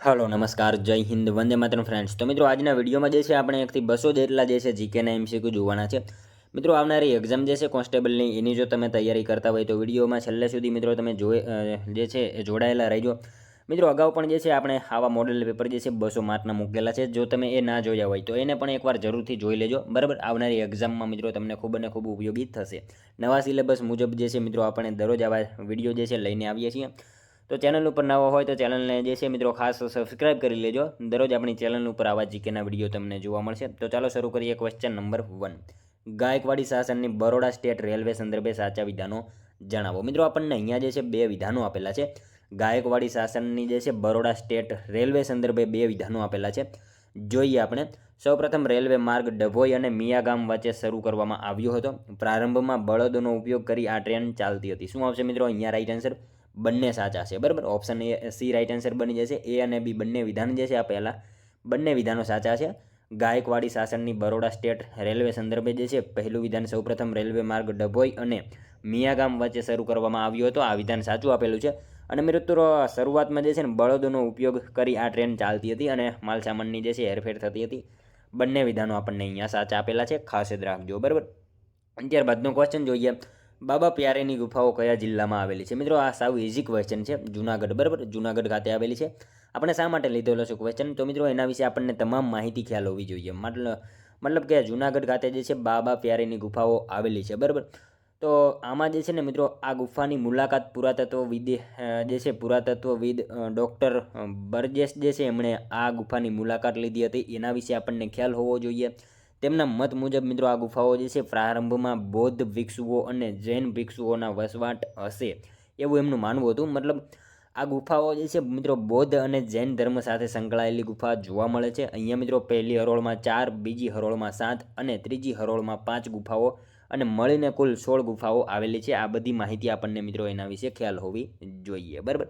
Hello नमस्कार जय Hind Vande Mataram friends. तो मित्रों આજના વિડીયોમાં જે છે આપણે 1 થી 200 જેટલા જે છે જીકેના એમસીક્યુ જોવાના છે। મિત્રો આવનારી એક્ઝામ જે છે કોન્સ્ટેબલની એની જો તમે તૈયારી કરતા હોય તો વિડીયોમાં છેલ્લે સુધી મિત્રો તમે જે છે એ જોડાયેલા રહેજો। મિત્રો અગાઉ પણ જે છે આપણે આવા મોડેલ પેપર જે છે 200 માર્કના મૂકેલા છે। જો તમે એ ના જોયા હોય તો એને પણ એકવાર જરૂરથી જોઈ લેજો બરાબર। આવનારી એક્ઝામમાં મિત્રો તમને ખૂબ અને ખૂબ ઉપયોગી થશે। નવા સિલેબસ મુજબ જે છે મિત્રો આપણે દરરોજ આવા વિડીયો જે છે લઈને આવીએ છીએ। તો ચેનલ ઉપર નવા હોય તો ચેનલને જે છે મિત્રો ખાસ સબસ્ક્રાઇબ કરી લેજો। દરરોજ આપણી ચેનલ ઉપર આવા જીકેના વિડીયો તમને જોવા મળશે। તો ચાલો શરૂ કરીએ। ક્વેશ્ચન નંબર 1, ગાયકવાડી શાસનની બરોડા સ્ટેટ રેલવે સંદર્ભે સાચા વિધાનો જણાવો। મિત્રો આપણને અહીંયા જે છે બે વિધાનો આપેલા છે। ગાયકવાડી શાસનની જે છે બરોડા સ્ટેટ રેલવે સંદર્ભે બે વિધાનો આપેલા છે। જોઈએ આપણે। સૌપ્રથમ રેલવે માર્ગ ડભોઈ અને મિયાગામ વચ્ચે શરૂ કરવામાં આવ્યો હતો। પ્રારંભમાં બળદોનો ઉપયોગ કરી આ ટ્રેન ચાલતી હતી। શું આવશે મિત્રો અહીંયા રાઈટ આન્સર? બંને સાચા છે બરાબર। Option A C right answer બની જશે। એ અને બી બંને વિધાન જે છે આ પહેલાં બંને વિધાનો સાચા છે। ગાયકવાડી શાસનની બરોડા સ્ટેટ રેલવે સંદર્ભે જે છે પહેલું વિધાન સૌપ્રથમ રેલવે માર્ગ ડભોઈ અને મિયાગામ વચ્ચે શરૂ કરવામાં આવ્યો હતો, આ વિધાન સાચું આપેલું છે। અને મિત્રો શરૂઆતમાં જે છે ને બળદોનો ઉપયોગ કરી આ ટ્રેન ચાલતી હતી અને માલસામાનની જે છે હેરફેર થતી હતી। બંને વિધાનો આપણને અહીંયા સાચા આપેલા છે, ખાસ યાદ રાખજો બરાબર। ત્યારબાદનો ક્વેશ્ચન જોઈએ। બાબા પ્યારેની ગુફાઓ કયા જિલ્લામાં આવેલી છે? મિત્રો આ સાવ ઇઝી ક્વેશ્ચન છે। જૂનાગઢ બરાબર, જૂનાગઢ ખાતે આવેલી છે। આપણે શા માટે લીધેલો છે ક્વેશ્ચન? તો મિત્રો એના વિશે આપણને તમામ માહિતી ખ્યાલ હોવી જોઈએ। મતલબ કે જૂનાગઢ ખાતે જે છે બાબા પ્યારેની ગુફાઓ આવેલી છે બરાબર। તો આમાં જે છે ને મિત્રો આ ગુફાની મુલાકાત પુરાતત્વવિદ જે છે પુરાતત્વવિદ ડૉક્ટર બર્જેસ જે છે એમણે આ ગુફાની મુલાકાત લીધી હતી, એના વિશે આપણને ખ્યાલ હોવો જોઈએ। તેમના મત મુજબ મિત્રો આ ગુફાઓ જે છે પ્રારંભમાં બૌદ્ધ ભિક્ષુઓ અને જૈન ભિક્ષુઓના વસવાટ હશે એવું એમનું માનવું હતું। મતલબ આ ગુફાઓ જે છે મિત્રો બૌદ્ધ અને જૈન ધર્મ સાથે સંકળાયેલી ગુફા જોવા મળે છે। અહીંયા મિત્રો પહેલી હરોળમાં 4, બીજી હરોળમાં 7 અને ત્રીજી હરોળમાં 5 ગુફાઓ અને મળીને કુલ 16 ગુફાઓ આવેલી છે। આ બધી માહિતી આપણને મિત્રો એના વિશે ખ્યાલ હોવી જોઈએ બરાબર।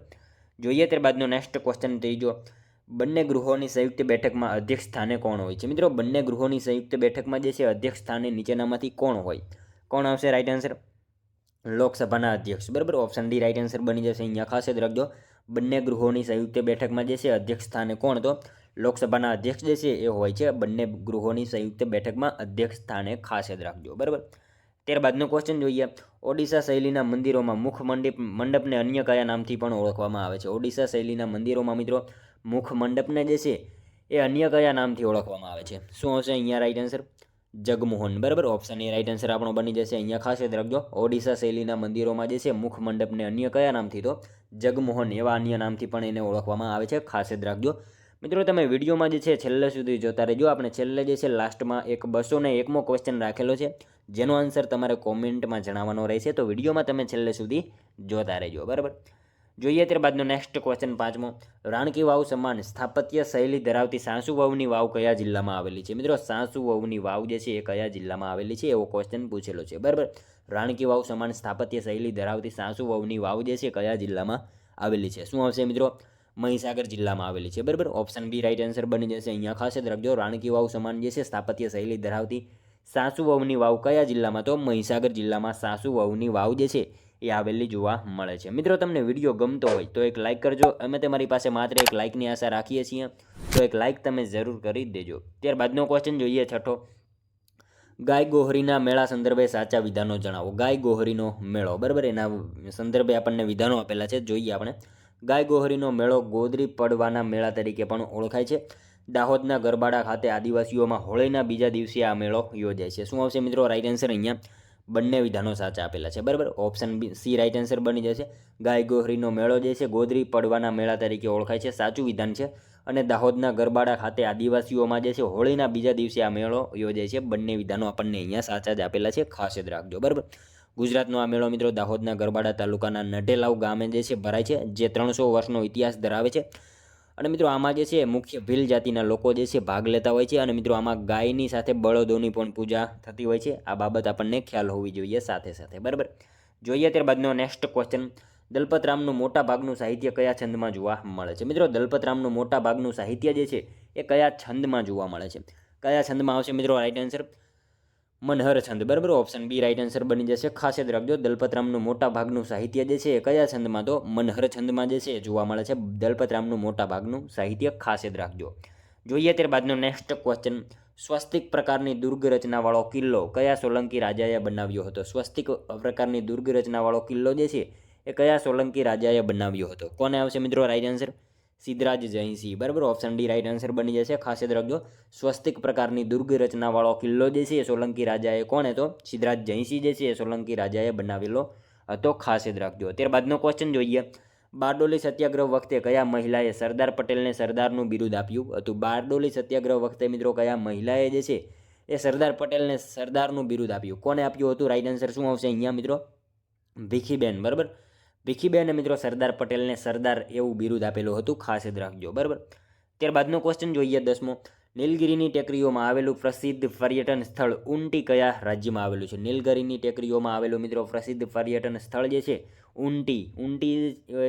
જોઈએ ત્યારબાદનો નેક્સ્ટ ક્વેશ્ચન ત્રીજો। બંને ગૃહોની સંયુક્ત બેઠકમાં અધ્યક્ષ સ્થાને કોણ હોય છે? મિત્રો બંને ગૃહોની સંયુક્ત બેઠકમાં જે છે અધ્યક્ષ સ્થાને નીચેનામાંથી કોણ હોય? કોણ આવશે રાઈટ આન્સર? લોકસભાના અધ્યક્ષ બરાબર। ઓપ્શન ડી રાઈટ આન્સર બની જશે। અહીંયા ખાસ યાદ રાખજો, બંને ગૃહોની સંયુક્ત બેઠકમાં જે છે અધ્યક્ષ સ્થાને કોણ? તો લોકસભાના અધ્યક્ષ જે છે એ હોય છે બંને ગૃહોની સંયુક્ત બેઠકમાં અધ્યક્ષ સ્થાને, ખાસ યાદ રાખજો બરાબર। ત્યારબાદનો ક્વેશ્ચન જોઈએ। ઓડિશા શૈલીના મંદિરોમાં મુખ મંડપને અન્ય કયા નામથી પણ ઓળખવામાં આવે છે? ઓડિશા શૈલીના મંદિરોમાં મિત્રો મુખ મંડપને જે છે એ અન્ય કયા નામથી ઓળખવામાં આવે છે? શું આવશે અહીંયા રાઈટ આન્સર? જગમોહન બરાબર। ઓપ્શન એ રાઈટ આન્સર આપણો બની જશે। અહીંયા ખાસ યાદ રાખજો, ઓડિશા શૈલીના મંદિરોમાં જે છે મુખ મંડપને અન્ય કયા નામથી? તો જગમોહન એવા અન્ય નામથી પણ એને ઓળખવામાં આવે છે, ખાસ યાદ રાખજો મિત્રો। તમે વિડીયોમાં જે છે છેલ્લે સુધી જોતા રહેજો। આપણે છેલ્લે જે છે લાસ્ટમાં એક 201મો ક્વેશ્ચન રાખેલો છે જેનો આન્સર તમારે કોમેન્ટમાં જણાવવાનો રહેશે। તો વિડીયોમાં તમે છેલ્લે સુધી જોતા રહેજો બરાબર। જોઈએ ત્યારબાદનો નેક્સ્ટ ક્વેશ્ચન પાંચમો। રાણકી વાવ સમાન સ્થાપત્ય શૈલી ધરાવતી સાસુ વાવની વાવ કયા જિલ્લામાં આવેલી છે? મિત્રો સાસુ વાવની વાવ જે છે એ કયા જિલ્લામાં આવેલી છે એવો ક્વેશ્ચન પૂછેલો છે બરાબર। રાણકી વાવ સમાન સ્થાપત્ય શૈલી ધરાવતી સાસુ વાવની વાવ જે છે કયા જિલ્લામાં આવેલી છે? શું આવશે મિત્રો? મહીસાગર જિલ્લામાં આવેલી છે બરાબર। ઓપ્શન બી રાઈટ આન્સર બની જશે। અહીંયા ખાસ યાદ રાખજો, રાણકી વાવ સમાન જે છે સ્થાપત્ય શૈલી ધરાવતી સાસુ વાવની વાવ કયા જિલ્લામાં? તો મહીસાગર જિલ્લામાં સાસુ વાવની વાવ જે છે એ આવેલી જોવા મળે છે। મિત્રો તમને વિડીયો ગમતો હોય તો એક લાઇક કરજો। અમે તમારી પાસે માત્ર એક લાઇકની આશા રાખીએ છીએ, તો એક લાઇક તમે જરૂર કરી દેજો। ત્યારબાદનો ક્વેશ્ચન જોઈએ છઠ્ઠો। ગાય ગોહરીના મેળા સંદર્ભે સાચા વિધાનો જણાવો। ગાય ગોહરીનો મેળો બરાબર, એના સંદર્ભે આપણને વિધાનો આપેલા છે, જોઈએ આપણે। ગાય ગોહરીનો મેળો ગોદરી પડવાના મેળા તરીકે પણ ઓળખાય છે। દાહોદના ગરબાડા ખાતે આદિવાસીઓમાં હોળીના બીજા દિવસે આ મેળો યોજાય છે। શું આવશે મિત્રો રાઈટ આન્સર? અહીંયા બંને વિધાનો સાચા આપેલા છે બરાબર। Option B C right answer બની જશે। ગાય ગોહરીનો મેળો જે છે ગોદરી પડવાના મેળા તરીકે ઓળખાય છે, સાચું વિધાન છે। અને દાહોદના ગરબાડા ખાતે આદિવાસીઓમાં જે છે હોળીના બીજા દિવસે આ મેળો યોજાય છે। બંને વિધાનો આપણને અહીંયા સાચા જ આપેલા છે, ખાસ યાદ રાખજો બરાબર। ગુજરાતનો આ મેળો મિત્રો દાહોદના ગરબાડા તાલુકાના નઢેલાવ ગામે જે છે ભરાય છે, જે 300 વર્ષનો ઇતિહાસ ધરાવે છે। અને મિત્રો આમાં જે છે મુખ્ય ભીલ જાતિના લોકો જે છે ભાગ લેતા હોય છે। અને મિત્રો આમાં ગાયની સાથે બળદોની પણ પૂજા થતી હોય છે। આ બાબત આપણને ખ્યાલ હોવી જોઈએ સાથે સાથે બરાબર। જોઈએ ત્યારબાદનો નેક્સ્ટ ક્વેશ્ચન। દલપતરામનું મોટા ભાગનું સાહિત્ય કયા છંદમાં જોવા મળે છે? મિત્રો દલપતરામનું મોટા ભાગનું સાહિત્ય જે છે એ કયા છંદમાં જોવા મળે છે? કયા છંદમાં આવશે મિત્રો રાઈટ આન્સર? મનહર છંદ, બરાબર. ઓપ્શન બી રાઈટ આન્સર બની જશે. ખાસ યાદ રાખજો, દલપતરામનું મોટા ભાગનું સાહિત્ય જે છે એ કયા છંદમાં? તો મનહર છંદમાં જે છે એ જોવા મળે છે દલપતરામનું મોટા ભાગનું સાહિત્ય. ખાસ યાદ રાખજો. જોઈએ ત્યારબાદનો નેક્સ્ટ ક્વેશ્ચન. સ્વસ્તિક પ્રકારની દુર્ગ રચનાવાળો કિલ્લો કયા સોલંકી રાજાએ બનાવ્યો હતો? સ્વસ્તિક પ્રકારની દુર્ગ રચનાવાળો કિલ્લો જે છે એ કયા સોલંકી રાજાએ બનાવ્યો હતો? કોને આવશે મિત્રો રાઈટ આન્સર? સિદ્ધરાજ જયસિંહ, બરાબર. ઓપ્શન ડી રાઈટ આન્સર બની જશે. ખાસ યાદ રાખજો, સ્વસ્તિક પ્રકારની દુર્ગ રચનાવાળો કિલ્લો જે છે એ સોલંકી રાજાએ કોણે? તો સિદ્ધરાજ જયસિંહ જે છે એ સોલંકી રાજાએ બનાવેલો હતો. ખાસ યાદ રાખજો. ત્યારબાદનો ક્વેશ્ચન જોઈએ. બારડોલી સત્યાગ્રહ વખતે કયા મહિલાએ સરદાર પટેલને સરદારનું બિરુદ આપ્યું હતું? બારડોલી સત્યાગ્રહ વખતે મિત્રો કયા મહિલાએ જે છે એ સરદાર પટેલને સરદારનું બિરુદ આપ્યું? કોને આપ્યું હતું? રાઈટ આન્સર શું આવશે અહીંયા મિત્રો? ભીખીબેન, બરાબર. ભીખીબેને મિત્રો સરદાર પટેલને સરદાર એવું બિરુદ આપેલું હતું. ખાસ યાદ રાખજો, બરાબર. ત્યારબાદનો ક્વેશ્ચન જોઈએ 10મો. નીલગિરીની ટેકરીઓમાં આવેલું પ્રસિદ્ધ પર્યટન સ્થળ ઊંટી કયા રાજ્યમાં આવેલું છે? નીલગિરીની ટેકરીઓમાં આવેલું મિત્રો પ્રસિદ્ધ પર્યટન સ્થળ જે છે ઊંટી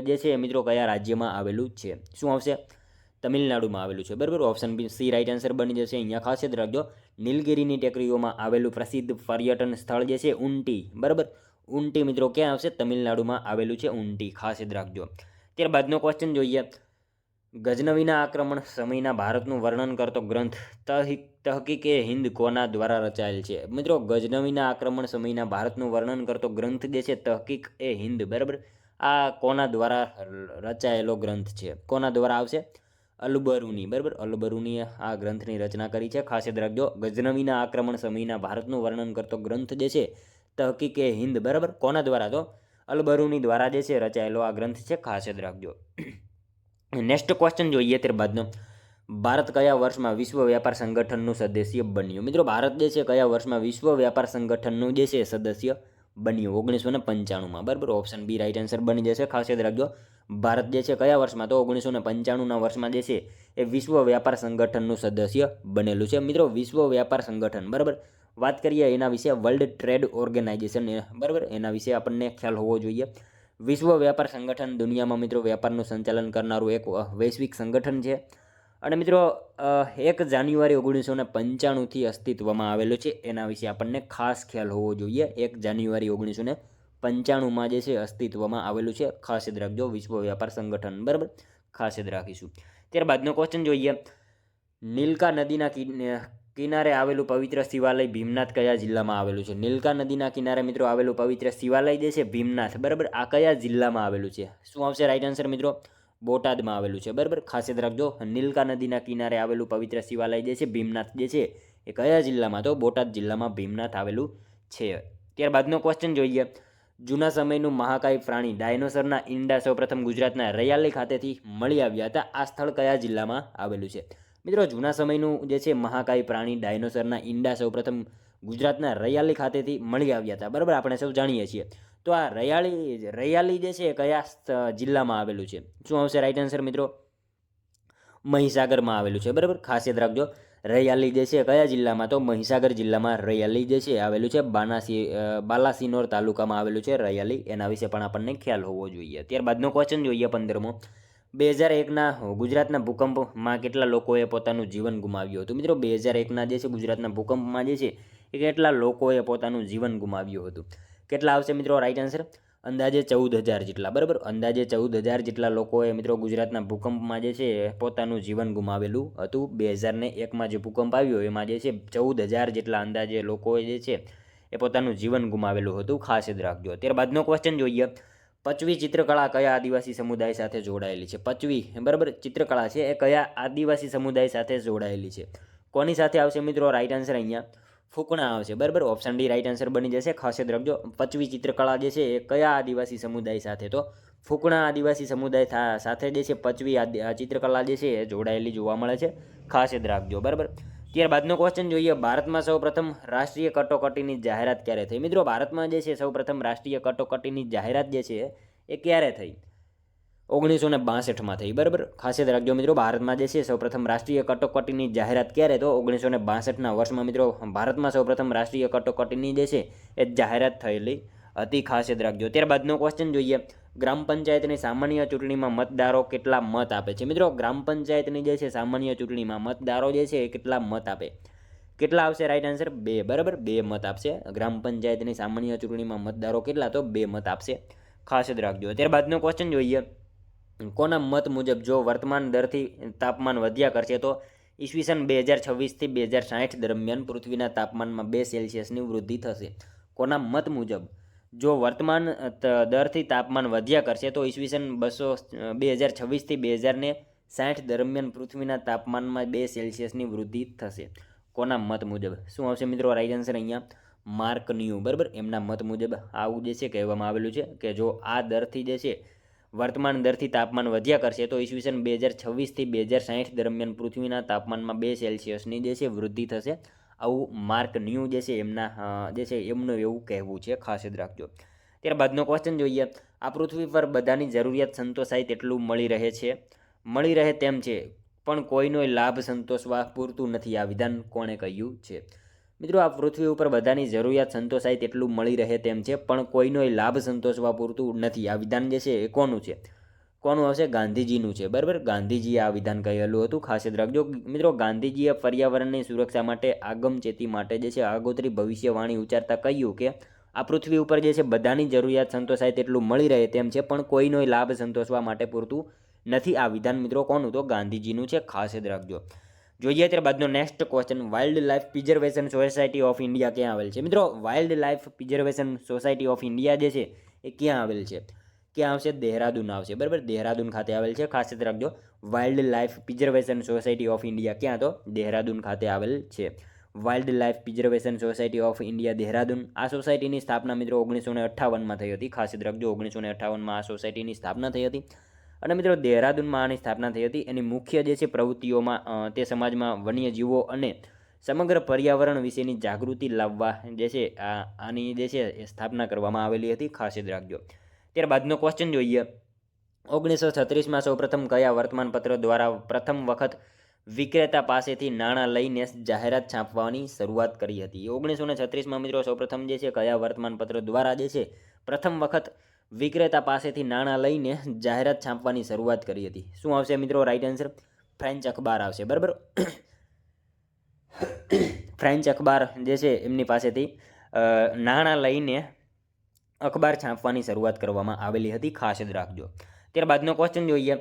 જે છે મિત્રો કયા રાજ્યમાં આવેલું છે? શું આવશે? તમિલનાડુમાં આવેલું છે, બરાબર. Option B C right answer બની જશે. અહીંયા ખાસ યાદ રાખજો, નીલગિરીની ટેકરીઓમાં આવેલું પ્રસિદ્ધ પર્યટન સ્થળ જે છે ઊંટી, બરાબર. ઊંટી મિત્રો ક્યાં આવશે? તમિલનાડુમાં આવેલું છે ઊંટી. ખાસ યાદ રાખજો. ત્યારબાદનો ક્વેશ્ચન જોઈએ. ગજનવીના આક્રમણ સમયના ભારતનું વર્ણન કરતો ગ્રંથ તહકીકે હિન્દ કોના દ્વારા રચાયેલ છે? મિત્રો ગજનવીના આક્રમણ સમયના ભારતનું વર્ણન કરતો ગ્રંથ જે છે તહકીક એ હિન્દ, બરાબર. આ કોના દ્વારા રચાયેલો ગ્રંથ છે? કોના દ્વારા આવશે? અલબરૂની, બરાબર. અલબરૂનીએ આ ગ્રંથની રચના કરી છે. ખાસ યાદ રાખજો, ગજનવીના આક્રમણ સમયના ભારતનું વર્ણન કરતો ગ્રંથ જે છે તહકીકે હિન્દ, બરાબર. કોના દ્વારા? તો અલબરૂની દ્વારા જે છે રચાયેલો આ ગ્રંથ છે. ખાસ યાદ રાખજો. નેક્સ્ટ ક્વેશ્ચન જોઈએ ત્યારબાદનો. ભારત કયા વર્ષમાં વિશ્વ વ્યાપાર સંગઠનનું સદસ્ય બન્યું? મિત્રો ભારત જે છે કયા વર્ષમાં વિશ્વ વ્યાપાર સંગઠનનું જે છે સદસ્ય બન્યું? 1995માં, બરાબર. ઓપ્શન બી રાઈટ આન્સર બની જશે. ખાસ યાદ રાખજો, ભારત જે છે કયા વર્ષમાં? તો 1995ના વર્ષમાં જે છે એ વિશ્વ વ્યાપાર સંગઠનનું સદસ્ય બનેલું છે. મિત્રો વિશ્વ વ્યાપાર સંગઠન, બરાબર. વાત કરીએ એના વિશે, વર્લ્ડ ટ્રેડ ઓર્ગેનાઇઝેશન, બરાબર. એના વિશે આપણને ખ્યાલ હોવો જોઈએ. વિશ્વ વ્યાપાર સંગઠન દુનિયામાં મિત્રો વ્યાપારનું સંચાલન કરનારું એક વૈશ્વિક સંગઠન છે. અને મિત્રો 1 જાન્યુઆરી 1995થી અસ્તિત્વમાં આવેલું છે. એના વિશે આપણને ખાસ ખ્યાલ હોવો જોઈએ. 1 જાન્યુઆરી 1995માં જે છે અસ્તિત્વમાં આવેલું છે. ખાસ યાદ રાખજો, વિશ્વ વ્યાપાર સંગઠન, બરાબર. ખાસ યાદ રાખીશું. ત્યારબાદનો ક્વેશ્ચન જોઈએ. નીલકા નદીના કિનારે આવેલું પવિત્ર શિવાલય ભીમનાથ કયા જિલ્લામાં આવેલું છે? નીલકા નદીના કિનારે મિત્રો આવેલું પવિત્ર શિવાલય જે છે ભીમનાથ, બરાબર. આ કયા જિલ્લામાં આવેલું છે? શું આવશે રાઈટ આન્સર મિત્રો? બોટાદમાં આવેલું છે, બરાબર. ખાસ યાદ રાખજો, નીલકા નદીના કિનારે આવેલું પવિત્ર શિવાલય જે છે ભીમનાથ જે છે એ કયા જિલ્લામાં? તો બોટાદ જિલ્લામાં ભીમનાથ આવેલું છે. ત્યારબાદનો ક્વેશ્ચન જોઈએ. જૂના સમયનું મહાકાય પ્રાણી ડાયનોસરના ઈંડા સૌપ્રથમ ગુજરાતના રૈયાલી ખાતેથી મળી આવ્યા હતા. આ સ્થળ કયા જિલ્લામાં આવેલું છે? મિત્રો જૂના સમયનું જે છે મહાકાય પ્રાણી ડાયનોસરના ઈંડા સૌપ્રથમ ગુજરાતના રૈયાલી ખાતેથી મળી આવ્યા હતા, બરાબર. આપણે સૌ જાણીએ છીએ. તો આ રૈયાલી જે છે કયા જિલ્લામાં આવેલું છે? શું આવશે રાઈટ આન્સર મિત્રો? મહીસાગરમાં આવેલું છે, બરાબર. ખાસ યાદ રાખજો, રૈયાલી જે છે કયા જિલ્લામાં? તો મહીસાગર જિલ્લામાં રૈયાલી જે છે આવેલું છે. બાલાસિનોર તાલુકામાં આવેલું છે રૈયાલી. એના વિશે પણ આપણને ખ્યાલ હોવો જોઈએ. ત્યારબાદનો ક્વેશ્ચન જોઈએ 15મો. 2001ના ગુજરાતના ભૂકંપમાં કેટલા લોકોએ પોતાનું જીવન ગુમાવ્યું હતું? મિત્રો 2001ના જે છે ગુજરાતના ભૂકંપમાં જે છે એ કેટલા લોકોએ પોતાનું જીવન ગુમાવ્યું હતું? કેટલા આવશે મિત્રો રાઈટ આન્સર? અંદાજે 14,000 જેટલા, બરાબર. અંદાજે 14,000 જેટલા લોકોએ મિત્રો ગુજરાતના ભૂકંપમાં જે છે પોતાનું જીવન ગુમાવેલું હતું. 2001માં જે ભૂકંપ આવ્યો એમાં જે છે 14,000 જેટલા અંદાજે લોકોએ જે છે એ પોતાનું જીવન ગુમાવેલું હતું. ખાસ યાદ રાખજો. ત્યારબાદનો ક્વેશ્ચન જોઈએ. પચવી ચિત્રકળા કયા આદિવાસી સમુદાય સાથે જોડાયેલી છે? પચવી, બરાબર, ચિત્રકળા છે એ કયા આદિવાસી સમુદાય સાથે જોડાયેલી છે? કોની સાથે આવશે મિત્રો રાઈટ આન્સર? અહીંયા ફૂકણા આવશે, બરાબર. ઓપ્શન ડી રાઈટ આન્સર બની જશે. ખાસ યાદ રાખજો, પચવી ચિત્રકળા જે છે એ કયા આદિવાસી સમુદાય સાથે? તો ફૂકણા આદિવાસી સમુદાય સાથે જે છે પચવી ચિત્રકળા જે છે એ જોડાયેલી જોવા મળે છે. ખાસ યાદ રાખજો, બરાબર. ત્યારબાદનો ક્વેશ્ચન જોઈએ. ભારતમાં સૌપ્રથમ રાષ્ટ્રીય કટોકટીની જાહેરાત ક્યારે થઈ? મિત્રો ભારતમાં જે છે સૌપ્રથમ રાષ્ટ્રીય કટોકટીની જાહેરાત જે છે એ ક્યારે થઈ? 1962માં થઈ, બરાબર. ખાસ યાદ રાખજો મિત્રો, ભારતમાં જે છે સૌપ્રથમ રાષ્ટ્રીય કટોકટીની જાહેરાત ક્યારે? તો 1962ના વર્ષમાં મિત્રો ભારતમાં સૌપ્રથમ રાષ્ટ્રીય કટોકટીની જે છે એ જાહેરાત થયેલી હતી. ખાસ યાદ રાખજો. ત્યારબાદનો ક્વેશ્ચન જોઈએ. ગ્રામ પંચાયતની સામાન્ય ચૂંટણીમાં મતદારો કેટલા મત આપે છે? મિત્રો ગ્રામ પંચાયતની જે છે સામાન્ય ચૂંટણીમાં મતદારો જે છે એ કેટલા મત આપે કેટલા આવશે રાઈટ આન્સર? 2, બરાબર, 2 મત આપશે. ગ્રામ પંચાયતની સામાન્ય ચૂંટણીમાં મતદારો કેટલા? તો 2 મત આપશે. ખાસ યાદ રાખજો. ત્યારબાદનો ક્વેશ્ચન જોઈએ. કોના મત મુજબ જો વર્તમાન દરથી તાપમાન વધ્યા કરશે તો ઈસવીસન 2026થી 2060 દરમિયાન પૃથ્વીના તાપમાનમાં 2 સેલ્સિયસની વૃદ્ધિ થશે? કોના મત મુજબ જો વર્તમાન દરથી તાપમાન વધ્યા કરશે તો ઈસવીસન 2026થી 2060 દરમિયાન પૃથ્વીના તાપમાનમાં 2 સેલ્સિયસની વૃદ્ધિ થશે? કોના મત મુજબ? શું આવશે મિત્રો રાઈટ આન્સર? અહીંયા માર્ક ન્યુ, બરાબર, એમના મત મુજબ આવું જે છે કહેવામાં આવેલું છે કે જો આ દરથી જે છે વર્તમાન દરથી તાપમાન વધ્યા કરશે તો ઈસવીસન 2026થી 2060 દરમિયાન પૃથ્વીના તાપમાનમાં 2 સેલ્સિયસની જે છે વૃદ્ધિ થશે. આવું માર્ક ન્યુ જે છે એમના જે છે એમનું એવું કહેવું છે. ખાસ યાદ રાખજો. ત્યારબાદનો ક્વેશ્ચન જોઈએ. આ પૃથ્વી પર બધાની જરૂરિયાત સંતોષાય તેટલું મળી રહે તેમ છે પણ કોઈનો લાભ સંતોષવા પૂરતું નથી. આ વિધાન કોણે કહ્યું છે? મિત્રો, આ પૃથ્વી ઉપર બધાની જરૂરિયાત સંતોષાય તેટલું મળી રહે તેમ છે પણ કોઈનો લાભ સંતોષવા પૂરતું નથી. આ વિધાન જે છે એ કોનું છે? કોનું આવશે? ગાંધીજીનું છે, બરાબર. ગાંધીજીએ આ વિધાન કહેલું હતું. ખાસ યાદ રાખજો મિત્રો. ગાંધીજીએ પર્યાવરણની સુરક્ષા માટે આગમચેતી માટે જે છે આગોતરી ભવિષ્યવાણી ઉચ્ચારતા કહ્યું કે આ પૃથ્વી ઉપર જે છે બધાની જરૂરિયાત સંતોષાય તેટલું મળી રહે તેમ છે પણ કોઈનો લાભ સંતોષવા માટે પૂરતું નથી. આ વિધાન મિત્રો કોનું? તો ગાંધીજીનું છે. ખાસ યાદ રાખજો. જોઈએ ત્યારબાદનો next question. Wildlife preservation society of India ક્યાં આવેલ છે? મિત્રો, wildlife preservation society of India જે છે એ ક્યાં આવેલ છે? ક્યાં આવશે? દહેરાદૂન આવશે, બરાબર. દહેરાદૂન ખાતે આવેલ છે. ખાસ યાદ રાખજો. Wild life preservation society of India ક્યાં? તો દહેરાદૂન ખાતે આવેલ છે. Wild life preservation society of India Dehradun. આ સોસાયટીની સ્થાપના મિત્રો 1958માં થઈ હતી. ખાસ યાદ રાખજો. 1958માં આ સોસાયટીની સ્થાપના થઈ હતી અને મિત્રો દહેરાદૂનમાં આની સ્થાપના થઈ હતી. એની મુખ્ય જે છે પ્રવૃત્તિઓમાં તે સમાજમાં વન્યજીવો અને સમગ્ર પર્યાવરણ વિશેની જાગૃતિ લાવવા જે છે આની જે છે એ સ્થાપના કરવામાં આવેલી હતી. ખાસ યાદ રાખજો. ત્યારબાદનો ક્વેશ્ચન જોઈએ. 1936માં સૌપ્રથમ કયા વર્તમાનપત્ર દ્વારા પ્રથમ વખત વિક્રેતા પાસેથી નાણાં લઈને જાહેરાત છાપવાની શરૂઆત કરી હતી? 1936માં મિત્રો સૌપ્રથમ જે છે કયા વર્તમાનપત્ર દ્વારા જે છે પ્રથમ વખત વિક્રેતા પાસેથી નાણાં લઈને જાહેરાત છાપવાની શરૂઆત કરી હતી? શું આવશે મિત્રો રાઈટ આન્સર? ફ્રેન્ચ અખબાર આવશે, બરાબર. ફ્રેન્ચ અખબાર જે છે એમની પાસેથી નાણાં લઈને અખબાર છાપવાની શરૂઆત કરવામાં આવેલી હતી. ખાસ યાદ રાખજો. ત્યારબાદનો ક્વેશ્ચન જોઈએ.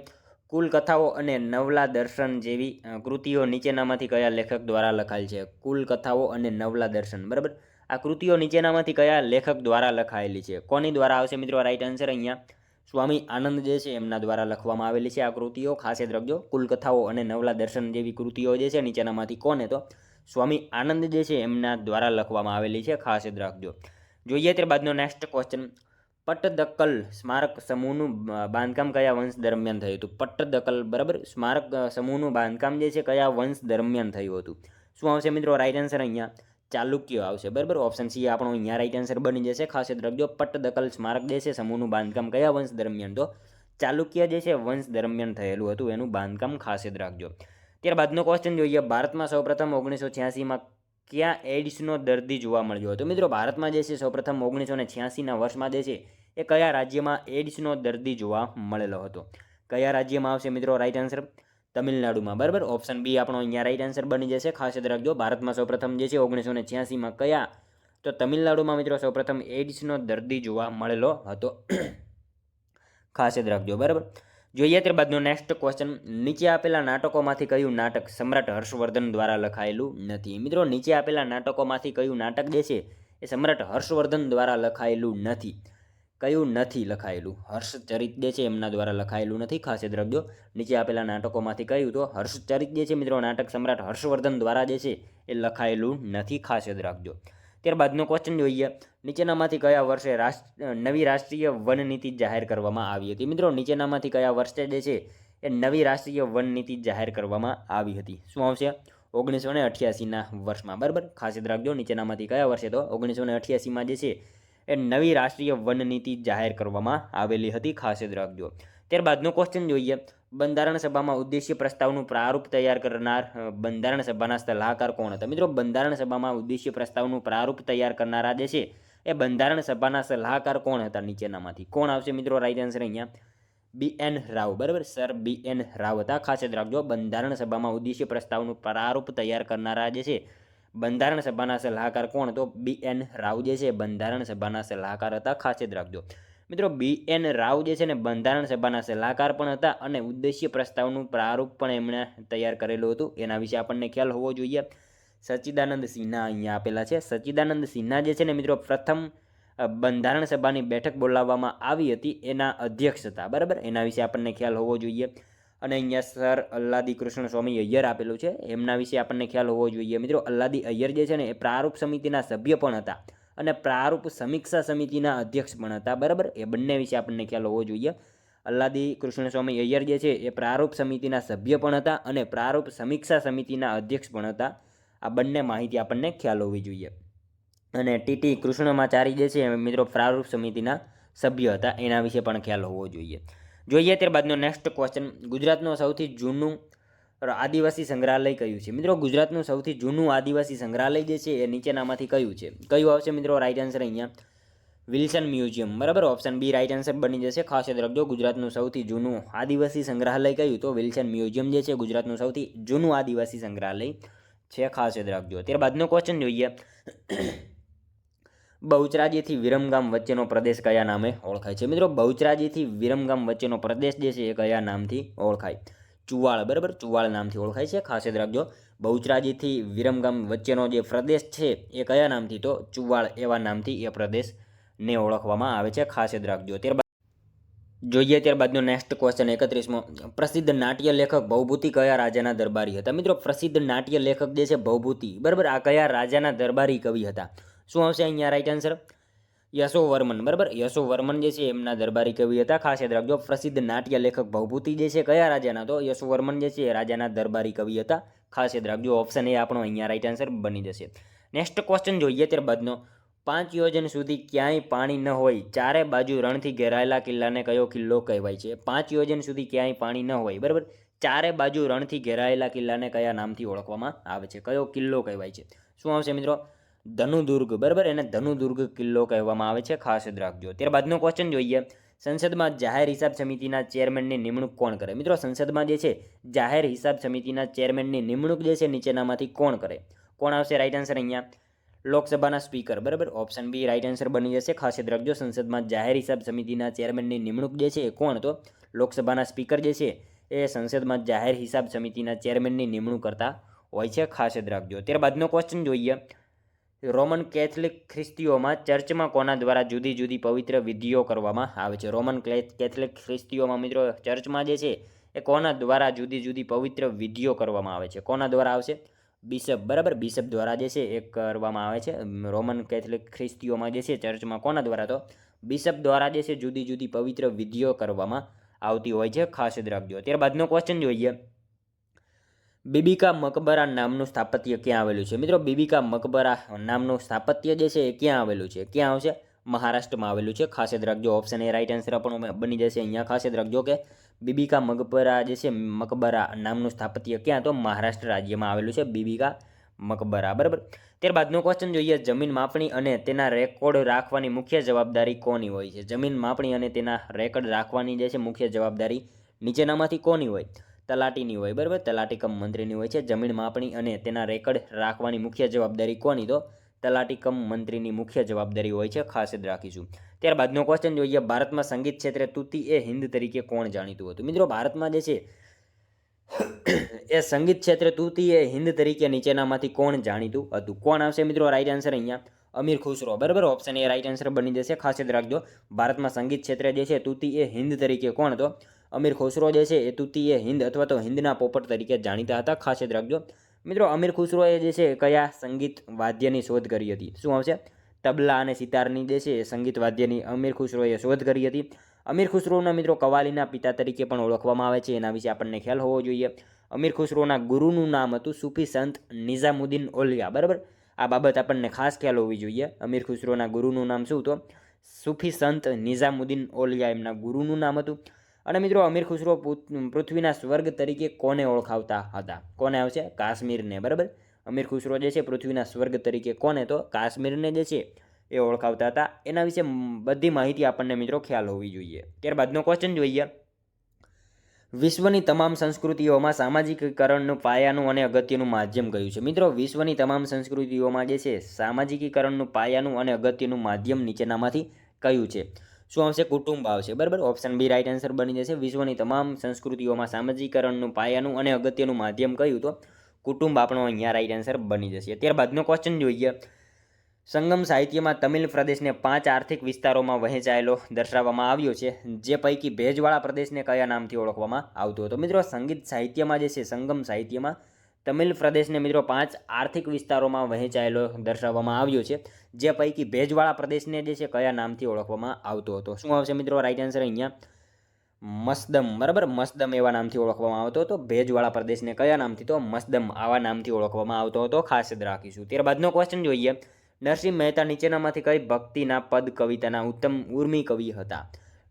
કુલ કથાઓ અને નવલા દર્શન જેવી કૃતિઓ નીચેનામાંથી કયા લેખક દ્વારા લખાયેલ છે? કુલ કથાઓ અને નવલા દર્શન, બરાબર. આ કૃતિઓ નીચેનામાંથી કયા લેખક દ્વારા લખાયેલી છે? કોની દ્વારા આવશે મિત્રો રાઈટ આન્સર? અહીંયા સ્વામી આનંદ જે છે એમના દ્વારા લખવામાં આવેલી છે આ કૃતિઓ. ખાસ યાદ રાખજો. કુલ કથાઓ અને નવલા દર્શન જેવી કૃતિઓ જે છે નીચેનામાંથી કોને? તો સ્વામી આનંદ જે છે એમના દ્વારા લખવામાં આવેલી છે. ખાસ યાદ રાખજો. જોઈએ ત્યારબાદનો નેક્સ્ટ ક્વેશ્ચન. પટ્ટદકલ સ્મારક સમૂહનું બાંધકામ કયા વંશ દરમિયાન થયું હતું? પટ્ટદકલ, બરાબર, સ્મારક સમૂહનું બાંધકામ જે છે કયા વંશ દરમિયાન થયું હતું? શું આવશે મિત્રો રાઈટ આન્સર? અહીંયા ચાલુક્ય આવશે, બરાબર. ઓપ્શન સી આપણો અહીંયા રાઈટ આન્સર બની જશે. ખાસ યાદ રાખજો. પટ્ટદકલ સ્મારક જે છે સમૂહનું બાંધકામ કયા વંશ દરમિયાન? તો ચાલુક્ય જે છે વંશ દરમિયાન થયેલું હતું એનું બાંધકામ. ખાસ યાદ રાખજો. ત્યારબાદનો ક્વેશ્ચન જોઈએ. ભારતમાં સૌપ્રથમ 1986માં ક્યાં એઇડ્સનો દર્દી જોવા મળ્યો હતો? મિત્રો, ભારતમાં જે છે સૌપ્રથમ 1986ના વર્ષમાં જે છે એ કયા રાજ્યમાં એઇડ્સનો દર્દી જોવા મળેલો હતો? કયા રાજ્યમાં આવશે મિત્રો રાઈટ આન્સર? તમિલનાડુમાં, બરાબર. ઓપ્શન બી આપણો અહીંયા રાઈટ આન્સર બની જશે. ખાસ યાદ રાખજો. ભારતમાં સૌપ્રથમ જે છે 1986માં કયા? તો તમિલનાડુમાં મિત્રો સૌપ્રથમ એઇડ્સનો દર્દી જોવા મળેલો હતો. ખાસ યાદ રાખજો, બરાબર. જોઈએ ત્યારબાદનો નેક્સ્ટ ક્વેશ્ચન. નીચે આપેલા નાટકોમાંથી કયું નાટક સમ્રાટ હર્ષવર્ધન દ્વારા લખાયેલું નથી? મિત્રો, નીચે આપેલા નાટકોમાંથી કયું નાટક જે છે એ સમ્રાટ હર્ષવર્ધન દ્વારા લખાયેલું નથી? કયું નથી લખાયેલું? હર્ષચરિત જે છે એમના દ્વારા લખાયેલું નથી. ખાસ યાદ રાખજો. નીચે આપેલા નાટકોમાંથી કયું? તો હર્ષચરિત જે છે મિત્રો નાટક સમ્રાટ હર્ષવર્ધન દ્વારા જે છે એ લખાયેલું નથી. ખાસ યાદ રાખજો. ત્યારબાદનો ક્વેશ્ચન જોઈએ. નીચેનામાંથી કયા વર્ષે નવી રાષ્ટ્રીય વન નીતિ જાહેર કરવામાં આવી હતી? મિત્રો, નીચેનામાંથી કયા વર્ષે જે છે એ નવી રાષ્ટ્રીય વન નીતિ જાહેર કરવામાં આવી હતી? શું આવશે? 1988ના વર્ષમાં, બરાબર. ખાસ યાદ રાખજો. નીચેનામાંથી કયા વર્ષે? તો 1988માં જે છે એ નવી રાષ્ટ્રીય વન નીતિ જાહેર કરવામાં આવેલી હતી. ખાસ યાદ રાખજો. ત્યારબાદનો ક્વેશ્ચન જોઈએ. બંધારણ સભામાં ઉદ્દેશ્ય પ્રસ્તાવનું પ્રારૂપ તૈયાર કરનાર બંધારણ સભાના સલાહકાર કોણ હતા? મિત્રો, બંધારણ સભામાં ઉદ્દેશ્ય પ્રસ્તાવનું પ્રારૂપ તૈયાર કરનારા જે છે એ બંધારણ સભાના સલાહકાર કોણ હતા? નીચેનામાંથી કોણ આવશે મિત્રો રાઈટ આન્સર? અહીંયા BN રાવ, બરાબર. સર BN રાવ હતા. ખાસ યાદ રાખજો. બંધારણ સભામાં ઉદ્દેશ્ય પ્રસ્તાવનું પ્રારૂપ તૈયાર કરનારા જે છે બંધારણ સભાના સલાહકાર કોણ? તો BN રાવ જે છે બંધારણ સભાના સલાહકાર હતા, ખાસ યાદ રાખજો મિત્રો. BN રાવ જે છે ને બંધારણ સભાના સલાહકાર પણ હતા અને ઉદ્દેશ્ય પ્રસ્તાવનું પ્રારૂપ પણ એમણે તૈયાર કરેલું હતું. એના વિશે આપણને ખ્યાલ હોવો જોઈએ. સચ્ચિદાનંદ સિન્હા અહીંયા આપેલા છે. સચ્ચિદાનંદ સિન્હા જે છે ને મિત્રો પ્રથમ બંધારણ સભાની બેઠક બોલાવવામાં આવી હતી એના અધ્યક્ષ હતા, બરાબર. એના વિશે આપણને ખ્યાલ હોવો જોઈએ. અને અહીંયા સર અલ્લાદી કૃષ્ણ સ્વામી અય્યર આપેલું છે, એમના વિશે આપણને ખ્યાલ હોવો જોઈએ મિત્રો. અલ્લાદી અય્યર જે છે ને એ પ્રારૂપ સમિતિના સભ્ય પણ હતા અને પ્રારૂપ સમીક્ષા સમિતિના અધ્યક્ષ પણ હતા, બરાબર. એ બંને વિશે આપણને ખ્યાલ હોવો જોઈએ. અલ્લાદી કૃષ્ણ સ્વામી અય્યર જે છે એ પ્રારૂપ સમિતિના સભ્ય પણ હતા અને પ્રારૂપ સમીક્ષા સમિતિના અધ્યક્ષ પણ હતા. આ બંને માહિતી આપણને ખ્યાલ હોવી જોઈએ. અને TT કૃષ્ણમાચારી જે છે મિત્રો પ્રારૂપ સમિતિના સભ્ય હતા, એના વિશે પણ ખ્યાલ હોવો જોઈએ. જોઈએ ત્યારબાદનો નેક્સ્ટ ક્વેશ્ચન, ગુજરાતનું સૌથી જૂનું આદિવાસી સંગ્રહાલય કયું છે? મિત્રો ગુજરાતનું સૌથી જૂનું આદિવાસી સંગ્રહાલય જે છે એ નીચેનામાંથી કયું છે? કયું આવશે મિત્રો રાઈટ આન્સર અહીંયા? વિલ્સન મ્યુઝિયમ, બરાબર. ઓપ્શન બી રાઈટ આન્સર બની જશે. ખાસ યાદ રાખજો, ગુજરાતનું સૌથી જૂનું આદિવાસી સંગ્રહાલય કયું? તો વિલ્સન મ્યુઝિયમ જે છે ગુજરાતનું સૌથી જૂનું આદિવાસી સંગ્રહાલય છે, ખાસ યાદ રાખજો. ત્યારબાદનો ક્વેશ્ચન જોઈએ, બહુચરાજીથી વિરમગામ વચ્ચેનો પ્રદેશ કયા નામે ઓળખાય છે? મિત્રો બહુચરાજીથી વિરમગામ વચ્ચેનો પ્રદેશ જે છે એ કયા નામથી ઓળખાય? ચુવાળ, બરાબર. ચુવાળ નામથી ઓળખાય છે, ખાસ યાદ રાખજો. બહુચરાજીથી વિરમગામ વચ્ચેનો જે પ્રદેશ છે એ કયા નામથી? તો ચુવાળ એવા નામથી એ પ્રદેશને ઓળખવામાં આવે છે, ખાસ યાદ રાખજો. જોઈએ ત્યારબાદનો નેક્સ્ટ ક્વેશ્ચન 31મો, પ્રસિદ્ધ નાટ્ય લેખક ભવભૂતિ કયા રાજાના દરબારી હતા? મિત્રો પ્રસિદ્ધ નાટ્ય લેખક જે છે ભવભૂતિ, બરાબર, આ કયા રાજાના દરબારી કવિ હતા? શું આવશે અહીંયા રાઈટ આન્સર? યશોવર્મન, બરાબર. યશોવર્મન જે છે એમના દરબારી કવિ હતા, ખાસ યાદ રાખજો. પ્રસિદ્ધ નાટ્ય લેખક ભવભૂતિ જે છે કયા રાજાના? તો યશોવર્મન જે છે એ રાજાના દરબારી કવિ હતા, ખાસ યાદ રાખજો. ઓપ્શન એ આપણો અહીંયા રાઈટ આન્સર બની જશે. નેક્સ્ટ ક્વેશ્ચન જોઈએ ત્યારબાદનો, 5 યોજન સુધી ક્યાંય પાણી ન હોય, ચારે બાજુ રણથી ઘેરાયેલા કિલ્લાને કયો કિલ્લો કહેવાય છે? 5 યોજન સુધી ક્યાંય પાણી ન હોય, બરાબર, ચારે બાજુ રણથી ઘેરાયેલા કિલ્લાને કયા નામથી ઓળખવામાં આવે છે? કયો કિલ્લો કહેવાય છે? શું આવશે મિત્રો? ધનુદુર્ગ, બરાબર. એને ધનુદુર્ગ કિલ્લો કહેવામાં આવે છે, ખાસ યાદ રાખજો. ત્યારબાદનો ક્વેશ્ચન જોઈએ, સંસદમાં જાહેર હિસાબ સમિતિના ચેરમેનની નિમણૂક કોણ કરે? મિત્રો સંસદમાં જે છે જાહેર હિસાબ સમિતિના ચેરમેનની નિમણૂક જે છે નીચેનામાંથી કોણ કરે? કોણ આવશે રાઈટ આન્સર અહીંયા? લોકસભાના સ્પીકર, બરાબર. ઓપ્શન બી રાઈટ આન્સર બની જશે, ખાસ યાદ રાખજો. સંસદમાં જાહેર હિસાબ સમિતિના ચેરમેનની નિમણૂક જે છે એ કોણ? તો લોકસભાના સ્પીકર જે છે એ સંસદમાં જાહેર હિસાબ સમિતિના ચેરમેનની નિમણૂક કરતા હોય છે, ખાસ યાદ રાખજો. ત્યારબાદનો ક્વેશ્ચન જોઈએ, રોમન કેથલિક ખ્રિસ્તીઓમાં ચર્ચમાં કોના દ્વારા જુદી જુદી પવિત્ર વિધિઓ કરવામાં આવે છે? રોમન કેથલિક ખ્રિસ્તીઓમાં મિત્રો ચર્ચમાં જે છે એ કોના દ્વારા જુદી જુદી પવિત્ર વિધિઓ કરવામાં આવે છે? કોના દ્વારા આવશે? બિશપ, બરાબર. બિશપ દ્વારા જે છે એ કરવામાં આવે છે. રોમન કેથલિક ખ્રિસ્તીઓમાં જે છે ચર્ચમાં કોના દ્વારા? તો બિશપ દ્વારા જે છે જુદી જુદી પવિત્ર વિધિઓ કરવામાં આવતી હોય છે, ખાસ યાદ રાખજો. ત્યારબાદનો ક્વેશ્ચન જોઈએ, બીબીકા મકબરા નામનું સ્થાપત્ય ક્યાં આવેલું છે? મિત્રો બીબીકા મકબરા નામનું સ્થાપત્ય જે છે એ ક્યાં આવેલું છે? ક્યાં આવશે? મહારાષ્ટ્રમાં આવેલું છે, ખાસ યાદ રાખજો. ઓપ્શન એ રાઈટ આન્સર પણ બની જશે અહીંયા, ખાસ યાદ રાખજો કે બીબીકા મકબરા જે છે મકબરા નામનું સ્થાપત્ય ક્યાં? તો મહારાષ્ટ્ર રાજ્યમાં આવેલું છે બીબીકા મકબરા, બરાબર. ત્યારબાદનો ક્વેશ્ચન જોઈએ, જમીન માપણી અને તેના રેકોર્ડ રાખવાની મુખ્ય જવાબદારી કોની હોય છે? જમીન માપણી અને તેના રેકોર્ડ રાખવાની જે છે મુખ્ય જવાબદારી નીચેનામાંથી કોની હોય? તલાટીની હોય, બરાબર. તલાટી કમ મંત્રીની હોય છે. જમીન માપણી અને તેના રેકોર્ડ રાખવાની મુખ્ય જવાબદારી કોની? તો તલાટી કમ મંત્રીની મુખ્ય જવાબદારી હોય છે, ખાસ યાદ રાખીશું. ત્યારબાદનો ક્વેશ્ચન જોઈએ, ભારતમાં સંગીત ક્ષેત્રે તૂતી એ હિન્દ તરીકે કોણ જાણીતું હતું? મિત્રો ભારતમાં જે છે એ સંગીત ક્ષેત્રે તૂતી એ હિન્દ તરીકે નીચેનામાંથી કોણ જાણીતું હતું? કોણ આવશે મિત્રો રાઈટ આન્સર અહીંયા? અમીર ખુસરો, બરાબર. ઓપ્શન એ રાઈટ આન્સર બની જશે, ખાસ યાદ રાખજો. ભારતમાં સંગીત ક્ષેત્રે જે છે તૂતી એ હિન્દ તરીકે કોણ? તો અમીર ખુસરો જે છે એ તૂતી એ હિન્દ અથવા તો હિન્દના પોપટ તરીકે જાણીતા હતા, ખાસ યાદ રાખજો. મિત્રો અમીર ખુસરોએ જે છે કયા સંગીત વાદ્યની શોધ કરી હતી? શું આવશે? તબલા અને સિતારની જે છે સંગીત વાદ્યની અમીર ખુસરોએ શોધ કરી હતી. અમીર ખુસરોના મિત્રો કવાલીના પિતા તરીકે પણ ઓળખવામાં આવે છે, એના વિશે આપણને ખ્યાલ હોવો જોઈએ. અમીર ખુસરોના ગુરુનું નામ હતું સૂફી સંત નિઝામુદ્દીન ઓલિયા, બરાબર. આ બાબત આપણને ખાસ ખ્યાલ હોવી જોઈએ. અમીર ખુસરોના ગુરુનું નામ શું? તો સૂફી સંત નિઝામુદ્દીન ઓલિયા એમના ગુરુનું નામ હતું. અને મિત્રો અમીર ખુસરો પૃથ્વીના સ્વર્ગ તરીકે કોને ઓળખાવતા હતા? કોને આવશે? કાશ્મીરને, બરાબર. અમીર ખુસરો જે છે પૃથ્વીના સ્વર્ગ તરીકે કોને? તો કાશ્મીરને જે છે એ ઓળખાવતા હતા. એના વિશે બધી માહિતી આપણને મિત્રો ખ્યાલ હોવી જોઈએ. ત્યારબાદનો ક્વેશ્ચન જોઈએ, વિશ્વની તમામ સંસ્કૃતિઓમાં સામાજિકીકરણનું પાયાનું અને અગત્યનું માધ્યમ કયું છે? મિત્રો, વિશ્વની તમામ સંસ્કૃતિઓમાં જે છે સામાજિકીકરણનું પાયાનું અને અગત્યનું માધ્યમ નીચેનામાંથી કયું છે? શું આવશે? કુટુંબ આવશે, બરાબર. ઓપ્શન બી રાઈટ આન્સર બની જશે. વિશ્વની તમામ સંસ્કૃતિઓમાં સામાજિકીકરણનું પાયાનું અને અગત્યનું માધ્યમ કયું? તો કુટુંબ આપણો અહીંયા રાઈટ આન્સર બની જશે. ત્યારબાદનો ક્વેશ્ચન જોઈએ. સંગમ સાહિત્યમાં તમિલ પ્રદેશને 5 આર્થિક વિસ્તારોમાં વહેંચાયેલો દર્શાવવામાં આવ્યો છે, જે પૈકી ભેજવાળા પ્રદેશને કયા નામથી ઓળખવામાં આવતો હતો? મિત્રો, સંગીત સાહિત્યમાં જે છે સંગમ સાહિત્યમાં તમિલ પ્રદેશને મિત્રો 5 આર્થિક વિસ્તારોમાં વહેંચાયેલો દર્શાવવામાં આવ્યો છે, જે પૈકી ભેજવાળા પ્રદેશને જે છે કયા નામથી ઓળખવામાં આવતો હતો? શું આવશે મિત્રો રાઈટ આન્સર અહીંયા? મસદમ, બરાબર. મસદમ એવા નામથી ઓળખવામાં આવતો હતો. ભેજવાળા પ્રદેશને કયા નામથી? તો મસદમ આવા નામથી ઓળખવામાં આવતો હતો. ખાસ યાદ રાખીશું. ત્યારબાદનો ક્વેશ્ચન જોઈએ. નરસિંહ મહેતા નીચેનામાંથી કઈ ભક્તિના પદ કવિતાના ઉત્તમ ઉર્મી કવિ હતા?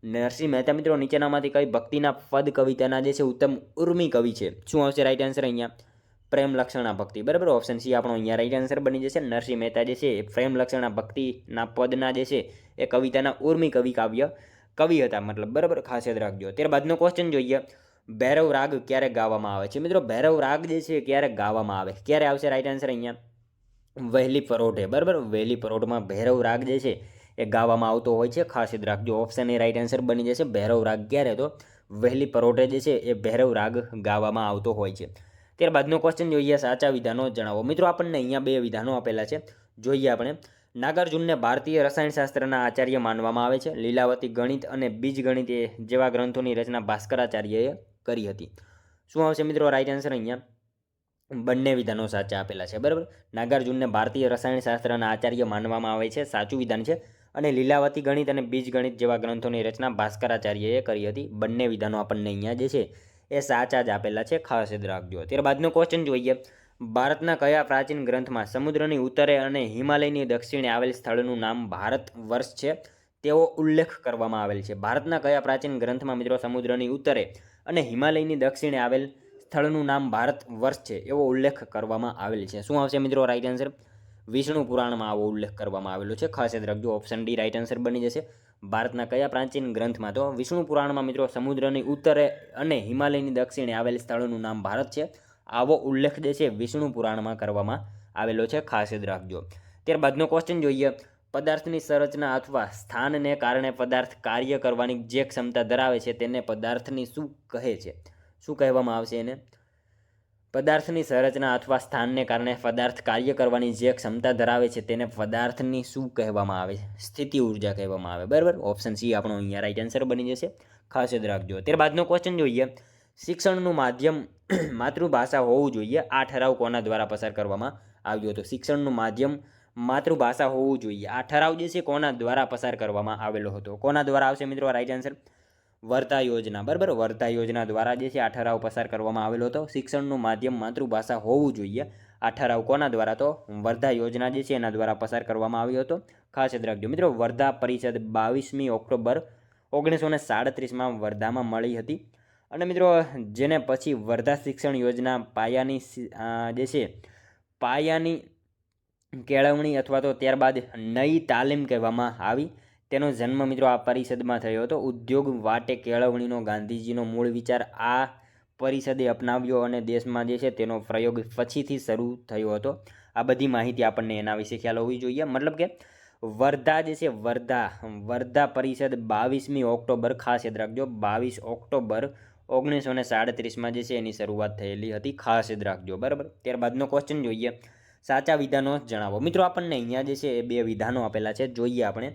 નરસિંહ મહેતા મિત્રો નીચેનામાંથી કઈ ભક્તિના પદ કવિતાના જે છે ઉત્તમ ઉર્મી કવિ છે? શું આવશે રાઈટ આન્સર અહીંયા? પ્રેમ લક્ષણા ભક્તિ, બરાબર. ઓપ્શન સી આપણો અહીંયા રાઈટ આન્સર બની જશે. નરસિંહ મહેતા જે છે એ પ્રેમ લક્ષણા ભક્તિના પદના જે છે એ કવિતાના ઉર્મી કવિ હતા, મતલબ, બરાબર. ખાસ યાદ રાખજો. ત્યારબાદનો ક્વેશ્ચન જોઈએ. ભૈરવ રાગ ક્યારે ગાવામાં આવે છે? મિત્રો, ભૈરવ રાગ જે છે ક્યારે ગાવામાં આવે? ક્યારે આવશે રાઈટ આન્સર અહીંયા? વહેલી પરોઢે, બરાબર. વહેલી પરોઢમાં ભૈરવ રાગ જે છે એ ગાવામાં આવતો હોય છે. ખાસ યાદ રાખજો. ઓપ્શન એ રાઈટ આન્સર બની જશે. ભૈરવ રાગ ક્યારે? તો વહેલી પરોઢે જે છે એ ભૈરવ રાગ ગાવામાં આવતો હોય છે. ત્યારબાદનો ક્વેશ્ચન જોઈએ. સાચા વિધાનો જણાવો. મિત્રો, આપણને અહીંયા 2 વિધાનો આપેલા છે, જોઈએ આપણે. નાગાર્જુનને ભારતીય રસાયણશાસ્ત્રના આચાર્ય માનવામાં આવે છે. લીલાવતી ગણિત અને બીજગણિત જેવા ગ્રંથોની રચના ભાસ્કરાચાર્યએ કરી હતી. શું આવશે મિત્રો રાઈટ આન્સર અહીંયા? બંને વિધાનો સાચા આપેલા છે, બરાબર. નાગાર્જુનને ભારતીય રસાયણશાસ્ત્રના આચાર્ય માનવામાં આવે છે, સાચું વિધાન છે. અને લીલાવતી ગણિત અને બીજગણિત જેવા ગ્રંથોની રચના ભાસ્કરાચાર્યએ કરી હતી. બંને વિધાનો આપણને અહીંયા જે છે એ સાચા જ આપેલા છે. ખાસ યાદ રાખજો. ત્યારબાદનો ક્વેશ્ચન જોઈએ. ભારતના કયા પ્રાચીન ગ્રંથમાં સમુદ્રની ઉત્તરે અને હિમાલયની દક્ષિણે આવેલ સ્થળનું નામ ભારત વર્ષ છે તેવો ઉલ્લેખ કરવામાં આવેલ છે? ભારતના કયા પ્રાચીન ગ્રંથમાં મિત્રો સમુદ્રની ઉત્તરે અને હિમાલયની દક્ષિણે આવેલ સ્થળનું નામ ભારત વર્ષ છે એવો ઉલ્લેખ કરવામાં આવેલ છે? શું આવશે મિત્રો રાઈટ આન્સર? વિષ્ણુ પુરાણમાં આવો ઉલ્લેખ કરવામાં આવેલો છે. ખાસ યાદ રાખજો. ઓપ્શન ડી રાઈટ આન્સર બની જશે. ભારતના કયા પ્રાચીન ગ્રંથમાં? તો વિષ્ણુ પુરાણમાં મિત્રો સમુદ્રની ઉત્તરે અને હિમાલયની દક્ષિણે આવેલ સ્થળોનું નામ ભારત છે આવો ઉલ્લેખ જે છે વિષ્ણુ પુરાણમાં કરવામાં આવેલો છે. ખાસ યાદ રાખજો. ત્યારબાદનો ક્વેશ્ચન જોઈએ. પદાર્થની સંરચના અથવા સ્થાનને કારણે પદાર્થ કાર્ય કરવાની જે ક્ષમતા ધરાવે છે તેને પદાર્થની શું કહે છે? શું કહેવામાં આવશે એને? પદાર્થની સંરચના અથવા સ્થાનને કારણે પદાર્થ કાર્ય કરવાની જે ક્ષમતા ધરાવે છે તેને પદાર્થની શું કહેવામાં આવે? સ્થિતિ ઉર્જા કહેવામાં આવે, બરાબર. ઓપ્શન સી આપણો અહીંયા રાઈટ આન્સર બની જશે. ખાસ યાદ રાખજો. ત્યારબાદનો ક્વેશ્ચન જોઈએ. શિક્ષણનું માધ્યમ માતૃભાષા હોવું જોઈએ આ ઠરાવ કોના દ્વારા પસાર કરવામાં આવ્યો હતો? શિક્ષણનું માધ્યમ માતૃભાષા હોવું જોઈએ આ ઠરાવ જે છે કોના દ્વારા પસાર કરવામાં આવેલો હતો? કોના દ્વારા આવશે મિત્રો રાઈટ આન્સર? વર્ધા યોજના, બરાબર. વર્ધા યોજના દ્વારા જે છે આ ઠરાવ પસાર કરવામાં આવેલો હતો. શિક્ષણનું માધ્યમ માતૃભાષા હોવું જોઈએ આ ઠરાવ કોના દ્વારા? તો વર્ધા યોજના જે છે એના દ્વારા પસાર કરવામાં આવ્યો હતો. ખાસ યાદ રાખજો મિત્રો. વર્ધા પરિષદ 22મી ઓક્ટોબર 1937માં વર્ધામાં મળી હતી. અને મિત્રો જેને પછી વર્ધા શિક્ષણ યોજના પાયાની જે છે પાયાની કેળવણી અથવા તો ત્યારબાદ નઈ તાલીમ કહેવામાં આવી. તેનો જન્મ મિત્રો આ પરિષદમાં થયો હતો. ઉદ્યોગ વાટે કેળવણીનો ગાંધીજીનો મૂળ વિચાર આ પરિષદે અપનાવ્યો અને દેશમાં જે છે તેનો પ્રયોગ પછીથી શરૂ થયો હતો. આ બધી માહિતી આપણને એના વિશે ખ્યાલ હોવી જોઈએ. મતલબ કે વર્ધા જે છે વર્ધા પરિષદ 22મી ઓક્ટોબર, ખાસ યાદ રાખજો, 22 ઓક્ટોબર 1937માં જે છે એની શરૂઆત થયેલી હતી. ખાસ યાદ રાખજો, બરાબર. ત્યારબાદનો ક્વેશ્ચન જોઈએ. સાચા વિધાનો જણાવો. મિત્રો આપણને અહીંયા જે છે એ 2 વિધાનો આપેલા છે, જોઈએ આપણે.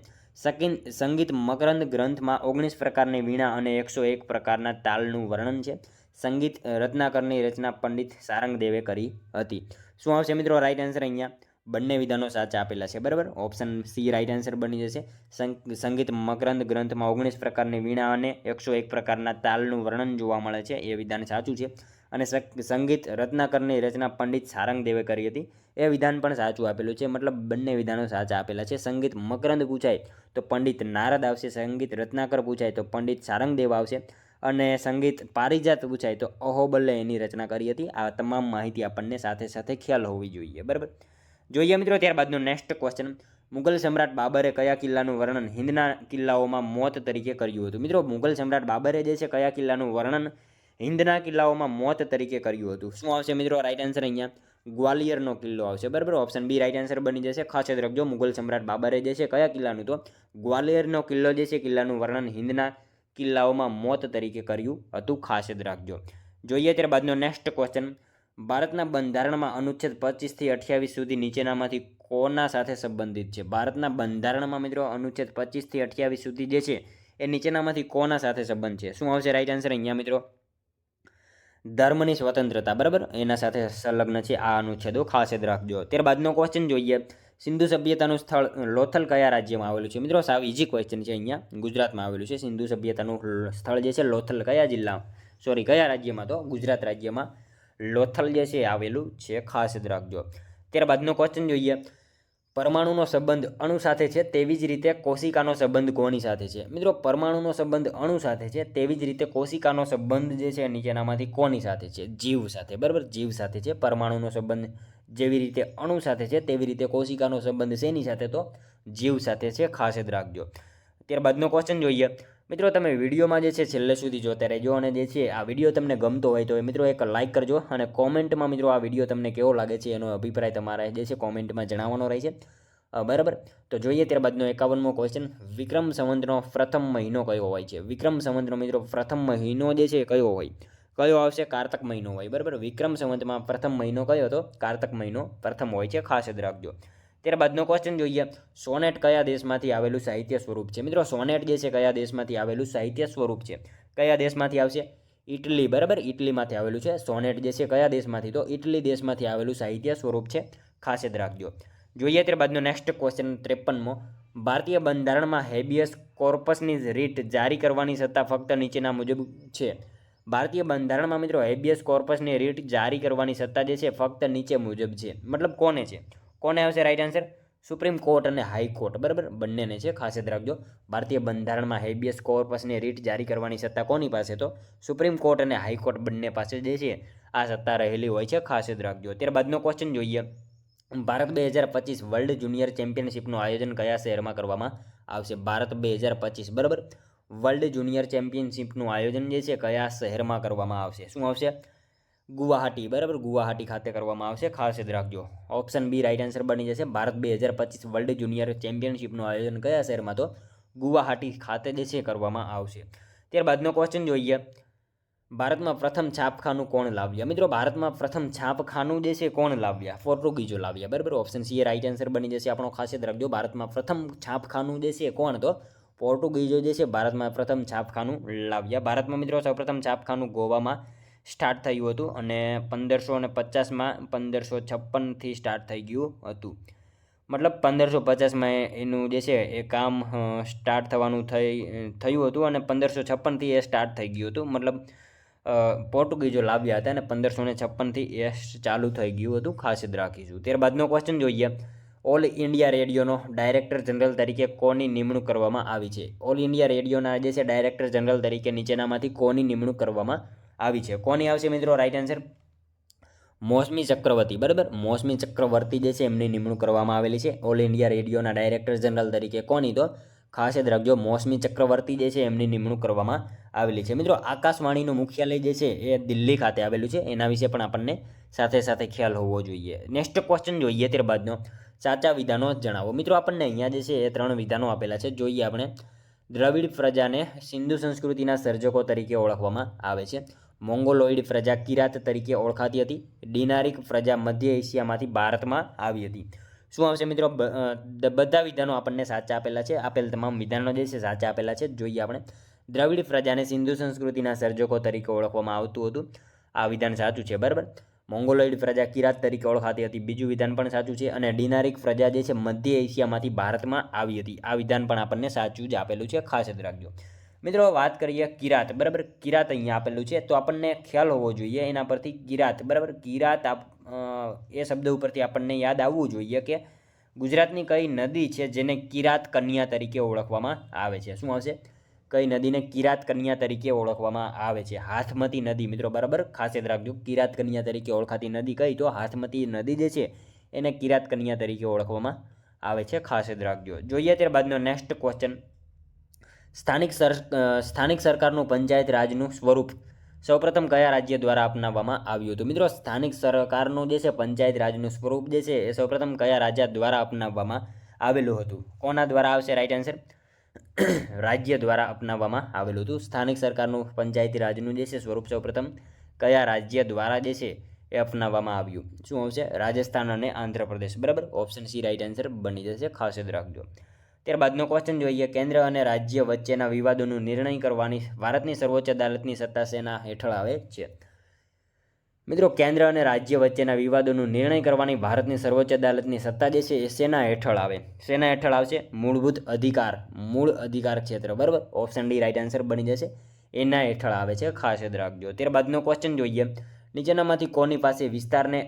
સંગીત મકરંદ ગ્રંથમાં 19 પ્રકારની વીણા અને 101 પ્રકારના તાલનું વર્ણન છે. સંગીત રત્નાકરની રચના પંડિત સારંગદેવે કરી હતી. શું આવશે મિત્રો રાઈટ આન્સર અહીંયા? બંને વિધાનો સાચા આપેલા છે, બરાબર. ઓપ્શન સી રાઈટ આન્સર બની જશે. સંગીત મકરંદ ગ્રંથમાં 19 પ્રકારની વીણા અને 101 પ્રકારના તાલનું વર્ણન જોવા મળે છે એ વિધાન સાચું છે. અને સંગીત રત્નાકરની રચના પંડિત સારંગદેવે કરી હતી એ વિધાન પણ સાચું આપેલું છે. મતલબ બંને વિધાનો સાચા આપેલા છે. સંગીત મકરંદ પૂછાય તો પંડિત નારદ આવશે. સંગીત રત્નાકર પૂછાય તો પંડિત સારંગદેવ આવશે. અને સંગીત પારિજાત પૂછાય તો અહોબલે એની રચના કરી હતી. આ તમામ માહિતી આપણને સાથે સાથે ખ્યાલ હોવી જોઈએ, બરાબર. જોઈએ મિત્રો ત્યારબાદનો નેક્સ્ટ ક્વેશ્ચન. મુગલ સમ્રાટ બાબરે કયા કિલ્લાનું વર્ણન હિન્દના કિલ્લાઓમાં મોત તરીકે કર્યું હતું? મિત્રો મુગલ સમ્રાટ બાબરે જે છે કયા કિલ્લાનું વર્ણન હિન્દના કિલ્લાઓમાં મોત તરીકે કર્યું હતું? શું આવશે મિત્રો રાઈટ આન્સર અહીંયા? ગ્વાલિયરનો કિલ્લો આવશે, બરાબર. ઓપ્શન બી રાઈટ આન્સર બની જશે. ખાસ યાદ રાખજો, મુગલ સમ્રાટ બાબરે જે છે કયા કિલ્લાનું? તો ગ્વાલિયરનો કિલ્લો જે છે કિલ્લાનું વર્ણન હિન્દના કિલ્લાઓમાં મોત તરીકે કર્યું હતું. ખાસ યાદ રાખજો. જોઈએ ત્યારબાદનો નેક્સ્ટ ક્વેશ્ચન. ભારતના બંધારણમાં અનુચ્છેદ 25 થી 28 સુધી નીચેનામાંથી કોના સાથે સંબંધિત છે? ભારતના બંધારણમાં મિત્રો અનુચ્છેદ 25 થી 28 સુધી જે છે એ નીચેનામાંથી કોના સાથે સંબંધ છે? શું આવશે રાઈટ આન્સર અહીંયા મિત્રો? ધર્મની સ્વતંત્રતા, બરાબર, એના સાથે સંલગ્ન છે આ અનુચ્છેદો. ખાસ યાદ રાખજો. ત્યારબાદનો ક્વેશ્ચન જોઈએ. સિંધુ સભ્યતાનું સ્થળ લોથલ કયા રાજ્યમાં આવેલું છે? મિત્રો સાવ ઇઝી ક્વેશ્ચન છે. અહીંયા ગુજરાતમાં આવેલું છે. સિંધુ સભ્યતાનું સ્થળ જે છે લોથલ કયા રાજ્યમાં? તો ગુજરાત રાજ્યમાં લોથલ જે છે આવેલું છે. ખાસ યાદ રાખજો. ત્યારબાદનો ક્વેશ્ચન જોઈએ. પરમાણુનો સંબંધ અણુ સાથે છે તેવી જ રીતે કોશિકાનો સંબંધ કોની સાથે છે? મિત્રો પરમાણુનો સંબંધ અણુ સાથે છે તેવી જ રીતે કોશિકાનો સંબંધ જે છે નીચેનામાંથી કોની સાથે છે? જીવ સાથે, બરાબર, જીવ સાથે છે. પરમાણુનો સંબંધ જેવી રીતે અણુ સાથે છે તેવી રીતે કોશિકાનો સંબંધ શેની સાથે? તો જીવ સાથે છે. ખાસ યાદ રાખજો. ત્યારબાદનો ક્વેશ્ચન જોઈએ. મિત્રો તમે વિડીયોમાં જે છે છેલ્લે સુધી જોતા રહેજો, અને જે છે આ વિડીયો તમને ગમતો હોય તો મિત્રો એક લાઇક કરજો, અને કોમેન્ટમાં મિત્રો આ વિડીયો તમને કેવો લાગે છે એનો અભિપ્રાય તમારા જે છે કોમેન્ટમાં જણાવવાનો રહેશે, બરાબર. તો જોઈએ ત્યારબાદનો 51મો ક્વેશ્ચન. વિક્રમ સંવતનો પ્રથમ મહિનો કયો હોય છે? વિક્રમ સંવતનો મિત્રો પ્રથમ મહિનો જે છે કયો હોય? કયો આવશે? કારતક મહિનો હોય, બરાબર. વિક્રમ સંવતમાં પ્રથમ મહિનો કયો હતો? કારતક મહિનો પ્રથમ હોય છે. ખાસ યાદ રાખજો. ત્યારબાદનો ક્વેશ્ચન જોઈએ. સોનેટ કયા દેશમાંથી આવેલું સાહિત્ય સ્વરૂપ છે? મિત્રો સોનેટ જે છે કયા દેશમાંથી આવેલું સાહિત્ય સ્વરૂપ છે? કયા દેશમાંથી આવશે? ઇટલી, બરાબર, ઇટલીમાંથી આવેલું છે. સોનેટ જે છે કયા દેશમાંથી? તો ઇટલી દેશમાંથી આવેલું સાહિત્ય સ્વરૂપ છે. ખાસ યાદ રાખજો. જોઈએ ત્યારબાદનો નેક્સ્ટ ક્વેશ્ચન 53મો. ભારતીય બંધારણમાં હેબિયસ કોર્પસની રીટ જારી કરવાની સત્તા ફક્ત નીચેના મુજબ છે? ભારતીય બંધારણમાં મિત્રો હેબિયસ કોર્પસની રીટ જારી કરવાની સત્તા જે છે ફક્ત નીચે મુજબ છે. મતલબ કોને છે? કોને આવશે રાઈટ આન્સર? સુપ્રીમ કોર્ટ અને હાઈકોર્ટ, બરાબર, બંનેને છે. ખાસ યાદ રાખજો. ભારતીય બંધારણમાં હેબિયસ કોર્પસની રીટ જારી કરવાની સત્તા કોની પાસે? તો સુપ્રીમ કોર્ટ અને હાઈકોર્ટ બંને પાસે જે છે આ સત્તા રહેલી હોય છે. ખાસ યાદ રાખજો. ત્યારબાદનો ક્વેશ્ચન જોઈએ. ભારત 2025 વર્લ્ડ જુનિયર ચેમ્પિયનશિપનું આયોજન કયા શહેરમાં કરવામાં આવશે? ભારત 2025, બરાબર, વર્લ્ડ જુનિયર ચેમ્પિયનશિપનું આયોજન જે છે કયા શહેરમાં કરવામાં આવશે? શું આવશે? ગુવાહાટી, બરાબર, ગુવાહાટી ખાતે કરવામાં આવશે. ખાસ યાદ રાખજો. ઓપ્શન બી રાઈટ આન્સર બની જશે. ભારત 2025 વર્લ્ડ જુનિયર ચેમ્પિયનશિપનું આયોજન કયા શહેરમાં? તો ગુવાહાટી ખાતે જે છે કરવામાં આવશે. ત્યારબાદનો ક્વેશ્ચન જોઈએ. ભારતમાં પ્રથમ છાપખાનું કોણ લાવ્યા? મિત્રો ભારતમાં પ્રથમ છાપખાનું જે છે કોણ લાવ્યા? પોર્ટુગીઝો લાવ્યા, બરાબર. ઓપ્શન સી રાઈટ આન્સર બની જશે આપણો. ખાસ યાદ રાખજો. ભારતમાં પ્રથમ છાપખાનું જે છે કોણ? તો પોર્ટુગીઝો જે છે ભારતમાં પ્રથમ છાપખાનું લાવ્યા. ભારતમાં મિત્રો સૌપ્રથમ છાપખાનું ગોવામાં સ્ટાર્ટ થયું હતું, અને 1550માં 1556થી સ્ટાર્ટ થઈ ગયું હતું. મતલબ 1550માં એનું જે છે એ કામ સ્ટાર્ટ થવાનું થયું હતું, અને 1556થી એ સ્ટાર્ટ થઈ ગયું હતું. મતલબ પોર્ટુગીઝો લાવ્યા હતા અને 1556થી એ ચાલુ થઈ ગયું હતું. ખાસ યાદ રાખીશું. ત્યારબાદનો ક્વેશ્ચન જોઈએ. ઓલ ઇન્ડિયા રેડિયોનો ડાયરેક્ટર જનરલ તરીકે કોની નિમણૂક કરવામાં આવી છે? ઓલ ઇન્ડિયા રેડિયોના જે છે ડાયરેક્ટર જનરલ તરીકે નીચેનામાંથી કોની નિમણૂક કરવામાં આવી છે? કોની આવશે મિત્રો રાઈટ આન્સર? મૌસમી ચક્રવર્તી, બરાબર, મૌસમી ચક્રવર્તી જે છે એમની નિમણૂક કરવામાં આવેલી છે ઓલ ઇન્ડિયા રેડિયોના ડાયરેક્ટર જનરલ તરીકે. કોની? તો ખાસ યાદ રાખજો, મૌસમી ચક્રવર્તી જે છે એમની નિમણૂક કરવામાં આવેલી છે. મિત્રો આકાશવાણીનું મુખ્યાલય જે છે એ દિલ્હી ખાતે આવેલું છે. એના વિશે પણ આપણને સાથે સાથે ખ્યાલ હોવો જોઈએ. નેક્સ્ટ ક્વેશ્ચન જોઈએ ત્યારબાદનો. સાચા વિધાનો જણાવો. મિત્રો આપણને અહીંયા જે છે એ 3 વિધાનો આપેલા છે. જોઈએ આપણે. દ્રવિડ પ્રજાને સિંધુ સંસ્કૃતિના સર્જકો તરીકે ઓળખવામાં આવે છે. મોંગોલોઇડ પ્રજા કિરાત તરીકે ઓળખાતી હતી. ડિનારિક પ્રજા મધ્ય એશિયામાંથી ભારતમાં આવી હતી. શું આવશે મિત્રો? બધા વિધાનો આપણને સાચા આપેલા છે. આપેલ તમામ વિધાનો જે છે સાચા આપેલા છે. જોઈએ આપણે. દ્રવિડ પ્રજાને સિંધુ સંસ્કૃતિના સર્જકો તરીકે ઓળખવામાં આવતું હતું. આ વિધાન સાચું છે, બરાબર. મોંગોલોઇડ પ્રજા કિરાત તરીકે ઓળખાતી હતી. બીજું વિધાન પણ સાચું છે. અને ડિનારિક પ્રજા જે છે મધ્ય એશિયામાંથી ભારતમાં આવી હતી. આ વિધાન પણ આપણને સાચું જ આપેલું છે. ખાસ યાદ રાખજો. મિત્રો વાત કરીએ કિરાત, બરાબર. કિરાત અહીંયા આપેલું છે, તો આપણને ખ્યાલ હોવો જોઈએ એના પરથી. કિરાત, બરાબર, કિરાત એ શબ્દ ઉપરથી આપણને યાદ આવવું જોઈએ કે ગુજરાતની કઈ નદી છે જેને કિરાત કન્યા તરીકે ઓળખવામાં આવે છે? શું આવશે? કઈ નદીને કિરાત કન્યા તરીકે ઓળખવામાં આવે છે? હાથમતી નદી મિત્રો, બરાબર, ખાસ યાદ રાખજો. કિરાત કન્યા તરીકે ઓળખાતી નદી કઈ? તો હાથમતી નદી જે છે એને કિરાત કન્યા તરીકે ઓળખવામાં આવે છે. ખાસ યાદ રાખજો. જોઈએ ત્યારબાદનો નેક્સ્ટ ક્વેશ્ચન. સ્થાનિક સરકારનું પંચાયત રાજનું સ્વરૂપ સૌપ્રથમ કયા રાજ્ય દ્વારા અપનાવવામાં આવ્યું હતું? મિત્રો સ્થાનિક સરકારનું જે છે પંચાયત રાજનું સ્વરૂપ જે છે એ સૌપ્રથમ કયા રાજ્ય દ્વારા અપનાવવામાં આવેલું હતું? કોના દ્વારા આવશે રાઈટ આન્સર? રાજ્ય દ્વારા અપનાવવામાં આવેલું હતું. સ્થાનિક સરકારનું પંચાયતી રાજનું જે છે સ્વરૂપ સૌપ્રથમ કયા રાજ્ય દ્વારા જે છે એ અપનાવવામાં આવ્યું? શું આવશે? રાજસ્થાન અને આંધ્રપ્રદેશ. બરાબર, ઓપ્શન સી રાઈટ આન્સર બની જશે, ખાસ યાદ રાખજો. ત્યારબાદનો ક્વેશ્ચન જોઈએ. કેન્દ્ર અને રાજ્ય વચ્ચેના વિવાદોનું નિર્ણય કરવાની ભારતની સર્વોચ્ચ અદાલતની સત્તા શેના હેઠળ આવે છે? મિત્રો કેન્દ્ર અને રાજ્ય વચ્ચેના વિવાદોનું નિર્ણય કરવાની ભારતની સર્વોચ્ચ અદાલતની સત્તા જે છે એ શેના હેઠળ આવે? શેના હેઠળ આવશે? મૂળ અધિકાર ક્ષેત્ર. બરાબર, ઓપ્શન ડી રાઈટ આન્સર બની જશે, એના હેઠળ આવે છે, ખાસ યાદ રાખજો. ત્યારબાદનો ક્વેશ્ચન જોઈએ. નીચેનામાંથી કોની પાસે વિસ્તારને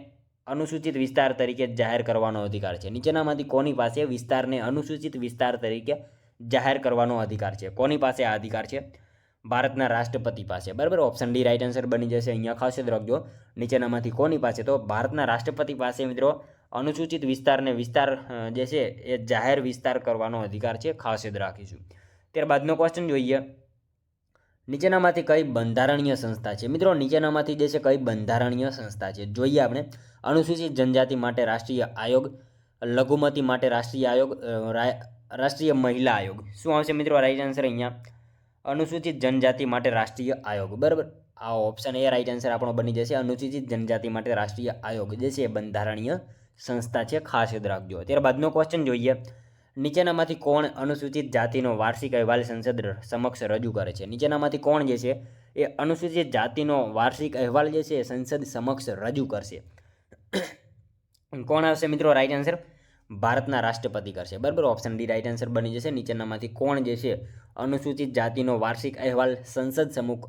અનુસૂચિત વિસ્તાર તરીકે જાહેર કરવાનો અધિકાર છે? નીચેનામાંથી કોની પાસે વિસ્તારને અનુસૂચિત વિસ્તાર તરીકે જાહેર કરવાનો અધિકાર છે? કોની પાસે આ અધિકાર છે? ભારતના રાષ્ટ્રપતિ પાસે. બરાબર, ઓપ્શન ડી રાઈટ આન્સર બની જશે. અહીંયા ખાસ યાદ રાખજો, નીચેનામાંથી કોની પાસે? તો ભારતના રાષ્ટ્રપતિ પાસે મિત્રો અનુસૂચિત વિસ્તારને વિસ્તાર જે છે એ જાહેર વિસ્તાર કરવાનો અધિકાર છે, ખાસ યાદ રાખીશું. ત્યારબાદનો ક્વેશ્ચન જોઈએ. નીચેનામાંથી કઈ બંધારણીય સંસ્થા છે? મિત્રો નીચેનામાંથી જે છે કઈ બંધારણીય સંસ્થા છે? જોઈએ આપણે. અનુસૂચિત જનજાતિ માટે રાષ્ટ્રીય આયોગ, લઘુમતી માટે રાષ્ટ્રીય આયોગ, રાષ્ટ્રીય મહિલા આયોગ. શું આવશે મિત્રો રાઈટ આન્સર? અહીંયા અનુસૂચિત જનજાતિ માટે રાષ્ટ્રીય આયોગ. બરાબર, આ ઓપ્શન એ રાઈટ આન્સર આપણો બની જશે. અનુસૂચિત જનજાતિ માટે રાષ્ટ્રીય આયોગ જે છે બંધારણીય સંસ્થા છે, ખાસ યાદ રાખજો. ત્યારબાદનો ક્વેશ્ચન જોઈએ. નીચેનામાંથી કોણ અનુસૂચિત જાતિનો વાર્ષિક અહેવાલ સંસદ સમક્ષ રજૂ કરે છે? નીચેનામાંથી કોણ જે છે એ અનુસૂચિત જાતિનો વાર્ષિક અહેવાલ જે છે એ સંસદ સમક્ષ રજૂ કરશે? કોણ આવશે મિત્રો રાઈટ આન્સર? ભારતના રાષ્ટ્રપતિ કરશે. બરાબર, ઓપ્શન ડી રાઈટ આન્સર બની જશે. નીચેનામાંથી કોણ જે છે અનુસૂચિત જાતિનો વાર્ષિક અહેવાલ સંસદ સમુખ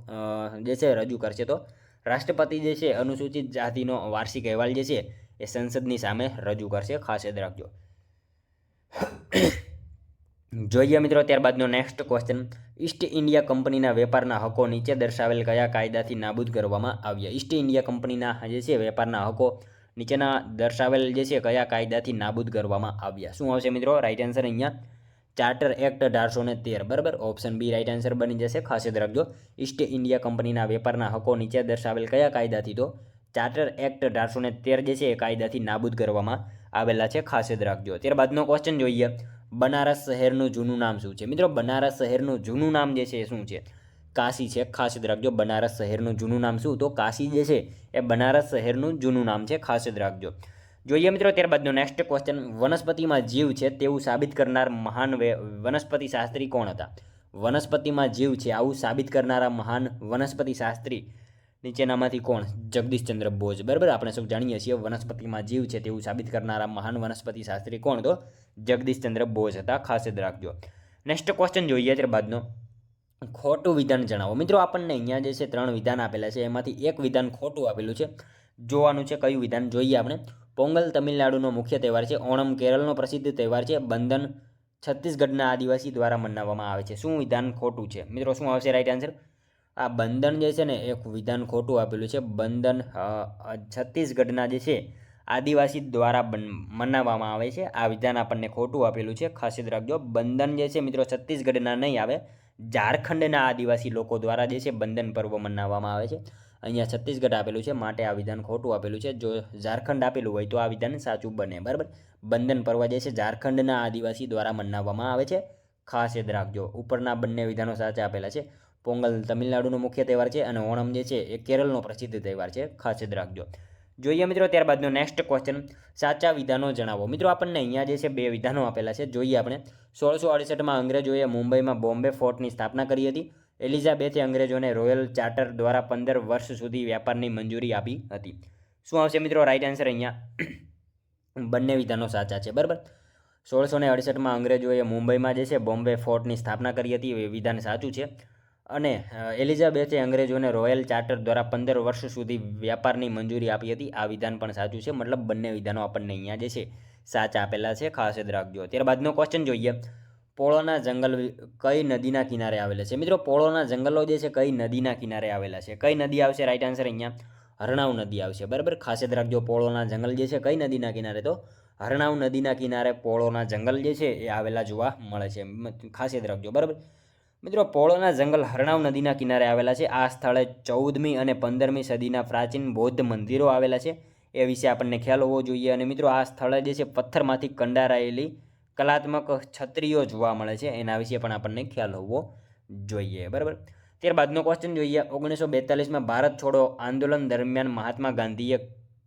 જે છે રજૂ કરશે? તો રાષ્ટ્રપતિ જે છે અનુસૂચિત જાતિનો વાર્ષિક અહેવાલ જે છે એ સંસદની સામે રજૂ કરશે, ખાસ યાદ રાખજો. જોઈએ મિત્રો ત્યારબાદનો નેક્સ્ટ ક્વેશ્ચન. ઈસ્ટ ઇન્ડિયા કંપનીના વેપારના હકો નીચે દર્શાવેલ કયા કાયદાથી નાબૂદ કરવામાં આવ્યા? ઈસ્ટ ઇન્ડિયા કંપનીના જે છે વેપારના હકો નીચેના દર્શાવેલ જે છે કયા કાયદાથી નાબૂદ કરવામાં આવ્યા? શું આવશે મિત્રો રાઈટ આન્સર? અહીંયા ચાર્ટર એક્ટ 1813. બરાબર, ઓપ્શન બી રાઈટ આન્સર બની જશે, ખાસ યાદ રાખજો. ઈસ્ટ ઇન્ડિયા કંપનીના વેપારના હકો નીચે દર્શાવેલ કયા કાયદાથી? તો ચાર્ટર એક્ટ 1813 જે છે એ કાયદાથી નાબૂદ કરવામાં આવેલા છે, ખાસ યાદ રાખજો. ત્યારબાદનો ક્વેશ્ચન જોઈએ. બનારસ શહેરનું જૂનું નામ શું છે? મિત્રો બનારસ શહેરનું જૂનું નામ જે છે એ શું છે? કાશી છે, ખાસ યાદ રાખજો. બનારસ શહેરનું જૂનું નામ શું? તો કાશી જે છે એ બનારસ શહેરનું જૂનું નામ છે, ખાસ યાદ રાખજો. જોઈએ મિત્રો ત્યારબાદનો નેક્સ્ટ ક્વેશ્ચન. વનસ્પતિમાં જીવ છે તેવું સાબિત કરનાર મહાન વનસ્પતિ શાસ્ત્રી કોણ હતા? વનસ્પતિમાં જીવ છે આવું સાબિત કરનારા મહાન વનસ્પતિ શાસ્ત્રી નીચેનામાંથી કોણ? જગદીશચંદ્ર બોઝ. બરાબર, આપણે સૌ જાણીએ છીએ વનસ્પતિમાં જીવ છે તેવું સાબિત કરનારા મહાન વનસ્પતિ શાસ્ત્રી કોણ? તો જગદીશચંદ્ર બોઝ હતા, ખાસ યાદ રાખજો. નેક્સ્ટ ક્વેશ્ચન જોઈએ ત્યારબાદનો. ખોટું વિધાન જણાવો. મિત્રો આપણને અહીંયા જે છે 3 વિધાન આપેલા છે, એમાંથી એક વિધાન ખોટું આપેલું છે. જોવાનું છે કયું વિધાન. જોઈએ આપણે. પોંગલ તમિલનાડુનો મુખ્ય તહેવાર છે. ઓણમ કેરળનો પ્રસિદ્ધ તહેવાર છે. બંધન છત્તીસગઢના આદિવાસી દ્વારા મનાવવામાં આવે છે. શું વિધાન ખોટું છે? મિત્રો શું આવશે રાઈટ આન્સર? આ બંધન જે છે ને એક વિધાન ખોટું આપેલું છે. બંધન છત્તીસગઢના જે છે આદિવાસી દ્વારા મનાવવામાં આવે છે. આ વિધાન આપણને ખોટું આપેલું છે, ખાસ યાદ રાખજો. બંધન જે છે મિત્રો છત્તીસગઢના નહીં આવે, ઝારખંડના આદિવાસી લોકો દ્વારા જે છે બંધન પર્વ મનાવવામાં આવે છે. અહીંયા છત્તીસગઢ આપેલું છે, માટે આ વિધાન ખોટું આપેલું છે. જો ઝારખંડ આપેલું હોય તો આ વિધાન સાચું બને. બરાબર, બંધન પર્વ જે છે ઝારખંડના આદિવાસી દ્વારા મનાવવામાં આવે છે, ખાસ યાદ રાખજો. ઉપરના બંને વિધાનો સાચા આપેલા છે. પોંગલ તમિલનાડુનો મુખ્ય તહેવાર છે અને ઓણમ જે છે એ કેરળનો પ્રસિદ્ધ તહેવાર છે, ખાસ યાદ રાખજો. જોઈએ મિત્રો ત્યારબાદનો નેક્સ્ટ ક્વેશ્ચન. સાચા વિધાનો જણાવો. મિત્રો આપણને અહીંયા જે છે 2 વિધાનો આપેલા છે. જોઈએ આપણે. 1668માં અંગ્રેજોએ મુંબઈમાં બોમ્બે ફોર્ટની સ્થાપના કરી હતી. એલિઝાબેથે અંગ્રેજોને રોયલ ચાર્ટર દ્વારા 15 વર્ષ સુધી વ્યાપારની મંજૂરી આપી હતી. શું આવશે મિત્રો રાઈટ આન્સર? અહીંયા બંને વિધાનો સાચા છે. બરાબર, 1668માં અંગ્રેજોએ મુંબઈમાં જે છે બોમ્બે ફોર્ટની સ્થાપના કરી હતી, એ વિધાન સાચું છે. અને એલિઝાબેથે અંગ્રેજોને રોયલ ચાર્ટર દ્વારા 15 વર્ષ સુધી વ્યાપારની મંજૂરી આપી હતી, આ વિધાન પણ સાચું છે. મતલબ બંને વિધાનો આપણને અહીંયા જે છે સાચા આપેલા છે, ખાસ યાદ રાખજો. ત્યારબાદનો ક્વેશ્ચન જોઈએ. પોળોના જંગલ કઈ નદીના કિનારે આવેલા છે? મિત્રો પોળોના જંગલો જે છે કઈ નદીના કિનારે આવેલા છે? કઈ નદી આવશે રાઈટ આન્સર? અહીંયા હરણાવ નદી આવશે. બરાબર, ખાસ યાદ રાખજો. પોળોના જંગલ જે છે કઈ નદીના કિનારે? તો હરણાવ નદીના કિનારે પોળોના જંગલ જે છે એ આવેલા જોવા મળે છે, ખાસ યાદ રાખજો. બરાબર, મિત્રો પોળોના જંગલ હરણાવ નદીના કિનારે આવેલા છે. આ સ્થળે 14મી અને 15મી સદીના પ્રાચીન બૌદ્ધ મંદિરો આવેલા છે. એ વિશે આપણને ખ્યાલ હોવો જોઈએ. અને મિત્રો આ સ્થળે જે છે પથ્થરમાંથી કંડારાયેલી કલાત્મક છત્રીઓ જોવા મળે છે. એના વિશે પણ આપણને ખ્યાલ હોવો જોઈએ. બરાબર. ત્યારબાદનો ક્વેશ્ચન જોઈએ. 1942માં ભારત છોડો આંદોલન દરમિયાન મહાત્મા ગાંધીએ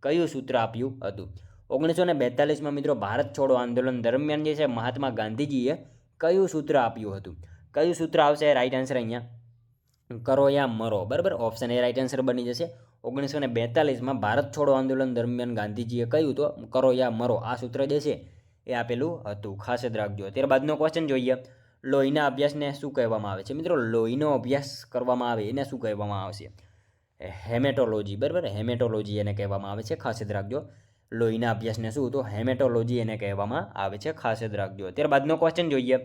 કયું સૂત્ર આપ્યું હતું? 1942માં મિત્રો ભારત છોડો આંદોલન દરમિયાન જે છે મહાત્મા ગાંધીજીએ કયું સૂત્ર આપ્યું હતું? કયું સૂત્ર આવશે? રાઈટ આન્સર અહીંયા કરો યા મરો. બરાબર. ઓપ્શન એ રાઈટ આન્સર બની જશે. 1942માં ભારત છોડો આંદોલન દરમિયાન ગાંધીજીએ કહ્યું તો કરો યા મરો. આ સૂત્ર જે છે એ આપેલું હતું. ખાસ યાદ રાખજો. ત્યારબાદનો ક્વેશ્ચન જોઈએ. લોહીના અભ્યાસને શું કહેવામાં આવે છે? મિત્રો લોહીનો અભ્યાસ કરવામાં આવે એને શું કહેવામાં આવશે? હેમેટોલોજી. બરાબર. હેમેટોલોજી એને કહેવામાં આવે છે. ખાસ યાદ રાખજો. લોહીના અભ્યાસને શું? તો હેમેટોલોજી એને કહેવામાં આવે છે. ખાસ યાદ રાખજો. ત્યારબાદનો ક્વેશ્ચન જોઈએ.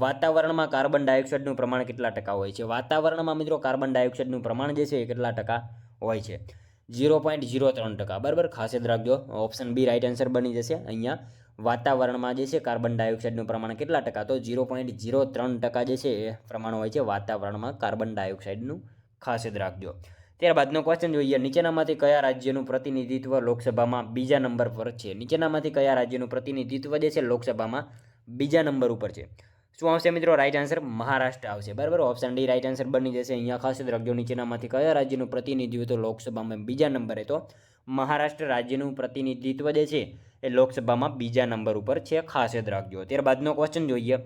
વાતાવરણમાં કાર્બન ડાયોક્સાઇડનું પ્રમાણ કેટલા ટકા હોય છે? વાતાવરણમાં મિત્રો કાર્બન ડાયોક્સાઇડનું પ્રમાણ જે છે એ કેટલા ટકા હોય છે? 0.03%. બરાબર. ખાસ યાદ રાખજો. ઓપ્શન બી રાઈટ આન્સર બની જશે. અહીંયા વાતાવરણમાં જે છે કાર્બન ડાયોક્સાઇડનું પ્રમાણ કેટલા ટકા? તો 0.03% જે છે એ પ્રમાણ હોય છે વાતાવરણમાં કાર્બન ડાયોક્સાઇડનું. ખાસ યાદ રાખજો. ત્યારબાદનો ક્વેશ્ચન જોઈએ. નીચેનામાંથી કયા રાજ્યનું પ્રતિનિધિત્વ લોકસભામાં બીજા નંબર પર છે? નીચેનામાંથી કયા રાજ્યનું પ્રતિનિધિત્વ જે છે લોકસભામાં બીજા નંબર ઉપર છે? શું આવશે મિત્રો? રાઈટ આન્સર મહારાષ્ટ્ર આવશે. બરાબર. ઓપ્શન ડી રાઈટ આન્સર બની જશે. અહીંયા ખાસ યાદ રાખજો. નીચેનામાંથી કયા રાજ્યનું પ્રતિનિધિત્વ લોકસભામાં બીજા નંબરે? તો મહારાષ્ટ્ર રાજ્યનું પ્રતિનિધિત્વ જે છે એ લોકસભામાં બીજા નંબર ઉપર છે. ખાસ યાદ રાખજો. ત્યારબાદનો ક્વેશ્ચન જોઈએ.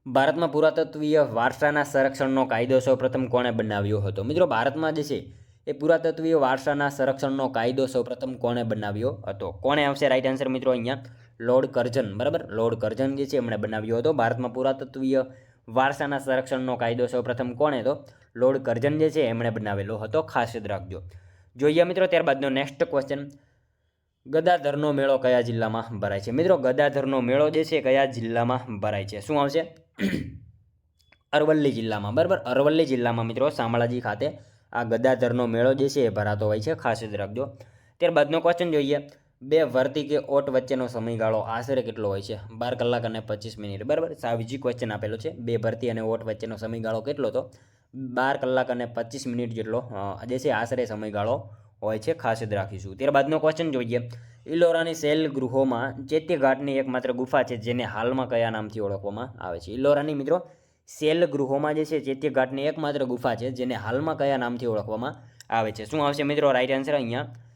ભારતમાં પુરાતત્વીય વારસાના સંરક્ષણનો કાયદો સૌપ્રથમ કોણે બનાવ્યો હતો? મિત્રો ભારતમાં જે છે એ પુરાતત્વીય વારસાના સંરક્ષણનો કાયદો સૌપ્રથમ કોણે બનાવ્યો હતો? કોણે આવશે? રાઈટ આન્સર મિત્રો અહીંયા લોર્ડ કર્ઝન. બરાબર. લોર્ડ કર્ઝન જે છે એમણે બનાવ્યો હતો. ભારતમાં પુરાતત્વીય વારસાના સંરક્ષણનો કાયદો સૌપ્રથમ કોણે? તો લોર્ડ કર્ઝન જે છે એમણે બનાવેલો હતો. ખાસ યાદ રાખજો. જોઈએ મિત્રો ત્યારબાદનો નેક્સ્ટ ક્વેશ્ચન. ગદાધરનો મેળો કયા જિલ્લામાં ભરાય છે? મિત્રો ગદાધરનો મેળો જે છે કયા જિલ્લામાં ભરાય છે? શું આવશે? અરવલ્લી જિલ્લામાં. બરાબર. અરવલ્લી જિલ્લામાં મિત્રો શામળાજી ખાતે આ ગદાધરનો મેળો જે છે એ ભરાતો હોય છે. ખાસ યાદ રાખજો. ત્યારબાદનો ક્વેશ્ચન જોઈએ. બે ભરતી કે ઓટ વચ્ચેનો સમયગાળો આશરે કેટલો હોય છે? 12 કલાક અને 25 મિનિટ. બરાબર. સાવજી ક્વેશ્ચન આપેલો છે. બે ભરતી અને ઓટ વચ્ચેનો સમયગાળો કેટલો? તો 12 કલાક અને 25 મિનિટ જેટલો જે છે આશરે સમયગાળો હોય છે. ખાસ યાદ રાખીશું. ત્યારબાદનો ક્વેશ્ચન જોઈએ. ઇલોરાની શૈલ ગૃહોમાં ચૈત્ય ઘાટની એકમાત્ર ગુફા છે જેને હાલમાં કયા નામથી ઓળખવામાં આવે છે? ઇલોરાની મિત્રો શૈલ ગૃહોમાં જે છે ચૈત્ય ઘાટની એકમાત્ર ગુફા છે જેને હાલમાં કયા નામથી ઓળખવામાં આવે છે? શું આવશે મિત્રો? રાઈટ આન્સર અહીંયા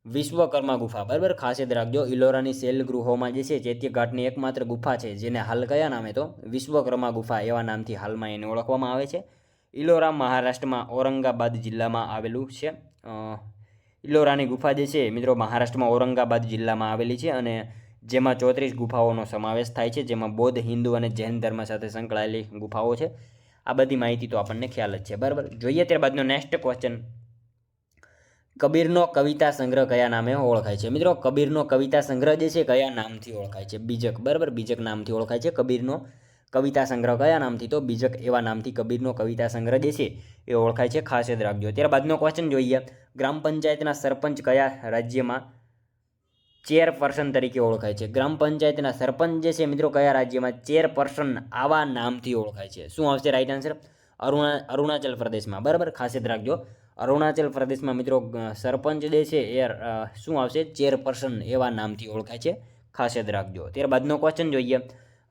વિશ્વકર્મા ગુફા. બરાબર. ખાસ યાદ રાખજો. ઇલોરાની શૈલ ગૃહોમાં જે છે ચૈત્ય ઘાટની એકમાત્ર ગુફા છે જેને હાલ કયા નામે? તો વિશ્વકર્મા ગુફા એવા નામથી હાલમાં એને ઓળખવામાં આવે છે. ઇલોરા મહારાષ્ટ્રમાં ઔરંગાબાદ જિલ્લામાં આવેલું છે. ઇલોરાની ગુફા જે છે મિત્રો મહારાષ્ટ્રમાં ઔરંગાબાદ જિલ્લામાં આવેલી છે અને જેમાં 34 ગુફાઓનો સમાવેશ થાય છે, જેમાં બૌદ્ધ, હિન્દુ અને જૈન ધર્મ સાથે સંકળાયેલી ગુફાઓ છે. આ બધી માહિતી તો આપણને ખ્યાલ જ છે. બરાબર. જોઈએ ત્યારબાદનો નેક્સ્ટ ક્વેશ્ચન. કબીરનો કવિતા સંગ્રહ કયા નામે ઓળખાય છે? મિત્રો કબીરનો કવિતા સંગ્રહ જે છે કયા નામથી ઓળખાય છે? બીજક. બરાબર. બીજક નામથી ઓળખાય છે. કબીરનો કવિતા સંગ્રહ કયા નામથી? તો બીજક એવા નામથી કબીરનો કવિતા સંગ્રહ જે છે એ ઓળખાય છે. ખાસ યાદ રાખજો. ત્યારબાદનો ક્વેશ્ચન જોઈએ. ગ્રામ પંચાયતના સરપંચ કયા રાજ્યમાં ચેરપર્સન તરીકે ઓળખાય છે? ગ્રામ પંચાયતના સરપંચ જે છે મિત્રો કયા રાજ્યમાં ચેરપર્સન આવા નામથી ઓળખાય છે? શું આવશે? રાઈટ આન્સર અરુણાચલ પ્રદેશમાં. બરાબર. ખાસ યાદ રાખજો. અરુણાચલ પ્રદેશમાં મિત્રો સરપંચ જે છે એ શું આવશે? ચેરપર્સન એવા નામથી ઓળખાય છે. ખાસ યાદ રાખજો. ત્યારબાદનો ક્વેશ્ચન જોઈએ.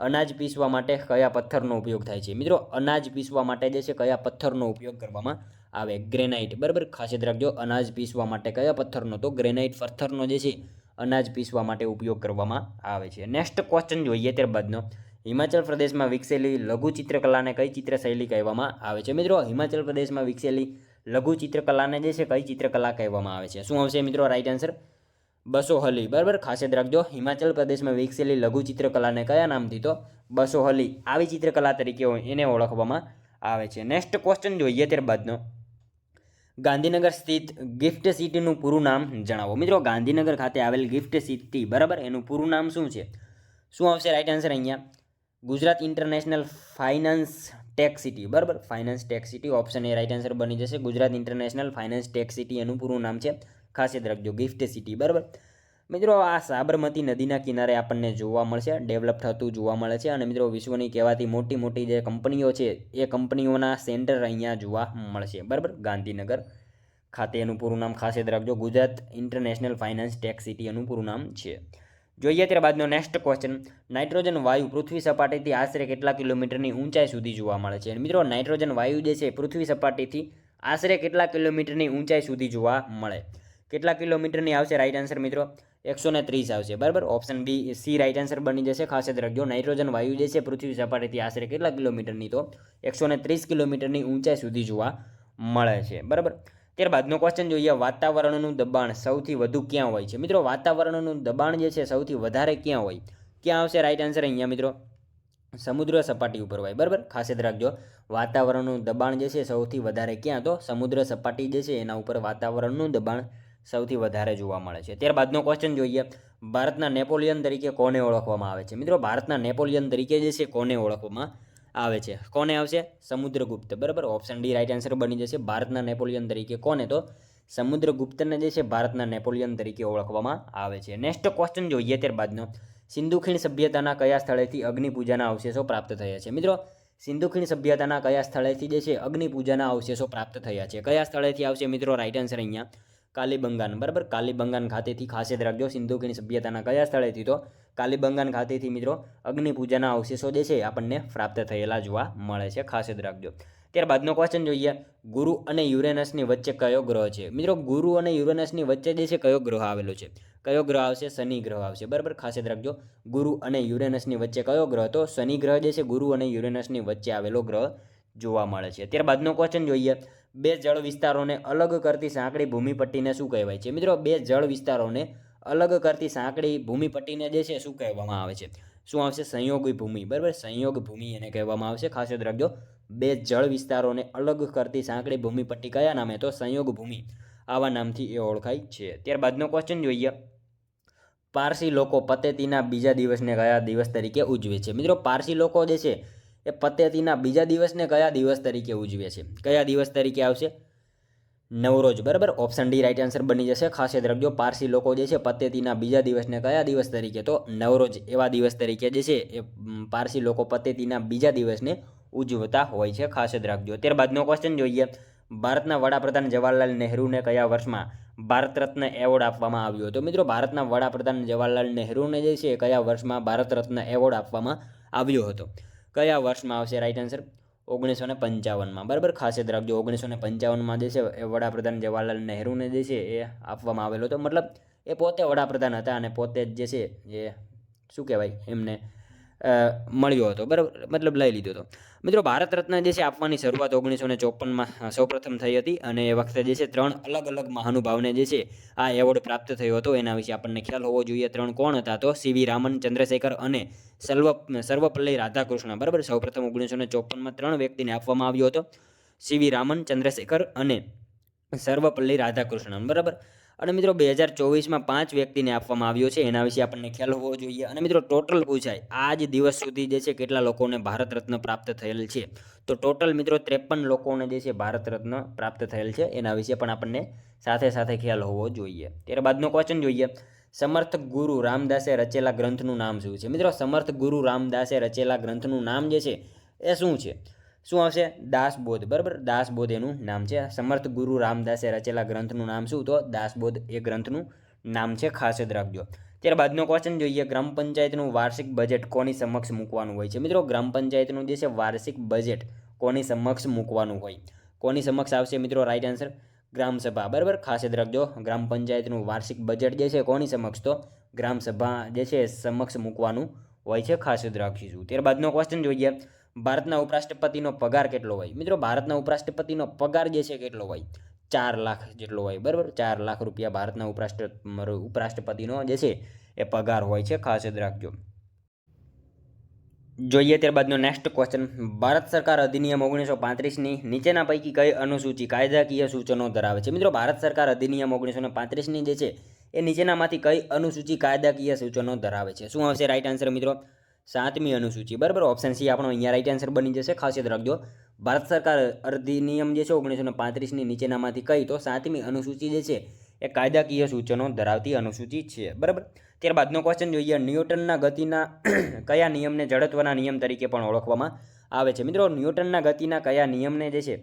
અનાજ પીસવા માટે કયા પથ્થરનો ઉપયોગ થાય છે? મિત્રો અનાજ પીસવા માટે જે છે કયા પથ્થરનો ઉપયોગ કરવામાં આવે? ગ્રેનાઇટ. બરાબર. ખાસ યાદ રાખજો. અનાજ પીસવા માટે કયા પથ્થરનો? તો ગ્રેનાઇટ પથ્થરનો જે છે અનાજ પીસવા માટે ઉપયોગ કરવામાં આવે છે. નેક્સ્ટ ક્વેશ્ચન જોઈએ ત્યારબાદનો. હિમાચલ પ્રદેશમાં વિકસેલી લઘુ ચિત્રકલાને કઈ ચિત્રશૈલી કહેવામાં આવે છે? મિત્રો હિમાચલ પ્રદેશમાં વિકસેલી લઘુ ચિત્રકલાને જે છે કઈ ચિત્રકલા કહેવામાં આવે છે? શું આવશે મિત્રો? Right answer Basohli. બરાબર. ખાસ યાદ રાખજો. હિમાચલ પ્રદેશમાં વિકસેલી લઘુ ચિત્રકલાને કયા નામથી? તો બસોહલી આવી ચિત્રકલા તરીકે એને ઓળખવામાં આવે છે. નેક્સ્ટ ક્વેશ્ચન જોઈએ ત્યારબાદનો. ગાંધીનગર સ્થિત ગિફ્ટ સિટીનું પૂરું નામ જણાવો. મિત્રો ગાંધીનગર ખાતે આવેલ ગિફ્ટ સિટી, બરાબર, એનું પૂરું નામ શું છે? શું આવશે? રાઈટ આન્સર અહીંયા Gujarat international finance tech city. બરાબર. Finance tech city. Option A right answer બની જશે. Gujarat international finance tech city એનું પૂરું નામ છે. ખાસ યાદ રાખજો. GIFT city. બરાબર. મિત્રો આ સાબરમતી નદીના કિનારે આપણને જોવા મળશે, ડેવલપ થતું જોવા મળે છે અને મિત્રો વિશ્વની કહેવાતી મોટી મોટી જે કંપનીઓ છે એ કંપનીઓના સેન્ટર અહીંયા જોવા મળશે, બરાબર. ગાંધીનગર ખાતે એનું પૂરું નામ ખાસ યાદ રાખજો, Gujarat international finance tech city એનું પૂરું નામ છે. જોઈએ ત્યારબાદનો નેક્સ્ટ ક્વેશ્ચન, નાઇટ્રોજન વાયુ પૃથ્વી સપાટીથી આશરે કેટલા કિલોમીટરની ઊંચાઈ સુધી જોવા મળે છે? મિત્રો નાઇટ્રોજન વાયુ જે છે પૃથ્વી સપાટીથી આશરે કેટલા કિલોમીટરની ઊંચાઈ સુધી જોવા મળે? કેટલા કિલોમીટરની આવશે રાઈટ આન્સર મિત્રો? 130 આવશે, બરાબર. Option B C right answer બની જશે. ખાસ યાદ રાખજો, નાઇટ્રોજન વાયુ જે છે પૃથ્વી સપાટીથી આશરે કેટલા કિલોમીટરની? તો 130 કિલોમીટરની ઊંચાઈ સુધી જોવા મળે છે, બરાબર. ત્યારબાદનો ક્વેશ્ચન જોઈએ, વાતાવરણનું દબાણ સૌથી વધુ ક્યાં હોય છે? મિત્રો વાતાવરણનું દબાણ જે છે સૌથી વધારે ક્યાં હોય? ક્યાં આવશે રાઈટ આન્સર અહીંયા મિત્રો? સમુદ્ર સપાટી ઉપર હોય, બરાબર. ખાસ યાદ રાખજો, વાતાવરણનું દબાણ જે છે સૌથી વધારે ક્યાં? તો સમુદ્ર સપાટી જે છે એના ઉપર વાતાવરણનું દબાણ સૌથી વધારે જોવા મળે છે. ત્યારબાદનો ક્વેશ્ચન જોઈએ, ભારતના નેપોલિયન તરીકે કોને ઓળખવામાં આવે છે? મિત્રો ભારતના નેપોલિયન તરીકે જે છે કોને ઓળખવામાં આવે છે? કોને આવશે? સમુદ્રગુપ્ત, બરાબર. ઓપ્શન ડી રાઈટ આન્સર બની જશે. ભારતના નેપોલિયન તરીકે કોને? તો સમુદ્રગુપ્તને જે છે ભારતના નેપોલિયન તરીકે ઓળખવામાં આવે છે. નેક્સ્ટ ક્વેશ્ચન જોઈએ ત્યારબાદનો, સિંધુ ખીણ સભ્યતાના કયા સ્થળેથી અગ્નિપૂજાના અવશેષો પ્રાપ્ત થયા છે? મિત્રો સિંધુ ખીણ સભ્યતાના કયા સ્થળેથી જે છે અગ્નિપૂજાના અવશેષો પ્રાપ્ત થયા છે? કયા સ્થળેથી આવશે મિત્રો? રાઈટ આન્સર અહીંયા કાલીબંગાન, બરાબર. કાલીબંગાન ખાતેથી ખાસ યાદ રાખજો, સિંધુ ખીણ સભ્યતાના કયા સ્થળેથી? તો કાલીબંગાન ખાતેથી મિત્રો અગ્નિપૂજાના અવશેષો જે છે આપણને પ્રાપ્ત થયેલા જોવા મળે છે, ખાસ યાદ રાખજો. ત્યારબાદનો ક્વેશ્ચન જોઈએ, ગુરુ અને યુરેનસની વચ્ચે કયો ગ્રહ છે? મિત્રો ગુરુ અને યુરેનસની વચ્ચે જે છે કયો ગ્રહ આવેલો છે? કયો ગ્રહ આવશે? શનિ ગ્રહ આવશે, બરાબર. ખાસ યાદ રાખજો, ગુરુ અને યુરેનસની વચ્ચે કયો ગ્રહ? તો શનિ ગ્રહ જે છે ગુરુ અને યુરેનસની વચ્ચે આવેલો ગ્રહ જોવા મળે છે. ત્યારબાદનો ક્વેશ્ચન જોઈએ, બે જળ વિસ્તારોને અલગ કરતી સાંકડી ભૂમિપટ્ટીને શું કહેવાય છે? મિત્રો બે જળ વિસ્તારોને અલગ કરતી સાંકડી ભૂમિપટ્ટીને જે છે શું કહેવામાં આવે છે? શું આવશે? સંયોગી ભૂમિ, બરાબર. સંયોગ ભૂમિ એને કહેવામાં આવશે, ખાસ યાદ રાખજો. બે જળ વિસ્તારોને અલગ કરતી સાંકડી ભૂમિપટ્ટી કયા નામે? તો સંયોગ ભૂમિ, આવા નામથી એ ઓળખાય છે. ત્યારબાદનો ક્વેશ્ચન જોઈએ, પારસી લોકો પતેતીના બીજા દિવસને કયા દિવસ તરીકે ઉજવે છે? મિત્રો પારસી લોકો જે છે એ પતેતીના બીજા દિવસને કયા દિવસ તરીકે ઉજવે છે? કયા દિવસ તરીકે આવશે? નવરોજ, બરાબર. ઓપ્શન ડી રાઈટ આન્સર બની જશે. ખાસ યાદ રાખજો, પારસી લોકો જે છે પતેતીના બીજા દિવસને કયા દિવસ તરીકે? તો નવરોજ એવા દિવસ તરીકે જે છે એ પારસી લોકો પતેતીના બીજા દિવસને ઉજવતા હોય છે, ખાસ યાદ રાખજો. ત્યારબાદનો ક્વેશ્ચન જોઈએ, ભારતના વડાપ્રધાન જવાહરલાલ નહેરુને કયા વર્ષમાં ભારત રત્ન એવોર્ડ આપવામાં આવ્યો હતો? મિત્રો ભારતના વડાપ્રધાન જવાહરલાલ નહેરુને જે છે કયા વર્ષમાં ભારત રત્ન એવોર્ડ આપવામાં આવ્યો હતો? કયા વર્ષમાં આવશે રાઈટ આન્સર? 1955માં, બરાબર. ખાસ યાદ રાખજો, 1955માં જે છે એ વડાપ્રધાન જવાહરલાલ નહેરુને જે છે એ આપવામાં આવેલો હતો. મતલબ એ પોતે વડાપ્રધાન હતા અને પોતે જ જે છે એ શું કહેવાય એમને મળ્યો હતો, બરાબર. મતલબ લઈ લીધો હતો. મિત્રો ભારત રત્ન જે છે આપવાની શરૂઆત 1954માં સૌપ્રથમ થઈ હતી અને એ વખતે જે છે 3 અલગ અલગ મહાનુભાવને જે છે આ એવોર્ડ પ્રાપ્ત થયો હતો. એના વિશે આપણને ખ્યાલ હોવો જોઈએ. 3 કોણ હતા? તો સીવી રામન, ચંદ્રશેખર અને સર્વપલ્લી રાધાકૃષ્ણ, બરાબર. સૌપ્રથમ 1954માં 3 વ્યક્તિને આપવામાં આવ્યો હતો, સીવી રામન, ચંદ્રશેખર અને સર્વપલ્લી રાધાકૃષ્ણન, બરાબર. અને મિત્રો 2024માં 5 વ્યક્તિને આપવામાં આવ્યો છે. એના વિશે આપણને ખ્યાલ હોવો જોઈએ. અને મિત્રો ટોટલ પૂછાય આ જ દિવસ સુધી જે છે કેટલા લોકોને ભારત રત્ન પ્રાપ્ત થયેલ છે? તો ટોટલ મિત્રો 53 લોકોને જે છે ભારત રત્ન પ્રાપ્ત થયેલ છે. એના વિશે પણ આપણને સાથે સાથે ખ્યાલ હોવો જોઈએ. ત્યારબાદનો ક્વેશ્ચન જોઈએ, સમર્થ ગુરુ રામદાસે રચેલા ગ્રંથનું નામ શું છે? મિત્રો સમર્થ ગુરુ રામદાસે રચેલા ગ્રંથનું નામ જે છે એ શું છે? શું આવશે? દાસબોધ, બરાબર. દાસબોધ એનું નામ છે. સમર્થ ગુરુ રામદાસે રચેલા ગ્રંથનું નામ શું? તો દાસબોધ એ ગ્રંથનું નામ છે, ખાસ યાદ રાખજો. ત્યારબાદનો ક્વેશ્ચન જોઈએ, ગ્રામ પંચાયતનું વાર્ષિક બજેટ કોની સમક્ષ મૂકવાનું હોય છે? મિત્રો ગ્રામ પંચાયતનું જે છે વાર્ષિક બજેટ કોની સમક્ષ મૂકવાનું હોય? કોની સમક્ષ આવશે મિત્રો? રાઈટ આન્સર ગ્રામસભા, બરાબર. ખાસ યાદ રાખજો, ગ્રામ પંચાયતનું વાર્ષિક બજેટ જે છે કોની સમક્ષ? તો ગ્રામસભા જે છે સમક્ષ મૂકવાનું હોય છે, ખાસ યાદ રાખીશું. ત્યારબાદનો ક્વેશ્ચન જોઈએ, ભારતના ઉપરાષ્ટ્રપતિનો પગાર કેટલો હોય? મિત્રો ભારતના ઉપરાષ્ટ્રપતિનો પગાર જે છે કેટલો હોય? 4 લાખ જેટલો હોય, બરાબર. 4 લાખ રૂપિયા ભારતના ઉપરાષ્ટ્રપતિનો જે છે એ પગાર હોય છે, ખાસ યાદ રાખજો. જોઈએ ત્યારબાદનો નેક્સ્ટ ક્વેશ્ચન, ભારત સરકાર અધિનિયમ 1935ની નીચેના પૈકી કઈ અનુસૂચિ કાયદાકીય સૂચનો ધરાવે છે? મિત્રો ભારત સરકાર અધિનિયમ 1935ની જે છે એ નીચેનામાંથી કઈ અનુસૂચિ કાયદાકીય સૂચનો ધરાવે છે? શું આવશે રાઈટ આન્સર મિત્રો? 7મી અનુસૂચિ, બરાબર. ઓપ્શન સી આપણો અહીંયા રાઈટ આન્સર બની જશે. ખાસ યાદ રાખજો, ભારત સરકાર અધિનિયમ જે છે 1935ની નીચેનામાંથી કઈ? તો 7મી અનુસૂચિ જે છે એ કાયદાકીય સૂચનો ધરાવતી અનુસૂચિ છે, બરાબર. ત્યારબાદનો ક્વેશ્ચન જોઈએ, ન્યૂટનના ગતિના કયા નિયમને જડત્વના નિયમ તરીકે પણ ઓળખવામાં આવે છે? મિત્રો, ન્યૂટનના ગતિના કયા નિયમને જે છે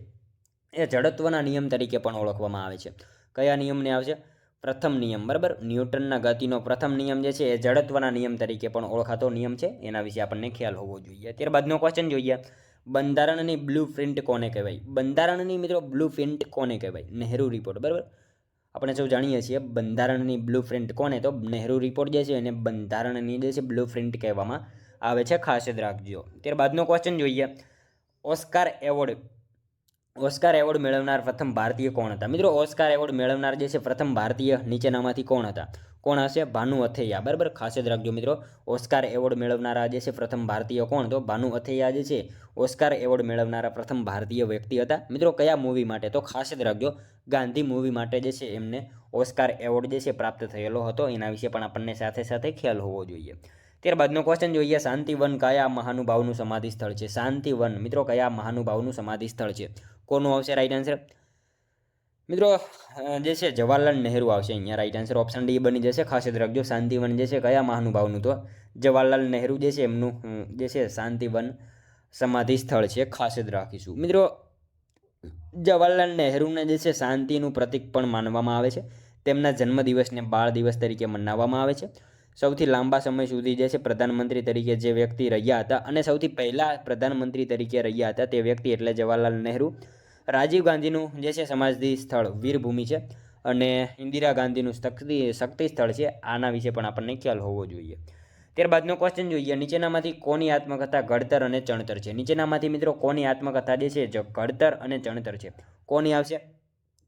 એ જડત્વના નિયમ તરીકે પણ ઓળખવામાં આવે છે? કયા નિયમને આવશે? પ્રથમ નિયમ, બરાબર. ન્યૂટનના ગતિનો પ્રથમ નિયમ જે છે એ જડત્વના નિયમ તરીકે પણ ઓળખાતો નિયમ છે, એના વિશે આપણને ખ્યાલ હોવો જોઈએ. ત્યારબાદનો ક્વેશ્ચન જોઈએ, બંધારણની બ્લુ પ્રિન્ટ કોને કહેવાય? બંધારણની મિત્રો બ્લુ પ્રિન્ટ કોને કહેવાય? નહેરુ રિપોર્ટ, બરાબર. આપણે સૌ જાણીએ છીએ બંધારણની બ્લુ પ્રિન્ટ કોને, તો નહેરુ રિપોર્ટ જે છે એને બંધારણની જે છે બ્લુ પ્રિન્ટ કહેવામાં આવે છે, ખાસ યાદ રાખજો. ત્યારબાદનો ક્વેશ્ચન જોઈએ, ઓસ્કાર એવોર્ડ મેળવનાર પ્રથમ ભારતીય કોણ હતા? મિત્રો, ઓસ્કાર એવોર્ડ મેળવનાર જે છે પ્રથમ ભારતીય નીચેનામાંથી કોણ હતા? કોણ હશે? ભાનુ અથૈયા, બરાબર. ખાસ યાદ રાખજો મિત્રો, ઓસ્કાર એવોર્ડ મેળવનારા જે છે પ્રથમ ભારતીય કોણ? તો ભાનુ અથૈયા જે છે ઓસ્કાર એવોર્ડ મેળવનારા પ્રથમ ભારતીય વ્યક્તિ હતા. મિત્રો, કયા મૂવી માટે? તો ખાસ યાદ રાખજો, ગાંધી મૂવી માટે જે છે એમને ઓસ્કાર એવોર્ડ જે છે પ્રાપ્ત થયેલો હતો, એના વિશે પણ આપણને સાથે સાથે ખ્યાલ હોવો જોઈએ. ત્યારબાદનો ક્વેશ્ચન જોઈએ, શાંતિવન કયા મહાનુભાવનું સમાધિ સ્થળ છે? શાંતિવન મિત્રો કયા મહાનુભાવનું સમાધિ સ્થળ છે? કોનું આવશે રાઈટ આન્સર? મિત્રો, જે છે જવાહરલાલ નહેરુ આવશે અહીંયા રાઈટ આન્સર. ઓપ્શન ડી બની જશે. ખાસ યાદ રાખજો, શાંતિવન જે છે કયા મહાનુભાવનું? તો જવાહરલાલ નહેરુ જે છે એમનું જે છે શાંતિવન સમાધિ સ્થળ છે, ખાસ યાદ રાખીશું. મિત્રો, જવાહરલાલ નહેરુને જે છે શાંતિનું પ્રતીક પણ માનવામાં આવે છે. તેમના જન્મદિવસને બાળ દિવસ તરીકે મનાવવામાં આવે છે. સૌથી લાંબા સમય સુધી જે છે પ્રધાનમંત્રી તરીકે જે વ્યક્તિ રહ્યા હતા અને સૌથી પહેલાં પ્રધાનમંત્રી તરીકે રહ્યા હતા તે વ્યક્તિ એટલે જવાહરલાલ નહેરુ. રાજીવ ગાંધીનું જે છે સમાધિ સ્થળ વીરભૂમિ છે અને ઇન્દિરા ગાંધીનું શક્તિ સ્થળ છે. આના વિશે પણ આપણને ખ્યાલ હોવો જોઈએ. ત્યારબાદનો ક્વેશ્ચન જોઈએ, નીચેનામાંથી કોની આત્મકથા ઘડતર અને ચણતર છે? નીચેનામાંથી મિત્રો કોની આત્મકથા જે છે ઘડતર અને ચણતર છે? કોની આવશે?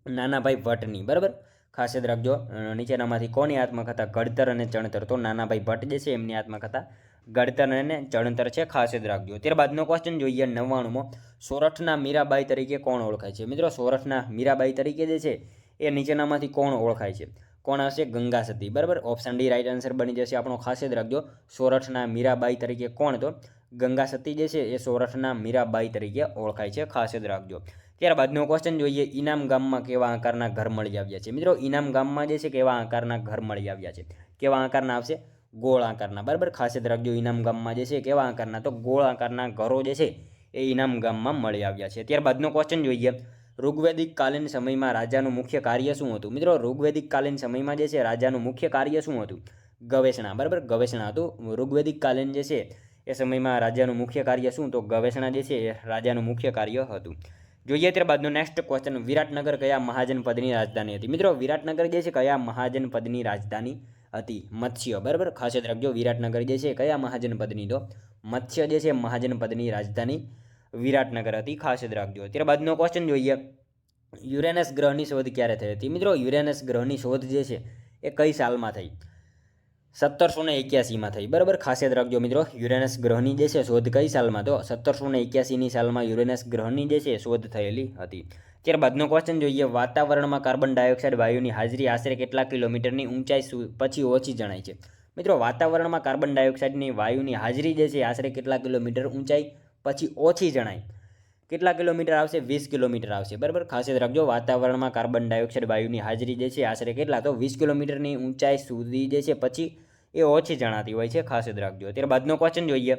નાનાભાઈ ભટ્ટની, બરાબર. ખાસ યાદ રાખજો, નીચેનામાંથી કોની આત્મકથા ઘડતર અને ચણતર? તો નાનાભાઈ ભટ્ટ જે છે એમની આત્મકથા ઘડતર અને ચણતર છે, ખાસ યાદ રાખજો. ત્યારબાદનો ક્વેશ્ચન જોઈએ, 99મો, સોરઠના મીરાબાઈ તરીકે કોણ ઓળખાય છે? મિત્રો, સોરઠના મીરાબાઈ તરીકે જે છે એ નીચેનામાંથી કોણ ઓળખાય છે? કોણ આવશે? ગંગા સતી, બરાબર. ઓપ્શન ડી રાઈટ આન્સર બની જશે આપણો. ખાસ યાદ રાખજો, સોરઠના મીરાબાઈ તરીકે કોણ? તો ગંગા સતી જે છે એ સોરઠના મીરાબાઈ તરીકે ઓળખાય છે, ખાસ યાદ રાખજો. ત્યારબાદનો ક્વેશ્ચન જોઈએ, ઇનામ ગામમાં કેવા આકારના ઘર મળી આવ્યા છે? મિત્રો, ઇનામ ગામમાં જે છે કેવા આકારના ઘર મળી આવ્યા છે? કેવા આકારના આવશે? ગોળ આકારના, બરાબર. ખાસ યાદ રાખજો, ઇનામ ગામમાં જે છે કેવા આકારના? તો ગોળ આકારના ઘરો જે છે એ ઇનામ ગામમાં મળી આવ્યા છે. ત્યારબાદનો ક્વેશ્ચન જોઈએ, ઋગ્વેદિક કાલીન સમયમાં રાજાનું મુખ્ય કાર્ય શું હતું? મિત્રો, ઋગ્વેદિક કાલીન સમયમાં જે છે રાજાનું મુખ્ય કાર્ય શું હતું? ગવેષણા, બરાબર. ગવેષણા હતું. ઋગ્વેદિક કાલીન જે છે એ સમયમાં રાજાનું મુખ્ય કાર્ય શું? તો ગવેષણા જે છે એ રાજાનું મુખ્ય કાર્ય હતું. જોઈએ ત્યારબાદનો નેક્સ્ટ ક્વેશ્ચન, વિરાટનગર કયા મહાજનપદની રાજધાની હતી? મિત્રો, વિરાટનગર જે છે કયા મહાજનપદની રાજધાની હતી? મત્સ્ય, બરાબર. ખાસ યાદ રાખજો, વિરાટનગર જે છે કયા મહાજનપદની? તો મત્સ્ય જે છે મહાજનપદની રાજધાની વિરાટનગર હતી, ખાસ યાદ રાખજો. ત્યારબાદનો ક્વેશ્ચન જોઈએ, યુરેનસ ગ્રહની શોધ ક્યારે થઈ હતી? મિત્રો, યુરેનસ ગ્રહની શોધ જે છે એ કઈ સાલમાં થઈ? 1781માં થઈ, બરાબર. ખાસ યાદ રાખજો મિત્રો, યુરેનસ ગ્રહની જે છે શોધ કઈ સાલમાં? તો 1781ની સાલમાં યુરેનસ ગ્રહની જે છે શોધ થયેલી હતી. ત્યારબાદનો ક્વેશ્ચન જોઈએ, વાતાવરણમાં કાર્બન ડાયોક્સાઇડ વાયુની હાજરી આશરે કેટલા કિલોમીટરની ઊંચાઈ પછી ઓછી જણાય છે? મિત્રો, વાતાવરણમાં કાર્બન ડાયોક્સાઇડની વાયુની હાજરી જે છે આશરે કેટલા કિલોમીટર ઊંચાઈ પછી ઓછી જણાય? કેટલા કિલોમીટર આવશે? 20 કિલોમીટર આવશે, બરાબર. ખાસ યાદ રાખજો, વાતાવરણમાં કાર્બન ડાયોક્સાઇડ વાયુની હાજરી જે છે આશરે કેટલા? તો 20 કિલોમીટરની ઊંચાઈ સુધી જે છે પછી એ ઓછી જણાતી હોય છે, ખાસ યાદ રાખજો. ત્યારબાદનો ક્વેશ્ચન જોઈએ,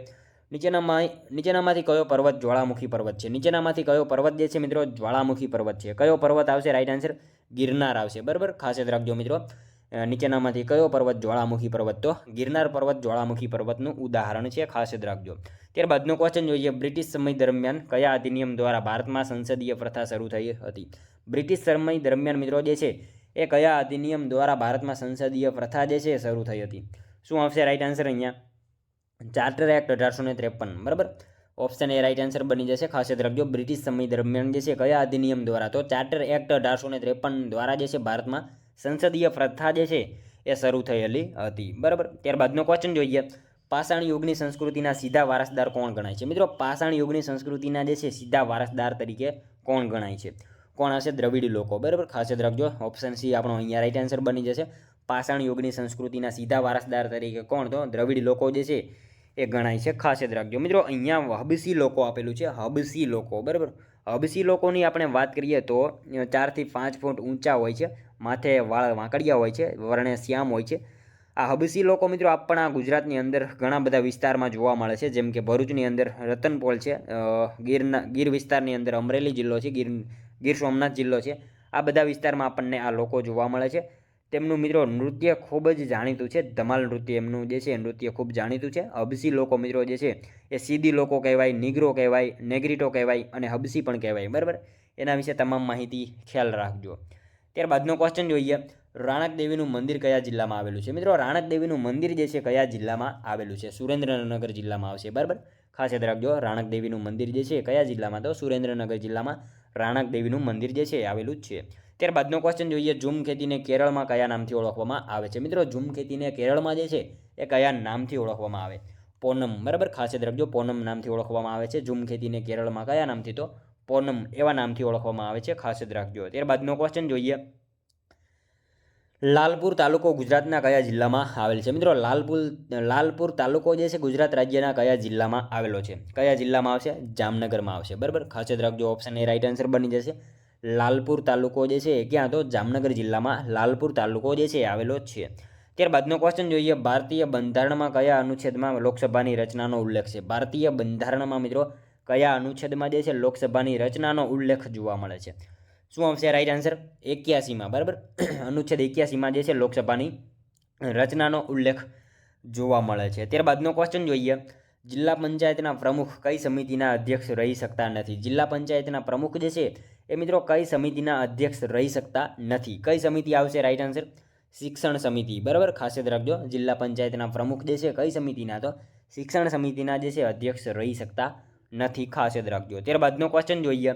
નીચેનામાંથી કયો પર્વત જ્વાળામુખી પર્વત છે? નીચેનામાંથી કયો પર્વત જે છે મિત્રો જ્વાળામુખી પર્વત છે? કયો પર્વત આવશે? રાઈટ આન્સર ગિરનાર આવશે, બરાબર. ખાસ યાદ રાખજો મિત્રો, નીચેનામાંથી કયો પર્વત જ્વાળામુખી પર્વત? તો ગિરનાર પર્વત જ્વાળામુખી પર્વતનું ઉદાહરણ છે, ખાસ યાદ રાખજો. ત્યારબાદનો ક્વેશ્ચન જોઈએ, બ્રિટિશ સમય દરમિયાન કયા અધિનિયમ દ્વારા ભારતમાં સંસદીય પ્રથા શરૂ થઈ હતી? બ્રિટિશ સમય દરમિયાન મિત્રો જે છે એ કયા અધિનિયમ દ્વારા ભારતમાં સંસદીય પ્રથા જે છે શરૂ થઈ હતી? શું આવશે રાઈટ આન્સર અહીંયા? ચાર્ટર એક્ટ 1853, બરાબર. ઓપ્શન એ રાઈટ આન્સર બની જશે, ખાસ યાદ રાખજો. બ્રિટિશ સમય દરમિયાન જે છે કયા અધિનિયમ દ્વારા? તો ચાર્ટર એક્ટ 1853 દ્વારા જે છે ભારતમાં સંસદીય પ્રથા જે છે એ શરૂ થયેલી હતી, બરાબર. ત્યારબાદનો ક્વેશ્ચન જોઈએ, પાષાણ યુગની સંસ્કૃતિના સીધા વારસદાર કોણ ગણાય છે? મિત્રો, પાષાણ યુગની સંસ્કૃતિના જે છે સીધા વારસદાર તરીકે કોણ ગણાય છે? કોણ હશે? દ્રવિડ લોકો, બરાબર. ખાસ યાદ રાખજો, ઓપ્શન સી આપણો અહીંયા રાઈટ આન્સર બની જશે. પાષાણ યુગની સંસ્કૃતિના સીધા વારસદાર તરીકે કોણ? તો દ્રવિડ લોકો જે છે એ ગણાય છે, ખાસ યાદ રાખજો. મિત્રો, અહીંયા હબસી લોકો આપેલું છે, હબસી લોકો, બરાબર. હબસી લોકોની આપણે વાત કરીએ તો 4 થી 5 ફૂટ ઊંચા હોય છે, માથે વાળ વાંકડિયા હોય છે, વર્ણે શ્યામ હોય છે. આ હબસી લોકો મિત્રો આપણા ગુજરાતની અંદર ઘણા બધા વિસ્તારમાં જોવા મળે છે, જેમ કે ભરૂચની અંદર રતનપોલ છે, ગીર વિસ્તારની અંદર અમરેલી જિલ્લો છે, ગીર સોમનાથ જિલ્લો છે. આ બધા વિસ્તારમાં આપણને આ લોકો જોવા મળે છે. તેમનું મિત્રો નૃત્ય ખૂબ જ જાણીતું છે, ધમાલ નૃત્ય એમનું જે છે નૃત્ય ખૂબ જાણીતું છે. હબસી લોકો મિત્રો જે છે એ સીધી લોકો કહેવાય, નિગ્રો કહેવાય, નેગ્રીટો કહેવાય અને હબસી પણ કહેવાય. બરાબર, એના વિશે તમામ માહિતી ખ્યાલ રાખજો. ત્યારબાદનો ક્વેશ્ચન જોઈએ, રાણક દેવીનું મંદિર કયા જિલ્લામાં આવેલું છે? મિત્રો રાણક દેવીનું મંદિર જે છે કયા જિલ્લામાં આવેલું છે? સુરેન્દ્રનગર જિલ્લામાં આવશે. બરાબર, ખાસ યાદ રાખજો, રાણક દેવીનું મંદિર જે છે કયા જિલ્લામાં? તો સુરેન્દ્રનગર જિલ્લામાં રાણક દેવીનું મંદિર જે છે આવેલું જ છે. ત્યારબાદનો ક્વેશ્ચન જોઈએ, ઝૂમ ખેતીને કેરળમાં કયા નામથી ઓળખવામાં આવે છે? મિત્રો ઝૂમ ખેતીને કેરળમાં જે છે એ કયા નામથી ઓળખવામાં આવે? પોનમ. બરાબર, ખાસ યાદ રાખજો, પોનમ નામથી ઓળખવામાં આવે છે. ઝૂમ ખેતીને કેરળમાં કયા નામથી? તો પોનમ એવા નામથી ઓળખવામાં આવે છે, ખાસ યાદ રાખજો. ત્યારબાદનો ક્વેશ્ચન જોઈએ, લાલપુર તાલુકો ગુજરાતના કયા જિલ્લામાં આવેલ છે? મિત્રો લાલપુર તાલુકો જે છે ગુજરાત રાજ્યના કયા જિલ્લામાં આવેલો છે? કયા જિલ્લામાં આવશે? જામનગરમાં આવશે. બરાબર, ખાસ યાદ રાખજો, ઓપ્શન એ રાઈટ આન્સર બની જશે. લાલપુર તાલુકો જે છે ક્યાં? તો જામનગર જિલ્લામાં લાલપુર તાલુકો જે છે આવેલો છે. ત્યારબાદનો ક્વેશ્ચન જોઈએ, ભારતીય બંધારણમાં કયા અનુચ્છેદમાં લોકસભાની રચનાનો ઉલ્લેખ છે? ભારતીય બંધારણમાં મિત્રો કયા અનુચ્છેદમાં જે છે લોકસભાની રચનાનો ઉલ્લેખ જોવા મળે છે? શું આવશે રાઈટ આન્સર? 81માં. બરાબર, અનુચ્છેદ 81માં જે છે લોકસભાની રચનાનો ઉલ્લેખ જોવા મળે છે. ત્યારબાદનો ક્વેશ્ચન જોઈએ, જિલ્લા પંચાયતના પ્રમુખ કઈ સમિતિના અધ્યક્ષ રહી શકતા નથી? જિલ્લા પંચાયતના પ્રમુખ જે છે એ મિત્રો કઈ સમિતિના અધ્યક્ષ રહી શકતા નથી? કઈ સમિતિ આવશે રાઈટ આન્સર? શિક્ષણ સમિતિ. બરાબર, ખાસ યાદ રાખજો, જિલ્લા પંચાયતના પ્રમુખ જે છે કઈ સમિતિના? તો શિક્ષણ સમિતિના જે છે અધ્યક્ષ રહી શકતા નથી, ખાસ યાદ રાખજો. ત્યારબાદનો ક્વેશ્ચન જોઈએ,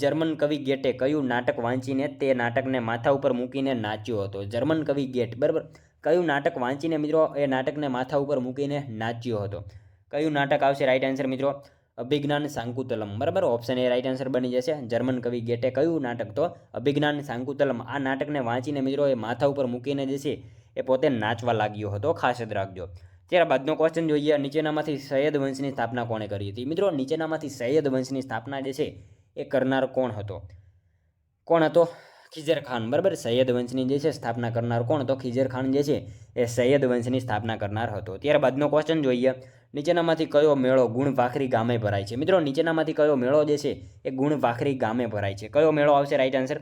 જર્મન કવિ ગેટે કયું નાટક વાંચીને તે નાટકને માથા ઉપર મૂકીને નાચ્યો હતો? જર્મન કવિ ગેટ, બરાબર, કયું નાટક વાંચીને મિત્રો એ નાટકને માથા ઉપર મૂકીને નાચ્યો હતો? કયું નાટક આવશે રાઈટ આન્સર મિત્રો? અભિજ્ઞાન શાંકુતલમ. બરાબર, ઓપ્શન એ રાઈટ આન્સર બની જશે. જર્મન કવિ ગેટે કયું નાટક? તો અભિજ્ઞાન શાંકુતલમ. આ નાટકને વાંચીને મિત્રો એ માથા ઉપર મૂકીને જે છે એ પોતે નાચવા લાગ્યો હતો, ખાસ યાદ રાખજો. ત્યારબાદનો ક્વેશ્ચન જોઈએ, નીચેનામાંથી સૈયદ વંશની સ્થાપના કોણે કરી હતી? મિત્રો નીચેનામાંથી સૈયદ વંશની સ્થાપના જે છે એ કરનાર કોણ હતો? કોણ હતો? ખિઝર ખાન. બરાબર, સૈયદ વંશની જે છે સ્થાપના કરનાર કોણ? તો ખિઝર ખાન જે છે એ સૈયદ વંશની સ્થાપના કરનાર હતો. ત્યારબાદનો ક્વેશ્ચન જોઈએ, નીચેનામાંથી કયો મેળો ગુણભાખરી ગામે ભરાય છે? મિત્રો નીચેનામાંથી કયો મેળો જે છે એ ગુણભાખરી ગામે ભરાય છે? કયો મેળો આવશે રાઈટ આન્સર?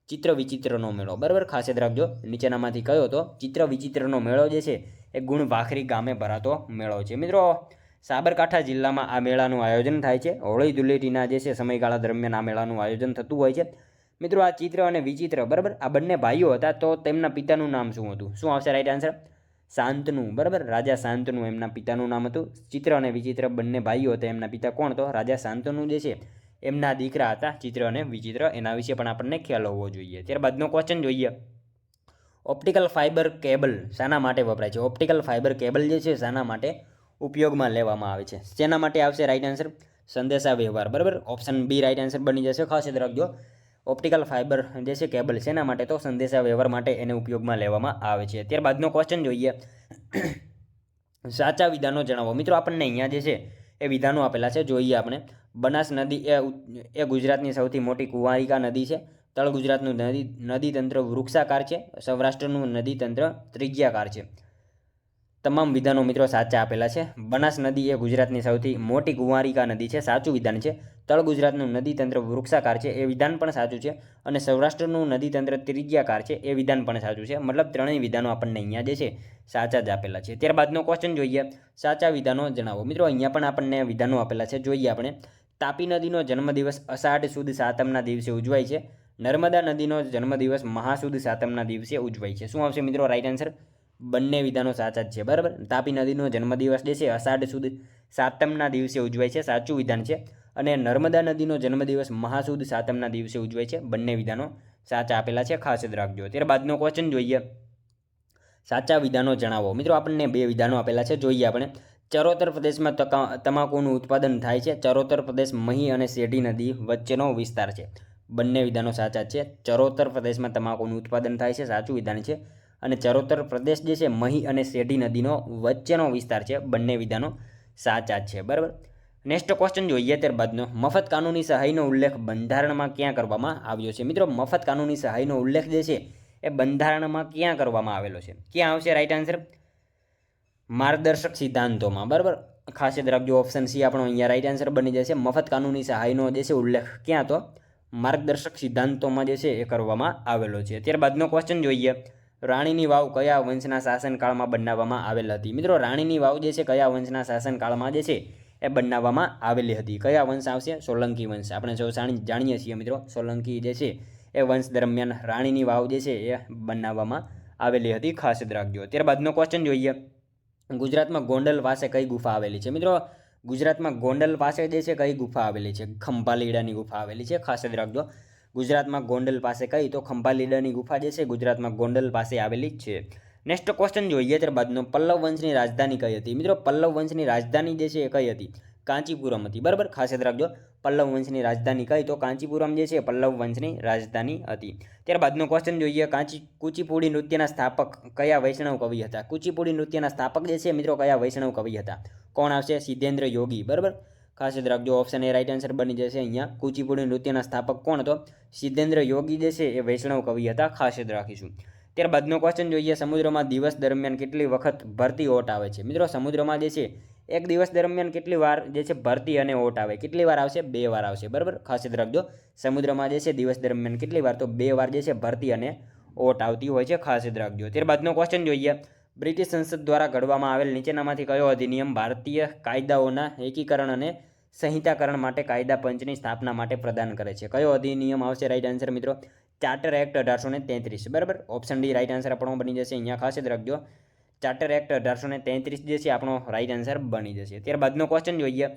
ચિત્ર વિચિત્રનો મેળો. બરાબર, ખાસ યાદ રાખજો, નીચેનામાંથી કયો? તો ચિત્ર વિચિત્રનો મેળો જે છે એ ગુણભાખરી ગામે ભરાતો મેળો છે. મિત્રો સાબરકાંઠા જિલ્લામાં આ મેળાનું આયોજન થાય છે. હોળી ધૂળેટીના જે છે સમયગાળા દરમિયાન આ મેળાનું આયોજન થતું હોય છે. મિત્રો આ ચિત્ર અને વિચિત્ર, બરાબર, આ બંને ભાઈઓ હતા, તો તેમના પિતાનું નામ શું હતું? શું આવશે રાઈટ આન્સર? શાંતનુ. બરાબર, રાજા શાંતનુ એમના પિતાનું નામ હતું. ચિત્ર અને વિચિત્ર બંને ભાઈઓ હતા, એમના પિતા કોણ? તો રાજા શાંતનુ જે છે એમના દીકરા હતા ચિત્ર અને વિચિત્ર. એના વિશે પણ આપણને ખ્યાલ હોવો જોઈએ. ત્યારબાદનો ક્વેશ્ચન જોઈએ, ઓપ્ટિકલ ફાઇબર કેબલ શાના માટે વપરાય છે? ઓપ્ટિકલ ફાઇબર કેબલ જે છે શાના માટે ઉપયોગમાં લેવામાં આવે છે? શેના માટે આવશે રાઈટ આન્સર? સંદેશા વ્યવહાર. બરાબર, ઓપ્શન બી રાઈટ આન્સર બની જશે, ખાસ યાદ રાખજો. ઓપ્ટિકલ ફાઇબર જે છે કેબલ શેના માટે? તો સંદેશા વ્યવહાર માટે એને ઉપયોગમાં લેવામાં આવે છે. ત્યારબાદનો ક્વેશ્ચન જોઈએ, સાચા વિધાનો જણાવો. મિત્રો આપણને અહીંયા જે છે એ વિધાનો આપેલા છે, જોઈએ આપણે. બનાસ નદી એ ગુજરાતની સૌથી મોટી કુંવારિકા નદી છે. તળ ગુજરાતનું નદી તંત્ર વૃક્ષાકાર છે. સૌરાષ્ટ્રનું નદી તંત્ર ત્રિજ્યાકાર છે. તમામ વિધાનો મિત્રો સાચા આપેલા છે. બનાસ નદી એ ગુજરાતની સૌથી મોટી કુંવારિકા નદી છે, સાચું વિધાન છે. તળ ગુજરાતનું નદી તંત્ર વૃક્ષાકાર છે, એ વિધાન પણ સાચું છે. અને સૌરાષ્ટ્રનું નદી તંત્ર ત્રિજ્યાકાર છે, એ વિધાન પણ સાચું છે. મતલબ ત્રણેય વિધાનો આપણને અહીંયા જે છે સાચા જ આપેલા છે. ત્યારબાદનો ક્વેશ્ચન જોઈએ, સાચા વિધાનો જણાવો. મિત્રો અહીંયા પણ આપણને વિધાનો આપેલા છે, જોઈએ આપણે. તાપી નદીનો જન્મદિવસ અષાઢ સુદ સાતમના દિવસે ઉજવાય છે. નર્મદા નદીનો જન્મદિવસ મહાસુદ સાતમના દિવસે ઉજવાય છે. શું આવશે મિત્રો રાઈટ આન્સર? બંને વિધાનો સાચા જ છે. બરાબર, તાપી નદીનો જન્મદિવસ જે છે અષાઢ સુદ સાતમના દિવસે ઉજવાય છે, સાચું વિધાન છે. અને નર્મદા નદીનો જન્મદિવસ મહાસુદ સાતમના દિવસે ઉજવાય છે. બંને વિધાનો સાચા આપેલા છે, ખાસ યાદ રાખજો. ત્યારબાદનો ક્વેશ્ચન જોઈએ, સાચા વિધાનો જણાવો. મિત્રો આપણને બે વિધાનો આપેલા છે, જોઈએ આપણે. ચરોતર પ્રદેશમાં તમાકુનું ઉત્પાદન થાય છે. ચરોતર પ્રદેશ મહી અને શેઢી નદી વચ્ચેનો વિસ્તાર છે. બંને વિધાનો સાચા છે. ચરોતર પ્રદેશમાં તમાકુનું ઉત્પાદન થાય છે, સાચું વિધાન છે. અને ચરોતર પ્રદેશ જે છે મહી અને શેઢી નદીનો વચ્ચેનો વિસ્તાર છે. બંને વિધાનો સાચા છે. બરાબર, નેક્સ્ટ ક્વેશ્ચન જોઈએ ત્યારબાદનો, મફત કાનૂની સહાયનો ઉલ્લેખ બંધારણમાં ક્યાં કરવામાં આવ્યો છે? મિત્રો મફત કાનૂની સહાયનો ઉલ્લેખ જે છે એ બંધારણમાં ક્યાં કરવામાં આવેલો છે? ક્યાં આવશે રાઈટ આન્સર? માર્ગદર્શક સિદ્ધાંતોમાં, બરાબર. ખાસ યાદ રાખજો, ઓપ્શન સી આપણો અહીંયા રાઈટ આન્સર બની જશે. મફત કાનૂની સહાયનો જે છે ઉલ્લેખ ક્યાં તો માર્ગદર્શક સિદ્ધાંતોમાં જે છે એ કરવામાં આવેલો છે. ત્યારબાદનો ક્વેશ્ચન જોઈએ, રાણીની વાવ કયા વંશના શાસનકાળમાં બનાવવામાં આવેલ હતી? મિત્રો, રાણીની વાવ જે છે કયા વંશના શાસનકાળમાં જે છે એ બનાવવામાં આવેલી હતી? કયા વંશ આવશે? સોલંકી વંશ. આપણે સૌ જાણીએ છીએ મિત્રો, સોલંકી જે છે એ વંશ દરમિયાન રાણીની વાવ જે છે એ બનાવવામાં આવેલી હતી. ખાસ યાદ રાખજો. ત્યારબાદનો ક્વેશ્ચન જોઈએ, ગુજરાતમાં ગોંડલ પાસે કઈ ગુફા આવેલી છે? મિત્રો, ગુજરાતમાં ગોંડલ પાસે જે છે કઈ ગુફા આવેલી છે? ખંભાલીડાની ગુફા આવેલી છે. ખાસ યાદ રાખજો, ગુજરાતમાં ગોંડલ પાસે કઈ? તો ખંભાલીડાની ગુફા જે છે ગુજરાતમાં ગોંડલ પાસે આવેલી છે. નેક્સ્ટ ક્વેશ્ચન જોઈએ ત્યારબાદનો, પલ્લવ વંશની રાજધાની કઈ હતી? મિત્રો, પલ્લવ વંશની રાજધાની જે છે એ કઈ હતી? કાંચીપુરમ હતી, બરાબર. ખાસ યાદ રાખજો, પલ્લવ વંશની રાજધાની કઈ? તો કાંચીપુરમ જે છે પલ્લવ વંશની રાજધાની હતી. ત્યારબાદનો ક્વેશ્ચન જોઈએ, કુચીપુડી નૃત્યના સ્થાપક કયા વૈષ્ણવ કવિ હતા? કુચીપુડી નૃત્યના સ્થાપક જે છે મિત્રો કયા વૈષ્ણવ કવિ હતા? કોણ આવશે? સિદ્ધેન્દ્ર યોગી, બરાબર. ખાસ યાદ રાખજો, ઓપ્શન એ રાઈટ આન્સર બની જશે. અહીંયા કુચીપુડી નૃત્યના સ્થાપક કોણ હતો? સિદ્ધેન્દ્ર યોગી જે છે એ વૈષ્ણવ કવિ હતા. ખાસ યાદ રાખીશું. ત્યારબાદનો ક્વેશ્ચન જોઈએ, સમુદ્રમાં દિવસ દરમિયાન કેટલી વખત ભરતી ઓટ આવે છે? મિત્રો, સમુદ્રમાં જે છે એક દિવસ દરમિયાન કેટલી વાર જે છે ભરતી અને ઓટ આવે? કેટલી વાર આવશે? 2 વાર આવશે, બરાબર. ખાસ યાદ રાખજો, સમુદ્રમાં જે છે દિવસ દરમિયાન કેટલી વાર? તો 2 વાર જે છે ભરતી અને ઓટ આવતી હોય છે. ખાસ યાદ રાખજો. ત્યારબાદનો ક્વેશ્ચન જોઈએ, બ્રિટિશ સંસદ દ્વારા ઘડવામાં આવેલ નીચેનામાંથી કયો અધિનિયમ ભારતીય કાયદાઓના એકીકરણ અને સંહિતાકરણ માટે કાયદા પંચની સ્થાપના માટે પ્રદાન કરે છે? કયો અધિનિયમ આવશે રાઈટ આન્સર મિત્રો? ચાર્ટર એક્ટ 1833, બરાબર. ઓપ્શન ડી રાઈટ આન્સર આપણો બની જશે. અહીંયા ખાસ યાદ રાખજો, ચાર્ટર એક્ટ 1833 જે છે આપણો રાઈટ આન્સર બની જશે. ત્યારબાદનો ક્વેશ્ચન જોઈએ,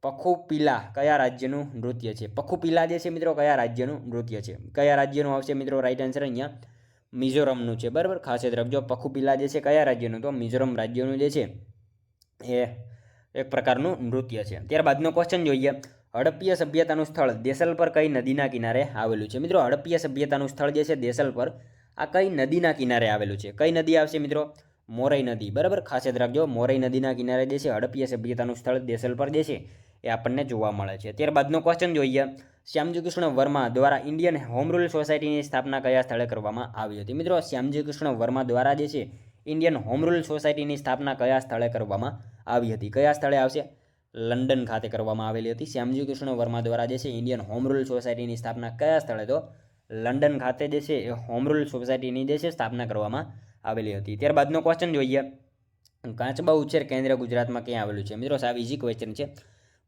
પખુપીલા કયા રાજ્યનું નૃત્ય છે? પખુપીલા જે છે મિત્રો કયા રાજ્યનું નૃત્ય છે? કયા રાજ્યનું આવશે મિત્રો રાઈટ આન્સર? અહીંયા મિઝોરમનું છે, બરાબર. ખાસ યાદ રાખજો, પખુપીલા જે છે કયા રાજ્યનું? તો મિઝોરમ રાજ્યનું જે છે એ એક પ્રકારનું નૃત્ય છે. ત્યારબાદનો ક્વેશ્ચન જોઈએ, હડપ્પીય સભ્યતાનું સ્થળ દેસલપર કઈ નદીના કિનારે આવેલું છે? મિત્રો, હડપ્પીય સભ્યતાનું સ્થળ જે છે દેસલપર આ કઈ નદીના કિનારે આવેલું છે? કઈ નદી આવશે મિત્રો? મોરઈ નદી, બરાબર. ખાસ યાદ રાખજો, મોરઈ નદીના કિનારે જે છે હડપ્પીય સભ્યતાનું સ્થળ દેસલપર જે છે એ આપણને જોવા મળે છે. ત્યારબાદનો ક્વેશ્ચન જોઈએ, શ્યામજી કૃષ્ણ વર્મા દ્વારા ઇન્ડિયન હોમ રૂલ સોસાયટીની સ્થાપના કયા સ્થળે કરવામાં આવી હતી? મિત્રો, શ્યામજી કૃષ્ણ વર્મા દ્વારા જે છે ઇન્ડિયન હોમ રૂલ સોસાયટીની સ્થાપના કયા સ્થળે કરવામાં આવી હતી? કયા સ્થળે આવશે? લંડન ખાતે કરવામાં આવેલી હતી. શ્યામજી કૃષ્ણ વર્મા દ્વારા જે છે ઇન્ડિયન હોમ રૂલ સોસાયટીની સ્થાપના કયા સ્થળે? તો લંડન ખાતે જે છે એ હોમ રૂલ સોસાયટીની જે છે સ્થાપના કરવામાં આવેલી હતી. ત્યારબાદનો ક્વેશ્ચન જોઈએ, કાચબા ઉછેર કેન્દ્ર ગુજરાતમાં ક્યાં આવેલું છે? મિત્રો, સાવ ઇઝી ક્વેશ્ચન છે.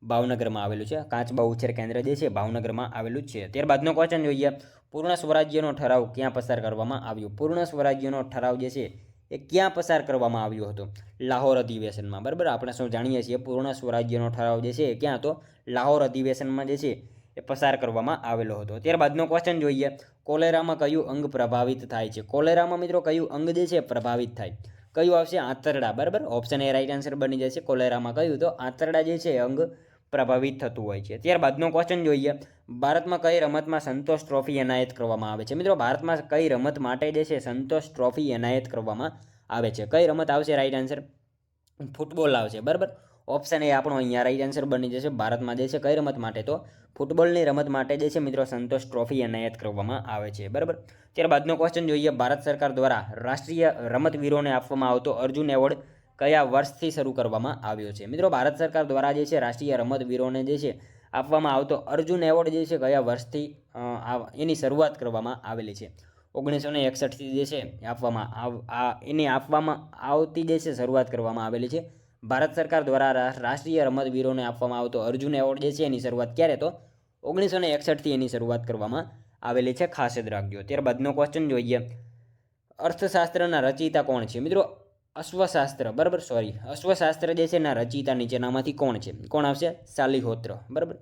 ભાવનગરમાં આવેલું છે. કાચબા ઉછેર કેન્દ્ર જે છે ભાવનગરમાં આવેલું છે. ત્યારબાદનો ક્વેશ્ચન જોઈએ, પૂર્ણ સ્વરાજ્યનો ઠરાવ ક્યાં પસાર કરવામાં આવ્યો? પૂર્ણ સ્વરાજ્યનો ઠરાવ જે છે એ ક્યાં પસાર કરવામાં આવ્યો હતો? લાહોર અધિવેશનમાં, બરાબર. આપણે શું જાણીએ છીએ, પૂર્ણ સ્વરાજ્યનો ઠરાવ જે છે ક્યાં હતો? લાહોર અધિવેશનમાં જે છે એ પસાર કરવામાં આવેલો હતો. ત્યારબાદનો ક્વેશ્ચન જોઈએ, કોલેરામાં કયું અંગ પ્રભાવિત થાય છે? કોલેરામાં મિત્રો કયું અંગ જે છે પ્રભાવિત થાય? કયું આવશે? આંતરડા, બરાબર. ઓપ્શન એ રાઈટ આન્સર બની જશે. કોલેરામાં કયું? તો આંતરડા જે છે અંગ પ્રભાવિત થતું હોય છે. ત્યારબાદનો ક્વેશ્ચન જોઈએ, ભારતમાં કઈ રમતમાં સંતોષ ટ્રોફી એનાયત કરવામાં આવે છે? મિત્રો, ભારતમાં કઈ રમત માટે જે છે સંતોષ ટ્રોફી એનાયત કરવામાં આવે છે? કઈ રમત આવશે રાઈટ આન્સર? ફૂટબોલ આવશે, બરાબર. ઓપ્શન એ આપણો અહીંયા રાઈટ આન્સર બની જશે. ભારતમાં જે છે કઈ રમત માટે? તો ફૂટબોલની રમત માટે જે છે મિત્રો સંતોષ ટ્રોફી એનાયત કરવામાં આવે છે, બરાબર. ત્યારબાદનો ક્વેશ્ચન જોઈએ, ભારત સરકાર દ્વારા રાષ્ટ્રીય રમતવીરોને આપવામાં આવતો અર્જુન એવોર્ડ કયા વર્ષથી શરૂ કરવામાં આવ્યો છે? મિત્રો, ભારત સરકાર દ્વારા જે છે રાષ્ટ્રીય રમતવીરોને જે છે આપવામાં આવતો અર્જુન એવોર્ડ જે છે કયા વર્ષથી એની શરૂઆત કરવામાં આવેલી છે? 1961થી જે છે એની આપવામાં આવતી જે છે શરૂઆત કરવામાં આવેલી છે. ભારત સરકાર દ્વારા રાષ્ટ્રીય રમતવીરોને આપવામાં આવતો અર્જુન એવોર્ડ જે છે એની શરૂઆત ક્યારે? તો 1961થી એની શરૂઆત કરવામાં આવેલી છે. ખાસ યાદ રાખજો. ત્યારબાદનો ક્વેશ્ચન જોઈએ, અર્થશાસ્ત્રના રચયિતા કોણ છે? મિત્રો, અશ્વશાસ્ત્ર, બરાબર. અશ્વશાસ્ત્ર જે છે એના રચયિતા નીચેનામાંથી કોણ છે? કોણ આવશે? સાલિહોત્ર, બરાબર.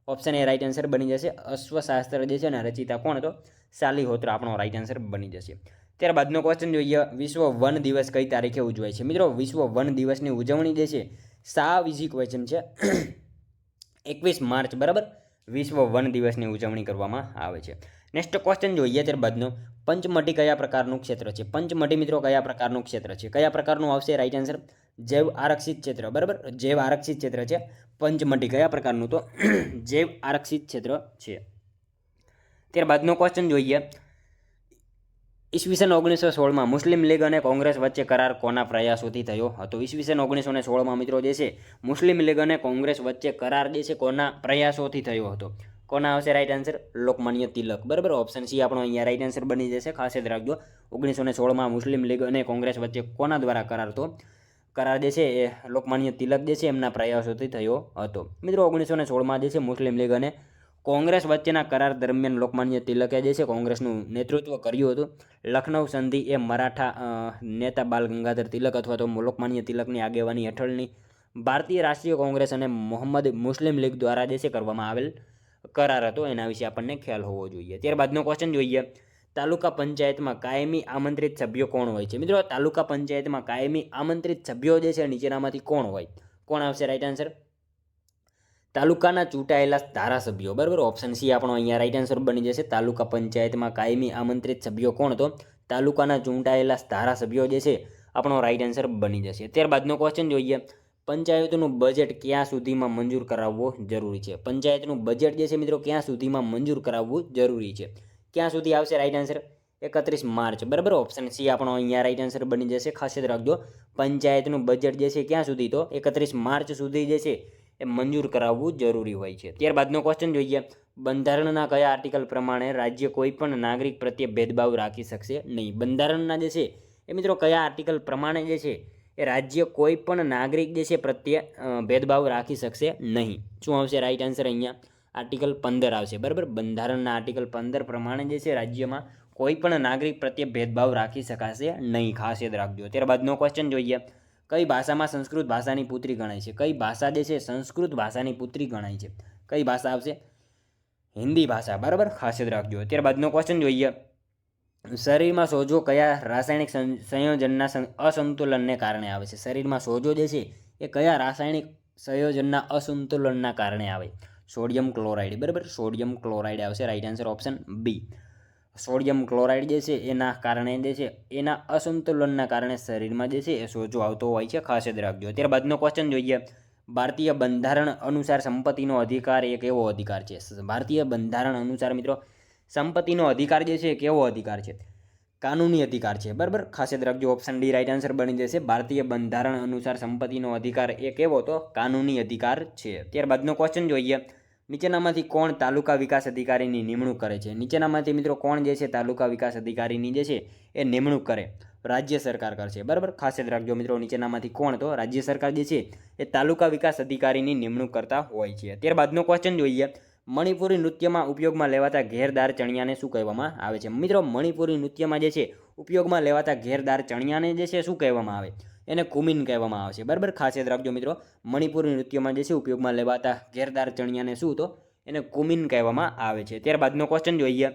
ઓપ્શન એ રાઈટ આન્સર બની જશે. અશ્વશાસ્ત્ર જે છે એના રચયિતા કોણ? તો સાલિહોત્ર આપણો રાઈટ આન્સર બની જશે. ત્યારબાદનો ક્વેશ્ચન જોઈએ, વિશ્વ વન દિવસ કઈ તારીખે ઉજવાય છે? મિત્રો, વિશ્વ વન દિવસની ઉજવણી જે છે સાવ ઇઝી ક્વેશ્ચન છે. 21 માર્ચ, બરાબર. વિશ્વ વન દિવસની ઉજવણી કરવામાં આવે છે. નેક્સ્ટ ક્વેશ્ચન જોઈએ ત્યારબાદનો, પંચમઢી કયા પ્રકારનું ક્ષેત્ર છે? પંચમઢી મિત્રો કયા પ્રકારનું ક્ષેત્ર છે? કયા પ્રકારનું આવશે રાઈટ આન્સર? જૈવ આરક્ષિત ક્ષેત્ર, બરાબર. જૈવ આરક્ષિત ક્ષેત્ર છે પંચમઢી. કયા પ્રકારનું? તો જૈવ આરક્ષિત ક્ષેત્ર છે. ત્યારબાદનો ક્વેશ્ચન જોઈએ, ઈસવીસન 1916માં મુસ્લિમ લીગ અને કોંગ્રેસ વચ્ચે કરાર કોના પ્રયાસોથી થયો હતો? ઈસવીસન 1916માં મિત્રો જે છે મુસ્લિમ લીગ અને કોંગ્રેસ વચ્ચે કરાર જે છે કોના પ્રયાસોથી થયો હતો? કોના આવશે રાઈટ આન્સર? લોકમાન્ય તિલક, બરાબર. ઓપ્શન સી આપણો અહીંયા રાઈટ આન્સર બની જશે. ખાસ યાદ રાખજો, 1916માં મુસ્લિમ લીગ અને કોંગ્રેસ વચ્ચે કોના દ્વારા કરાર તો કરાર જે છે એ લોકમાન્ય તિલક જે છે એમના પ્રયાસોથી થયો હતો. મિત્રો 1916માં જે છે મુસ્લિમ લીગ અને કોંગ્રેસ વચ્ચેના કરાર દરમિયાન લોકમાન્ય તિલકે જે છે કોંગ્રેસનું નેતૃત્વ કર્યું હતું. લખનૌ સંધિ એ મરાઠા નેતા બાલ ગંગાધર તિલક અથવા તો લોકમાન્ય તિલકની આગેવાની હેઠળની ભારતીય રાષ્ટ્રીય કોંગ્રેસ અને મોહમ્મદ મુસ્લિમ લીગ દ્વારા જે છે કરવામાં આવેલ કરાર હતો. એના વિશે આપણને ખ્યાલ હોવો જોઈએ. ત્યારબાદનો ક્વેશ્ચન જોઈએ, તાલુકા પંચાયતમાં કાયમી આમંત્રિત સભ્યો કોણ હોય છે? મિત્રો તાલુકા પંચાયતમાં કાયમી આમંત્રિત સભ્યો જે છે નીચેનામાંથી કોણ હોય? કોણ આવશે રાઈટ આન્સર? તાલુકાના ચૂંટાયેલા ધારાસભ્યો, બરાબર. ઓપ્શન સી આપણો અહીંયા રાઈટ આન્સર બની જશે. તાલુકા પંચાયતમાં કાયમી આમંત્રિત સભ્યો કોણ? તો તાલુકાના ચૂંટાયેલા ધારાસભ્યો જે છે આપણો રાઈટ આન્સર બની જશે. ત્યારબાદનો ક્વેશ્ચન જોઈએ, પંચાયતનું બજેટ ક્યાં સુધીમાં મંજૂર કરાવવું જરૂરી છે? પંચાયતનું બજેટ જે છે મિત્રો ક્યાં સુધીમાં મંજૂર કરાવવું જરૂરી છે? ક્યાં સુધી આવશે રાઈટ આન્સર? 31 માર્ચ, બરાબર. ઓપ્શન સી આપણો અહીંયા રાઈટ આન્સર બની જશે. ખાસ યાદ રાખજો, પંચાયતનું બજેટ જે છે ક્યાં સુધી? તો 31 માર્ચ સુધી જે છે એ મંજૂર કરાવવું જરૂરી હોય છે. ત્યારબાદનો ક્વેશ્ચન જોઈએ, બંધારણના કયા આર્ટિકલ પ્રમાણે રાજ્ય કોઈ પણ નાગરિક પ્રત્યે ભેદભાવ રાખી શકશે નહીં? બંધારણના જે છે એ મિત્રો કયા આર્ટિકલ પ્રમાણે જે છે એ રાજ્ય કોઈ પણ નાગરિક જે છે પ્રત્યે ભેદભાવ રાખી શકશે નહીં? શું આવશે રાઈટ આન્સર? અહીંયા આર્ટિકલ 15 આવશે, બરાબર. બંધારણના આર્ટિકલ 15 પ્રમાણે જે છે રાજ્યમાં કોઈ પણ નાગરિક પ્રત્યે ભેદભાવ રાખી શકાશે નહીં. ખાસ યાદ રાખજો. ત્યારબાદનો ક્વેશ્ચન જોઈએ, કઈ ભાષામાં સંસ્કૃત ભાષાની પુત્રી ગણાય છે? કઈ ભાષા જે છે સંસ્કૃત ભાષાની પુત્રી ગણાય છે? કઈ ભાષા આવશે? હિન્દી ભાષા, બરાબર. ખાસ યાદ રાખજો. ત્યારબાદનો ક્વેશ્ચન જોઈએ, શરીરમાં સોજો કયા રાસાયણિક સંયોજનના અસંતુલનને કારણે આવે છે? શરીરમાં સોજો જે છે એ કયા રાસાયણિક સંયોજનના અસંતુલનના કારણે આવે? સોડિયમ ક્લોરાઇડ, બરાબર. સોડિયમ ક્લોરાઇડ આવશે right answer. Option B, sodium chloride જે છે એના કારણે જે છે એના અસંતુલનના કારણે શરીરમાં જે છે એ સોજો આવતો હોય છે. ખાસ યાદ રાખજો. ત્યારબાદનો ક્વેશ્ચન જોઈએ, ભારતીય બંધારણ અનુસાર સંપત્તિનો અધિકાર એ કેવો અધિકાર છે? ભારતીય બંધારણ અનુસાર મિત્રો સંપત્તિનો અધિકાર જે છે કેવો અધિકાર છે? કાનૂની અધિકાર છે, બરાબર. ખાસ યાદ રાખજો, ઓપ્શન ડી રાઈટ આન્સર બની જશે. ભારતીય બંધારણ અનુસાર સંપત્તિનો અધિકાર એ કેવો? તો કાનૂની અધિકાર છે. ત્યારબાદનો ક્વેશ્ચન જોઈએ, નીચેનામાંથી કોણ તાલુકા વિકાસ અધિકારીની નિમણૂક કરે છે? નીચેનામાંથી મિત્રો કોણ જે છે તાલુકા વિકાસ અધિકારીની જે છે એ નિમણૂક કરે? રાજ્ય સરકાર કરશે, બરાબર. ખાસ યાદ રાખજો મિત્રો, નીચેનામાંથી કોણ? તો રાજ્ય સરકાર જે છે એ તાલુકા વિકાસ અધિકારીની નિમણૂક કરતા હોય છે. ત્યારબાદનો ક્વેશ્ચન જોઈએ, મણિપુરી નૃત્યમાં ઉપયોગમાં લેવાતા ઘેરદાર ચણિયાને શું કહેવામાં આવે છે? મિત્રો મણિપુરી નૃત્યમાં જે છે ઉપયોગમાં લેવાતા ઘેરદાર ચણિયાને જે છે શું કહેવામાં આવે? એને કુમિન કહેવામાં આવે છે, બરાબર. ખાસ યાદ રાખજો મિત્રો, મણિપુરી નૃત્યમાં જે છે ઉપયોગમાં લેવાતા ઘેરદાર ચણિયાને શું? તો એને કુમિન કહેવામાં આવે છે. ત્યારબાદનો ક્વેશ્ચન જોઈએ,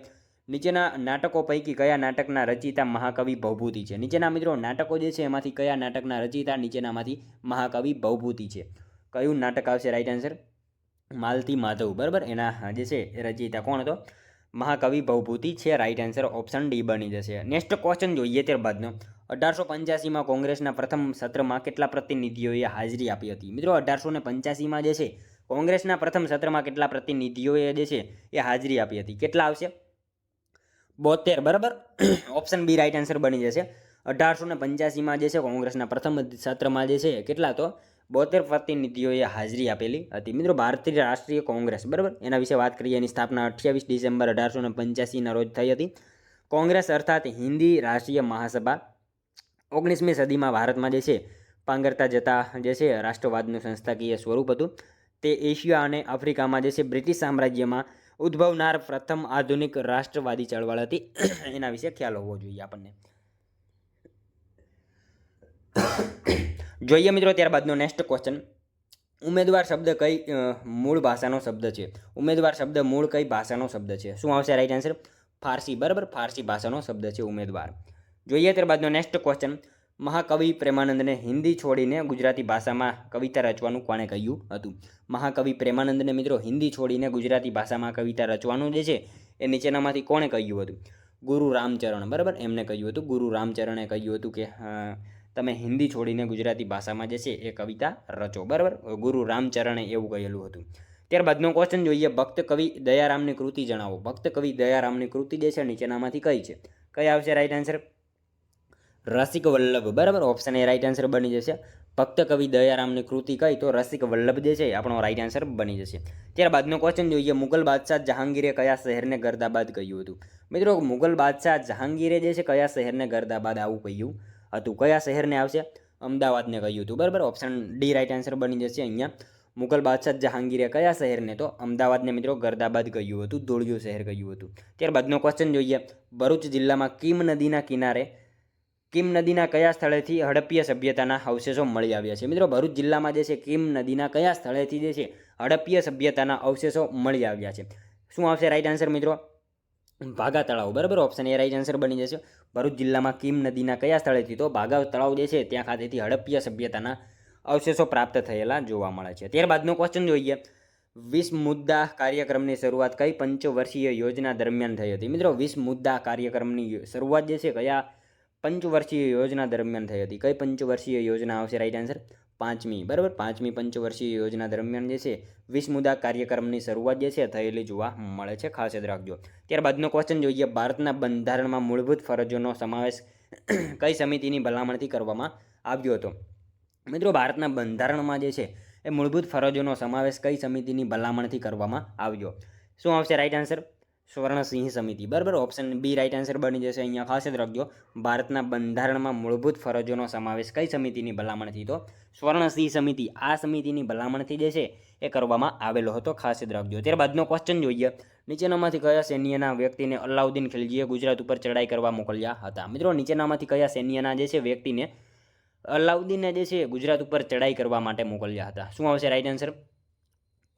નીચેના નાટકો પૈકી કયા નાટકના રચયિતા મહાકવિ ભવભૂતિ છે? નીચેના મિત્રો નાટકો જે છે એમાંથી કયા નાટકના રચયિતા નીચેનામાંથી મહાકવિ ભવભૂતિ છે? કયું નાટક આવશે રાઈટ આન્સર? માલતી માધવ, બરાબર. એના જે છે એ રચયિતા કોણ? તો મહાકવિ ભવભૂતિ છે. રાઈટ આન્સર ઓપ્શન ડી બની જશે. નેક્સ્ટ ક્વેશ્ચન જોઈએ ત્યારબાદનો, 1885માં કોંગ્રેસના પ્રથમ સત્રમાં કેટલા પ્રતિનિધિઓએ હાજરી આપી હતી? મિત્રો 1885માં જે છે કોંગ્રેસના પ્રથમ સત્રમાં કેટલા પ્રતિનિધિઓએ જે છે એ હાજરી આપી હતી? કેટલા આવશે? 72, બરાબર. ઓપ્શન બી રાઈટ આન્સર બની જશે. 1885માં જે છે કોંગ્રેસના પ્રથમ સત્રમાં જે છે કેટલા? તો 72 પ્રતિનિધિઓએ હાજરી આપેલી હતી. મિત્રો ભારતીય રાષ્ટ્રીય કોંગ્રેસ, બરાબર, એના વિશે વાત કરીએ. એની સ્થાપના 28 ડિસેમ્બર 1885ના રોજ થઈ હતી. કોંગ્રેસ અર્થાત હિન્દી રાષ્ટ્રીય મહાસભા 19મી સદીમાં ભારતમાં જે છે પાંગરતા જતા જે છે રાષ્ટ્રવાદનું સંસ્થાકીય સ્વરૂપ હતું. તે એશિયા અને આફ્રિકામાં જે છે બ્રિટિશ સામ્રાજ્યમાં ઉદ્ભવનાર પ્રથમ આધુનિક રાષ્ટ્રવાદી ચળવળ હતી. એના વિશે ખ્યાલ હોવો જોઈએ આપણને. જોઈએ મિત્રો ત્યારબાદનો નેક્સ્ટ ક્વેશ્ચન, ઉમેદવાર શબ્દ કઈ મૂળ ભાષાનો શબ્દ છે? ઉમેદવાર શબ્દ મૂળ કઈ ભાષાનો શબ્દ છે? શું આવશે રાઈટ આન્સર? ફારસી, બરાબર. ફારસી ભાષાનો શબ્દ છે ઉમેદવાર. જોઈએ ત્યારબાદનો નેક્સ્ટ ક્વેશ્ચન, મહાકવિ પ્રેમાનંદને હિન્દી છોડીને ગુજરાતી ભાષામાં કવિતા રચવાનું કોણે કહ્યું હતું? મહાકવિ પ્રેમાનંદને મિત્રો હિન્દી છોડીને ગુજરાતી ભાષામાં કવિતા રચવાનું જે છે એ નીચેનામાંથી કોણે કહ્યું હતું? ગુરુ રામચરણ, બરાબર. એમને કહ્યું હતું. ગુરુ રામચરણે કહ્યું હતું કે તમે હિન્દી છોડીને ગુજરાતી ભાષામાં જે છે એ કવિતા રચો, બરાબર. ગુરુ રામચરણે એવું કહેલું હતું. ત્યારબાદનો ક્વેશ્ચન જોઈએ, ભક્ત કવિ દયારામની કૃતિ જણાવો. ભક્ત કવિ દયારામની કૃતિ જે છે નીચેનામાંથી કઈ છે? કઈ આવશે રાઈટ આન્સર? રસિક વલ્લભ, બરાબર, ઓપ્શન એ રાઈટ આન્સર બની જશે. ભક્ત કવિ દયારામની કૃતિ કઈ? તો રસિક વલ્લભ જે છે આપણો રાઈટ આન્સર બની જશે. ત્યારબાદનો ક્વેશ્ચન જોઈએ, મુગલ બાદશાહ જહાંગીરે કયા શહેરને ગર્દાબાદ કહ્યું હતું? મિત્રો મુગલ બાદશાહ જહાંગીરે જે છે કયા શહેરને ગર્દાબાદ આવું કહ્યું હતું? કયા શહેરને આવશે? અમદાવાદને કહ્યું હતું, બરાબર, ઓપ્શન ડી રાઈટ આન્સર બની જશે. અહીંયા મુગલ બાદશાહ જહાંગીરે કયા શહેરને? તો અમદાવાદને મિત્રો ગર્દાબાદ કહ્યું હતું, ધોળિયું શહેર કહ્યું હતું. ત્યારબાદનો ક્વેશ્ચન જોઈએ, ભરૂચ જિલ્લામાં કીમ નદીના કિનારે કીમ નદીના કયા સ્થળેથી હડપ્પીય સભ્યતાના અવશેષો મળી આવ્યા છે? મિત્રો ભરૂચ જિલ્લામાં જે છે કીમ નદીના કયા સ્થળેથી જે છે હડપ્પીય સભ્યતાના અવશેષો મળી આવ્યા છે? શું આવશે રાઈટ આન્સર મિત્રો? ભાગા તળાવ, બરાબર, ઓપ્શન એ રાઈટ આન્સર બની જશે. ભરૂચ જિલ્લામાં કીમ નદીના કયા સ્થળેથી? તો ભાગા તળાવ જે છે ત્યાં ખાતેથી હડપ્પીય સભ્યતાના અવશેષો પ્રાપ્ત થયેલા જોવા મળે છે. ત્યારબાદનો ક્વેશ્ચન જોઈએ, 20 મુદ્દા કાર્યક્રમની શરૂઆત કઈ પંચવર્ષીય યોજના દરમિયાન થઈ હતી? મિત્રો 20 મુદ્દા કાર્યક્રમની શરૂઆત જે છે કયા પંચવર્ષીય યોજના દરમિયાન થઈ હતી? કઈ પંચવર્ષીય યોજના આવશે રાઈટ આન્સર? 5મી, બરાબર, 5મી પંચવર્ષીય યોજના દરમિયાન જે છે 20 મુદ્દા કાર્યક્રમની શરૂઆત જે છે થયેલી જોવા મળે છે, ખાસ યાદ રાખજો. ત્યારબાદનો ક્વેશ્ચન જોઈએ, ભારતના બંધારણમાં મૂળભૂત ફરજોનો સમાવેશ કઈ સમિતિની ભલામણથી કરવામાં આવ્યો હતો? મિત્રો ભારતના બંધારણમાં જે છે એ મૂળભૂત ફરજોનો સમાવેશ કઈ સમિતિની ભલામણથી કરવામાં આવ્યો? શું આવશે રાઈટ આન્સર? સ્વર્ણસિંહ સમિતિ, બરાબર, ઓપ્શન બી રાઈટ આન્સર બની જશે. અહીંયા ખાસ યાદ રાખજો, ભારતના બંધારણમાં મૂળભૂત ફરજોનો સમાવેશ કઈ સમિતિની ભલામણથી? તો સ્વર્ણસિંહ સમિતિ, આ સમિતિની ભલામણથી જે છે એ કરવામાં આવેલો હતો, ખાસ યાદ રાખજો. ત્યારબાદનો ક્વેશ્ચન જોઈએ, નીચેનામાંથી કયા સૈન્યના વ્યક્તિને અલાઉદ્દીન ખિલજીએ ગુજરાત ઉપર ચડાઈ કરવા મોકલ્યા હતા? મિત્રો નીચેનામાંથી કયા સૈન્યના જે છે વ્યક્તિને અલાઉદ્દીને જે છે ગુજરાત ઉપર ચડાઈ કરવા માટે મોકલ્યા હતા? શું આવશે રાઈટ આન્સર?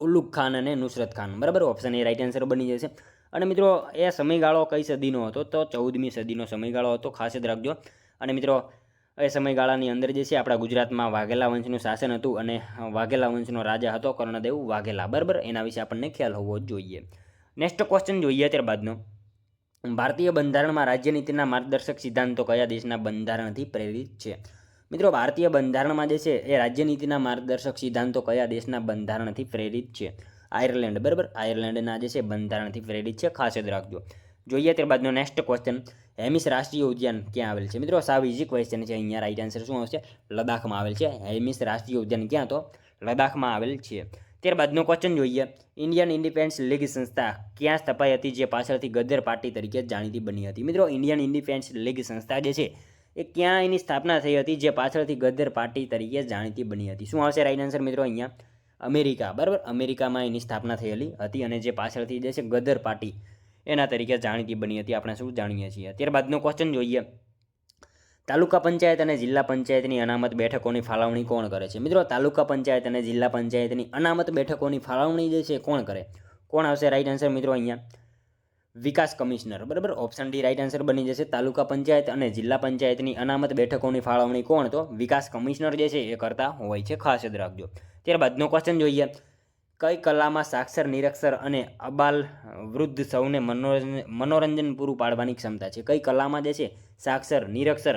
ઉલ્લુઘ ખાન અને નુસરત ખાન, બરાબર, ઓપ્શન એ રાઈટ આન્સર બની જશે. અને મિત્રો એ સમયગાળો કઈ સદીનો હતો? તો 14મી સદીનો સમયગાળો હતો, ખાસ યાદ રાખજો. અને મિત્રો એ સમયગાળાની અંદર જે છે આપણા ગુજરાતમાં વાઘેલા વંશનું શાસન હતું અને વાઘેલા વંશનો રાજા હતો કર્ણદેવ વાઘેલા, બરાબર, એના વિશે આપણને ખ્યાલ હોવો જોઈએ. નેક્સ્ટ ક્વેશ્ચન જોઈએ ત્યારબાદનો, ભારતીય બંધારણમાં રાજ્યનીતિના માર્ગદર્શક સિદ્ધાંતો કયા દેશના બંધારણથી પ્રેરિત છે? મિત્રો ભારતીય બંધારણમાં જે છે એ રાજ્યનીતિના માર્ગદર્શક સિદ્ધાંતો કયા દેશના બંધારણથી પ્રેરિત છે? આયર્લેન્ડ, બરાબર, આયર્લેન્ડના જે છે બંધારણથી પ્રેરિત છે, ખાસ યાદ રાખજો. જોઈએ ત્યારબાદનો નેક્સ્ટ ક્વેશ્ચન, હેમિસ રાષ્ટ્રીય ઉદ્યાન ક્યાં આવેલ છે? મિત્રો સાવ ઇઝી ક્વેશ્ચન છે. અહીંયા રાઈટ આન્સર શું આવશે? લદ્દાખમાં આવેલ છે. હેમિસ રાષ્ટ્રીય ઉદ્યાન ક્યાં? તો લદ્દાખમાં આવેલ છે. ત્યારબાદનો ક્વેશ્ચન જોઈએ, ઇન્ડિયન ઇન્ડિપેન્ડન્સ લીગ સંસ્થા ક્યાં સ્થપાઈ હતી જે પાછળથી ગદર પાર્ટી તરીકે જાણીતી બની હતી? મિત્રો ઇન્ડિયન ઇન્ડિપેન્ડન્સ લીગ સંસ્થા જે છે એ ક્યાં એની સ્થાપના થઈ હતી જે પાછળથી ગદર પાર્ટી તરીકે જાણીતી બની હતી? શું આવશે રાઈટ આન્સર મિત્રો? અહીંયા અમેરિકા, બરાબર, અમેરિકામાં એની સ્થાપના થયેલી હતી અને જે પાછળથી જે છે ગદર પાર્ટી એના તરીકે જાણીતી બની હતી, આપણે શું જાણીએ છીએ. ત્યારબાદનો ક્વેશ્ચન જોઈએ, તાલુકા પંચાયત અને જિલ્લા પંચાયતની અનામત બેઠકોની ફાળવણી કોણ કરે છે? મિત્રો તાલુકા પંચાયત અને જિલ્લા પંચાયતની અનામત બેઠકોની ફાળવણી જે છે કોણ કરે? કોણ આવશે રાઈટ આન્સર મિત્રો? અહીંયા વિકાસ કમિશનર, બરાબર, ઓપ્શન ડી રાઈટ આન્સર બની જશે. તાલુકા પંચાયત અને જિલ્લા પંચાયતની અનામત બેઠકોની ફાળવણી કોણ? તો વિકાસ કમિશનર જે છે એ કરતા હોય છે, ખાસ યાદ રાખજો. ત્યારબાદનો ક્વેશ્ચન જોઈએ, કઈ કલામાં સાક્ષર, નિરક્ષર અને અબાલ વૃદ્ધ સૌને મનોરંજન પૂરું પાડવાની ક્ષમતા છે? કઈ કલામાં જે છે સાક્ષર, નિરક્ષર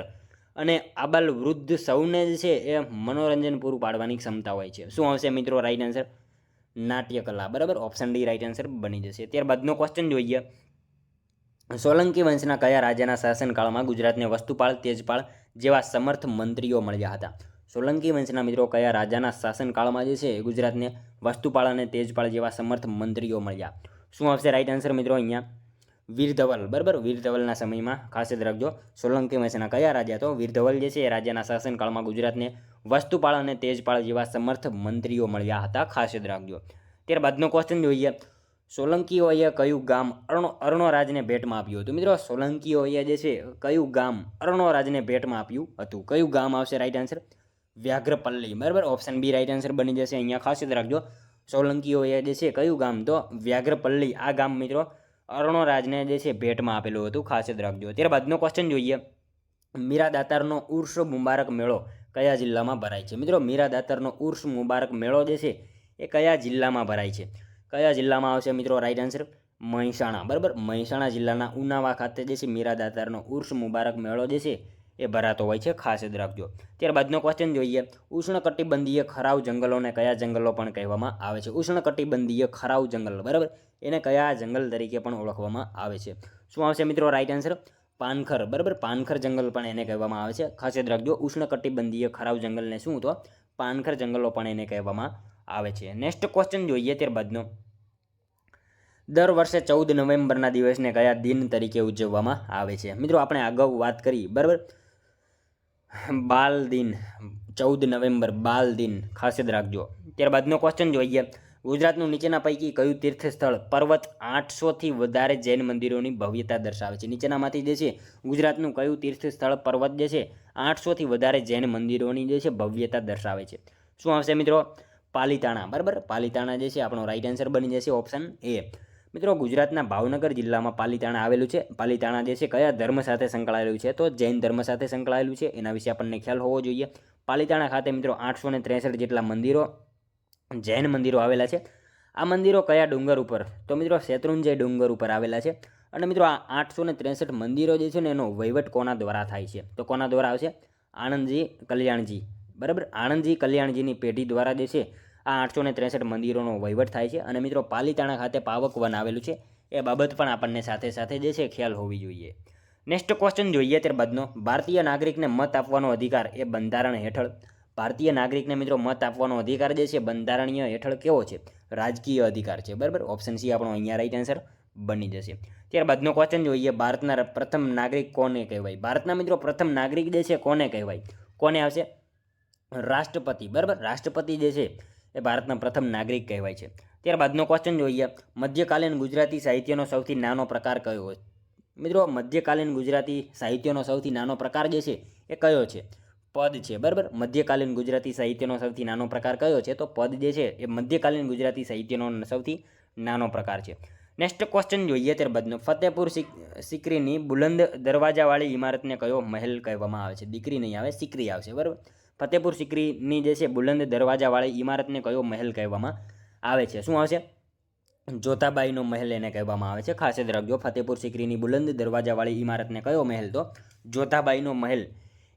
અને આબાલ વૃદ્ધ સૌને જે છે એ મનોરંજન પૂરું પાડવાની ક્ષમતા હોય છે? શું આવશે મિત્રો રાઈટ આન્સર? નાટ્ય કલા, બરાબર, ઓપ્શન ડી રાઈટ આન્સર બની જશે. ત્યારબાદનો ક્વેશ્ચન જોઈએ, સોલંકી વંશના કયા રાજાના શાસનકાળમાં ગુજરાતને વસ્તુપાળ, તેજપાળ જેવા સમર્થ મંત્રીઓ મળ્યા હતા? સોલંકી વંશના મિત્રો કયા રાજાના શાસનકાળમાં જે છે ગુજરાતને વસ્તુપાળ અને તેજપાળ જેવા સમર્થ મંત્રીઓ મળ્યા? શું આવશે રાઈટ આન્સર મિત્રો? અહીંયા વીરધવલ, બરાબર, વીરધવલના સમયમાં, ખાસ યાદ રાખજો. સોલંકી વંશના કયા રાજા? તો વીરધવલ જે છે એ રાજાના શાસનકાળમાં ગુજરાતને વસ્તુપાળ અને તેજપાળ જેવા સમર્થ મંત્રીઓ મળ્યા હતા, ખાસ યાદ રાખજો. ત્યારબાદનો ક્વેશ્ચન જોઈએ, સોલંકીઓએ કયું ગામ અર્ણોરાજને ભેટમાં આપ્યું હતું? મિત્રો સોલંકીઓએ જે છે કયું ગામ અર્ણોરાજને ભેટમાં આપ્યું હતું? કયું ગામ આવશે રાઈટ આન્સર? વ્યાઘ્રપલ્લી, બરાબર, ઓપ્શન બી રાઈટ આન્સર બની જશે. અહીંયા ખાસ યાદ રાખજો, સોલંકીઓએ જે છે કયું ગામ? તો વ્યાઘ્રપલ્લી, આ ગામ મિત્રો અર્ણોરાજને જે છે ભેટમાં આપેલું હતું, ખાસ યાદ રાખજો. ત્યારબાદનો ક્વેશ્ચન જોઈએ, મીરા દાતારનો ઉર્સ મુબારક મેળો કયા જિલ્લામાં ભરાય છે? મિત્રો મીરા દાતારનો ઉર્સ મુબારક મેળો જે છે એ કયા જિલ્લામાં ભરાય છે? કયા જિલ્લામાં આવશે મિત્રો રાઈટ આન્સર? મહેસાણા, બરાબર, મહેસાણા જિલ્લાના ઉનાવા ખાતે જે છે મીરા દાતારનો ઉર્સ મુબારક મેળો જે છે એ ભરાતો હોય છે, ખાસ યાદ રાખજો. ત્યારબાદનો ક્વેશ્ચન જોઈએ, ઉષ્ણકટિબંધીય ખરાવ જંગલોને કયા જંગલો પણ કહેવામાં આવે છે? ઉષ્ણકટિબંધીય ખરાવ જંગલ, બરાબર, એને કયા જંગલ તરીકે પણ ઓળખવામાં આવે છે? શું આવશે મિત્રો રાઈટ આન્સર? પાનખર, બરાબર, પાનખર જંગલ પણ એને કહેવામાં આવે છે, ખાસ યાદ રાખજો. ઉષ્ણકટિબંધીય ખરાબ જંગલને શું તો પાનખર જંગલો પણ એને કહેવામાં આવે છે. નેક્સ્ટ ક્વેશ્ચન જોઈએ ત્યારબાદનો. દર વર્ષે 14 નવેમ્બરના દિવસને કયા દિન તરીકે ઉજવવામાં આવે છે? મિત્રો આપણે અગાઉ વાત કરી, બરાબર, બાલ દિન, 14 નવેમ્બર બાલ દિન, ખાસ યાદ રાખજો. ત્યારબાદનો ક્વેશ્ચન જોઈએ. ગુજરાતનું નીચેના પૈકી કયું તીર્થસ્થળ પર્વત 800થી વધારે જૈન મંદિરોની ભવ્યતા દર્શાવે છે? નીચેનામાંથી જે છે ગુજરાતનું કયું તીર્થસ્થળ પર્વત જે છે 800થી વધારે જૈન મંદિરોની જે છે ભવ્યતા દર્શાવે છે? શું આવશે મિત્રો? પાલીતાણા, બરાબર, પાલીતાણા જે છે આપણો રાઈટ આન્સર બની જશે ઓપ્શન એ. મિત્રો ગુજરાતના ભાવનગર જિલ્લામાં પાલીતાણા આવેલું છે. પાલીતાણા જે છે કયા ધર્મ સાથે સંકળાયેલું છે? તો જૈન ધર્મ સાથે સંકળાયેલું છે. એના વિશે આપણને ખ્યાલ હોવો જોઈએ. પાલીતાણા ખાતે મિત્રો 863 જેટલા મંદિરો, જૈન મંદિરો આવેલા છે. આ મંદિરો કયા ડુંગર ઉપર? તો મિત્રો શેત્રુંજય ડુંગર ઉપર આવેલા છે. અને મિત્રો આ 863 મંદિરો જે છે ને એનો વહીવટ કોના દ્વારા થાય છે? તો કોના દ્વારા આવશે? આણંદજી કલ્યાણજી, બરાબર, આણંદજી કલ્યાણજીની પેઢી દ્વારા જે છે આ 863 મંદિરોનો વહીવટ થાય છે. અને મિત્રો પાલીતાણા ખાતે પાવક વન આવેલું છે. એ બાબત પણ આપણને સાથે સાથે જે છે ખ્યાલ હોવી જોઈએ. નેક્સ્ટ ક્વેશ્ચન જોઈએ ત્યારબાદનો. ભારતીય નાગરિકને મત આપવાનો અધિકાર એ બંધારણ હેઠળ, ભારતીય નાગરિકને મિત્રો મત આપવાનો અધિકાર જે છે બંધારણીય હેઠળ કેવો છે? રાજકીય અધિકાર છે, બરાબર, ઓપ્શન સી આપણો અહીંયા રાઈટ આન્સર બની જશે. ત્યારબાદનો ક્વેશ્ચન જોઈએ. ભારતના પ્રથમ નાગરિક કોને કહેવાય? ભારતના મિત્રો પ્રથમ નાગરિક જે છે કોને કહેવાય? કોને આવશે? રાષ્ટ્રપતિ, બરાબર, રાષ્ટ્રપતિ જે છે એ ભારતના પ્રથમ નાગરિક કહેવાય છે. ત્યારબાદનો ક્વેશ્ચન જોઈએ. મધ્યકાલીન ગુજરાતી સાહિત્યનો સૌથી નાનો પ્રકાર કયો હોય? મિત્રો મધ્યકાલીન ગુજરાતી સાહિત્યનો સૌથી નાનો પ્રકાર જે છે એ કયો છે? પદ છે, બરાબર. મધ્યકાલીન ગુજરાતી સાહિત્યનો સૌથી નાનો પ્રકાર કયો છે? તો પદ જે છે એ મધ્યકાલીન ગુજરાતી સાહિત્યનો સૌથી નાનો પ્રકાર છે. નેક્સ્ટ ક્વેશ્ચન જોઈએ ત્યારબાદનો. ફતેપુર સિકરીની બુલંદ દરવાજાવાળી ઇમારતને કયો મહેલ કહેવામાં આવે છે? દીકરી નહીં આવે, સિકરી આવશે, બરાબર. ફતેપુર સિકરીની જે છે બુલંદ દરવાજાવાળી ઇમારતને કયો મહેલ કહેવામાં આવે છે? શું આવશે? જોતાબાઈનો મહેલ એને કહેવામાં આવે છે. ખાસ યાદ રાખજો. ફતેપુર સિકરીની બુલંદ દરવાજાવાળી ઇમારતને કયો મહેલ? તો જોતાબાઈનો મહેલ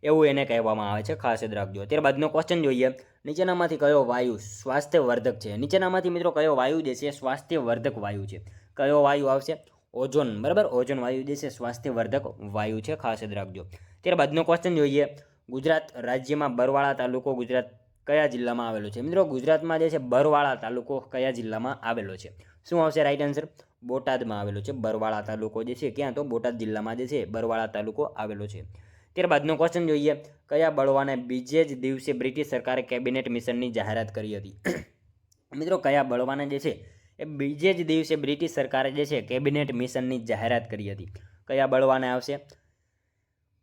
એવું એને કહેવામાં આવે છે. ખાસ યાદ રાખજો. ત્યારબાદનો ક્વેશ્ચન જોઈએ. નીચેનામાંથી કયો વાયુ સ્વાસ્થ્યવર્ધક છે? નીચેનામાંથી મિત્રો કયો વાયુ જે છે સ્વાસ્થ્યવર્ધક વાયુ છે? કયો વાયુ આવશે? ઓઝોન, બરાબર, ઓઝોન વાયુ જે છે સ્વાસ્થ્યવર્ધક વાયુ છે. ખાસ યાદ રાખજો. ત્યારબાદનો ક્વેશ્ચન જોઈએ. ગુજરાત રાજ્યમાં બરવાળા તાલુકો ગુજરાત કયા જિલ્લામાં આવેલો છે? મિત્રો ગુજરાતમાં જે છે બરવાળા તાલુકો કયા જિલ્લામાં આવેલો છે? શું આવશે રાઈટ આન્સર? બોટાદમાં આવેલો છે બરવાળા તાલુકો જે છે. ક્યાં? તો બોટાદ જિલ્લામાં જે છે બરવાળા તાલુકો આવેલો છે. ત્યારબાદનો ક્વેશ્ચન જોઈએ. કયા બળવાને બીજે જ દિવસે બ્રિટિશ સરકારે કેબિનેટ મિશનની જાહેરાત કરી હતી? મિત્રો કયા બળવાને જે છે એ બીજે જ દિવસે બ્રિટિશ સરકારે જે છે કેબિનેટ મિશનની જાહેરાત કરી હતી? કયા બળવાને આવશે?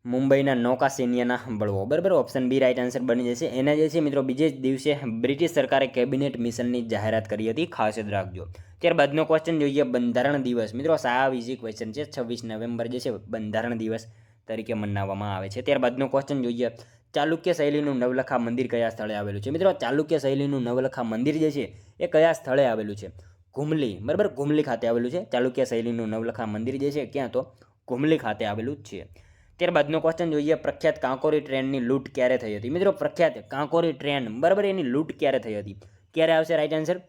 મુંબઈના નૌકાસૈન્યના બળવો, બરાબર, ઓપ્શન બી રાઈટ આન્સર બની જશે. એને જે છે મિત્રો બીજે જ દિવસે બ્રિટિશ સરકારે કેબિનેટ મિશનની જાહેરાત કરી હતી. ખાસ યાદ રાખજો. ત્યારબાદનો ક્વેશ્ચન જોઈએ. બંધારણ દિવસ, મિત્રો સાવ ઇઝી ક્વેશ્ચન છે. 26 નવેમ્બર જે છે બંધારણ દિવસ તરીકે મનાવવામાં આવે છે. ત્યારબાદનો ક્વેશ્ચન જોઈએ. ચાલુક્ય શૈલીનું નવલખા મંદિર કયા સ્થળે આવેલું છે? મિત્રો ચાલુક્ય શૈલીનું નવલખા મંદિર જે છે એ કયા સ્થળે આવેલું છે? ઘુમલી, બરાબર, ઘુમલી ખાતે આવેલું છે. ચાલુક્ય શૈલીનું નવલખા મંદિર જે છે ક્યાં? તો ઘુમલી ખાતે આવેલું જ છે. ત્યારબાદનો ક્વેશ્ચન જોઈએ. પ્રખ્યાત કાંકોરી ટ્રેનની લૂંટ ક્યારે થઈ હતી? મિત્રો પ્રખ્યાત કાંકોરી ટ્રેન, બરાબર, એની લૂંટ ક્યારે થઈ હતી? ક્યારે આવશે રાઈટ આન્સર?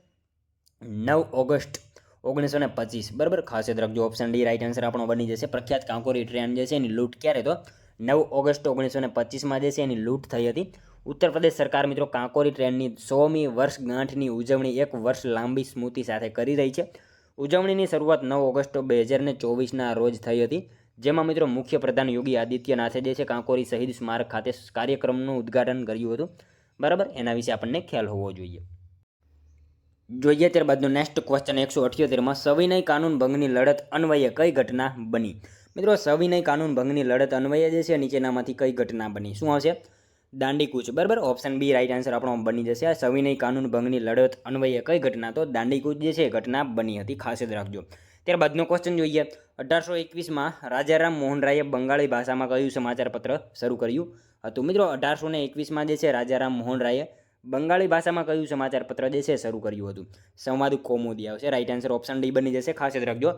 9 ઓગસ્ટ 1925, બરાબર, ખાસ યાદ રાખજો. ઓપ્શન ડી રાઈટ આન્સર આપણો બની જશે. પ્રખ્યાત કાંકોરી ટ્રેન જે છે એની લૂંટ ક્યારે? તો 9 ઓગસ્ટ 1925માં જે છે એની લૂંટ થઈ હતી. ઉત્તર પ્રદેશ સરકાર મિત્રો કાંકોરી ટ્રેનની 100મી વર્ષગાંઠની ઉજવણી 1 વર્ષ લાંબી સ્મૃતિ સાથે કરી રહી છે. ઉજવણીની શરૂઆત 9 ઓગસ્ટ 2024ના રોજ થઈ હતી, જેમાં મિત્રો મુખ્યપ્રધાન યોગી આદિત્યનાથે જે છે કાંકોરી શહીદ સ્મારક ખાતે કાર્યક્રમનું ઉદ્ઘાટન કર્યું હતું, બરાબર. એના વિશે આપણને ખ્યાલ હોવો જોઈએ. ત્યારબાદનો નેક્સ્ટ ક્વેશ્ચન 178માં. સવિનય કાનૂન ભંગની લડત અન્વયે કઈ ઘટના બની? મિત્રો સવિનય કાનૂન ભંગની લડત અન્વયે જે છે નીચેનામાંથી કઈ ઘટના બની? શું આવશે? દાંડીકૂચ, બરાબર, ઓપ્શન બી રાઈટ આન્સર આપણો બની જશે. આ સવિનય કાનૂન ભંગની લડત અન્વયે કઈ ઘટના? તો દાંડીકૂચ જે છે ઘટના બની હતી. ખાસ યાદ રાખજો. ત્યારબાદનો ક્વેશ્ચન જોઈએ. 1821માં રાજારામ મોહન રાયે બંગાળી ભાષામાં કયું સમાચાર પત્ર શરૂ કર્યું હતું? મિત્રો 1821માં જે છે રાજારામ મોહન રાયે બંગાળી ભાષામાં કયું સમાચાર પત્ર જે છે શરૂ કર્યું હતું? સંવાદ કૌમુદી આવશે. રાઈટ આન્સર ઓપ્શન ડી બની જશે. ખાસ યાદ રાખજો.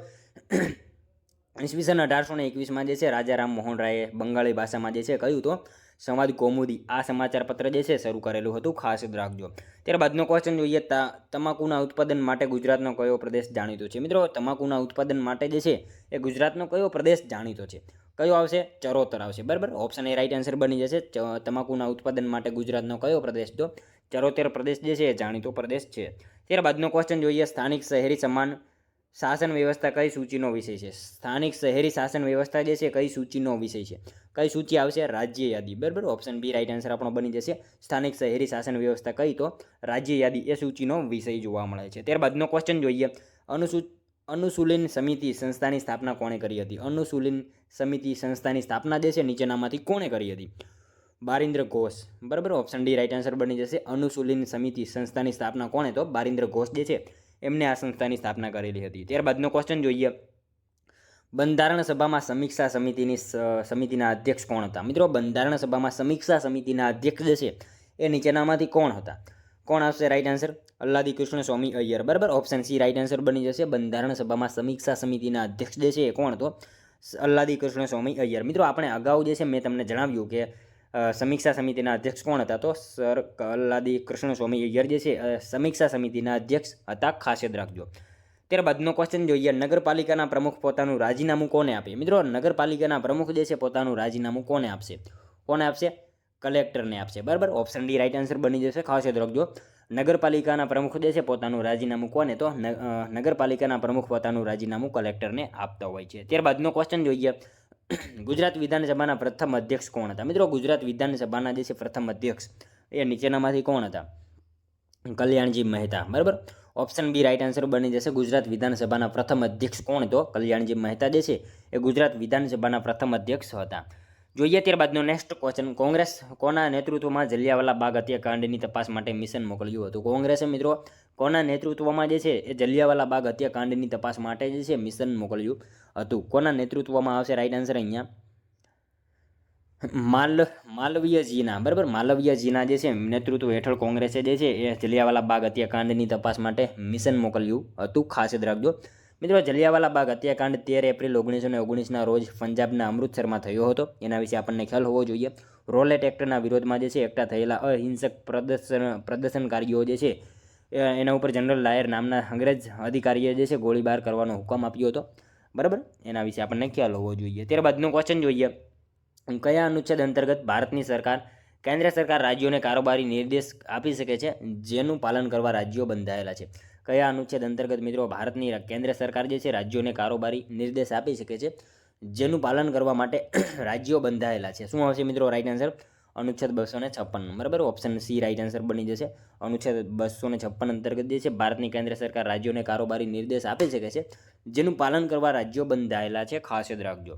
ઈસવીસન 1821માં જે છે રાજારામ મોહન રાયે બંગાળી ભાષામાં જે છે કહ્યું તો સંવાદ કૌમુદી આ સમાચાર પત્ર જે છે શરૂ કરેલું હતું. ખાસ યાદ રાખજો. ત્યારબાદનો ક્વેશ્ચન જોઈએ. તમાકુના ઉત્પાદન માટે ગુજરાતનો કયો પ્રદેશ જાણીતો છે? મિત્રો તમાકુના ઉત્પાદન માટે જે છે એ ગુજરાતનો કયો પ્રદેશ જાણીતો છે? કયો આવશે? ચરોતર આવશે, બરાબર. ઓપ્શન એ રાઈટ આન્સર બની જશે. તમાકુના ઉત્પાદન માટે ગુજરાતનો કયો પ્રદેશ? તો ચરોતર પ્રદેશ જે છે એ જાણીતો પ્રદેશ છે. ત્યારબાદનો ક્વેશ્ચન જોઈએ, સ્થાનિક શહેરી સમાન શાસન વ્યવસ્થા કઈ સૂચિનો વિષય છે? સ્થાનિક શહેરી શાસન વ્યવસ્થા જે છે કઈ સૂચિનો વિષય છે? કઈ સૂચિ આવશે? રાજ્ય યાદી, બરાબર. ઓપ્શન બી રાઈટ આન્સર આપણો બની જશે. સ્થાનિક શહેરી શાસન વ્યવસ્થા કઈ? તો રાજ્ય યાદી એ સૂચિનો વિષય જોવા મળે છે. ત્યારબાદનો ક્વેશ્ચન જોઈએ, અનુશૂલન સમિતિ સંસ્થાની સ્થાપના કોણે કરી હતી? અનુશૂલન સમિતિ સંસ્થાની સ્થાપના જે છે નીચેનામાંથી કોણે કરી હતી? બારિન્દ્ર ઘોષ, બરાબર. ઓપ્શન ડી રાઈટ આન્સર બની જશે. અનુશૂલન સમિતિ સંસ્થાની સ્થાપના કોણે? તો બારિન્દ્ર ઘોષ જે છે એમને આ સંસ્થાની સ્થાપના કરેલી હતી. ત્યારબાદનો ક્વેશ્ચન જોઈએ, બંધારણ સભામાં સમીક્ષા સમિતિના અધ્યક્ષ કોણ હતા? મિત્રો, બંધારણ સભામાં સમીક્ષા સમિતિના અધ્યક્ષ જે છે એ નીચેનામાંથી કોણ હતા? કોણ આવશે રાઈટ આન્સર? અલ્લાદી કૃષ્ણ સ્વામી અય્યર, બરાબર. ઓપ્શન સી રાઈટ આન્સર બની જશે. બંધારણ સભામાં સમીક્ષા સમિતિના અધ્યક્ષ જે છે એ કોણ? તો અલ્લાદી કૃષ્ણ સ્વામી અય્યર. મિત્રો, આપણે અગાઉ જે છે મેં તમને જણાવ્યું કે સમીક્ષા સમિતિના અધ્યક્ષ કોણ હતા? તો સર અલ્લાદી કૃષ્ણ સ્વામી અય્યર જે છે સમીક્ષા સમિતિના અધ્યક્ષ હતા, ખાસ યાદ રાખજો. ત્યારબાદનો ક્વેશ્ચન જોઈએ, નગરપાલિકાના પ્રમુખ પોતાનું રાજીનામું કોને આપે? મિત્રો, નગરપાલિકાના પ્રમુખ જે છે પોતાનું રાજીનામું કોને આપશે? કોને આપશે? કલેક્ટરને આપશે, બરાબર. ઓપ્શન ડી રાઈટ આન્સર બની જશે, ખાસ યાદ રાખજો. નગરપાલિકાના પ્રમુખ જે છે પોતાનું રાજીનામું કોને? તો નગરપાલિકાના પ્રમુખ પોતાનું રાજીનામું કલેક્ટરને આપતા હોય છે. ત્યારબાદનો ક્વેશ્ચન જોઈએ, ગુજરાત વિધાનસભાના પ્રથમ અધ્યક્ષ કોણ હતા? મિત્રો, ગુજરાત વિધાનસભાના જે છે પ્રથમ અધ્યક્ષ એ નીચેનામાંથી કોણ હતા? કલ્યાણજી મહેતા, બરાબર. ઓપ્શન બી રાઈટ આન્સર બની જશે. ગુજરાત વિધાનસભાના પ્રથમ અધ્યક્ષ કોણ? તો કલ્યાણજી મહેતા જે છે એ ગુજરાત વિધાનસભાના પ્રથમ અધ્યક્ષ હતા. જોઈએ ત્યારબાદનો નેક્સ્ટ ક્વેશ્ચન, કોંગ્રેસ કોના નેતૃત્વમાં જલિયાવાલા બાગ હત્યાકાંડની તપાસ માટે મિશન મોકલ્યું હતું? કોંગ્રેસે મિત્રો કોના નેતૃત્વમાં જે છે એ જલિયાવાલા બાગ હત્યાકાંડની તપાસ માટે જે છે મિશન મોકલ્યું હતું? કોના નેતૃત્વમાં આવશે રાઈટ આન્સર અહીંયા? માલવીયજીના, બરાબર. માલવીયજીના જે છે નેતૃત્વ હેઠળ કોંગ્રેસે જે છે એ જલિયાવાલા બાગ હત્યાકાંડની તપાસ માટે મિશન મોકલ્યું હતું, ખાસ યાદ રાખજો. મિત્રો, જલિયાવાલા બાગ હત્યાકાંડ 13 એપ્રિલ 1919ના રોજ પંજાબના અમૃતસરમાં થયો હતો. એના વિશે આપણને ખ્યાલ હોવો જોઈએ. રોલેટ એક્ટના વિરોધમાં જે છે એકઠા થયેલા અહિંસક પ્રદર્શનકારીઓ જે છે એના ઉપર જનરલ લાયર નામના અંગ્રેજ અધિકારીએ જે છે ગોળીબાર કરવાનો હુકમ આપ્યો હતો, બરાબર. એના વિશે આપણને ખ્યાલ હોવો જોઈએ. ત્યારબાદનો ક્વેશ્ચન જોઈએ, કયા અનુચ્છેદ અંતર્ગત ભારતની સરકાર કેન્દ્ર સરકાર રાજ્યોને કારોબારી નિર્દેશ આપી શકે છે જેનું પાલન કરવા રાજ્યો બંધાયેલા છે? કયા અનુચ્છેદ અંતર્ગત મિત્રો ભારતની કેન્દ્ર સરકાર જે છે રાજ્યોને કારોબારી નિર્દેશ આપી શકે છે જેનું પાલન કરવા માટે રાજ્યો બંધાયેલા છે? શું આવશે મિત્રો રાઈટ આન્સર? અનુચ્છેદ 256, બરાબર. ઓપ્શન સી રાઈટ આન્સર બની જશે. અનુચ્છેદ 256 અંતર્ગત જે છે ભારતની કેન્દ્ર સરકાર રાજ્યોને કારોબારી નિર્દેશ આપી શકે છે જેનું પાલન કરવા રાજ્યો બંધાયેલા છે, ખાસ યાદ રાખજો.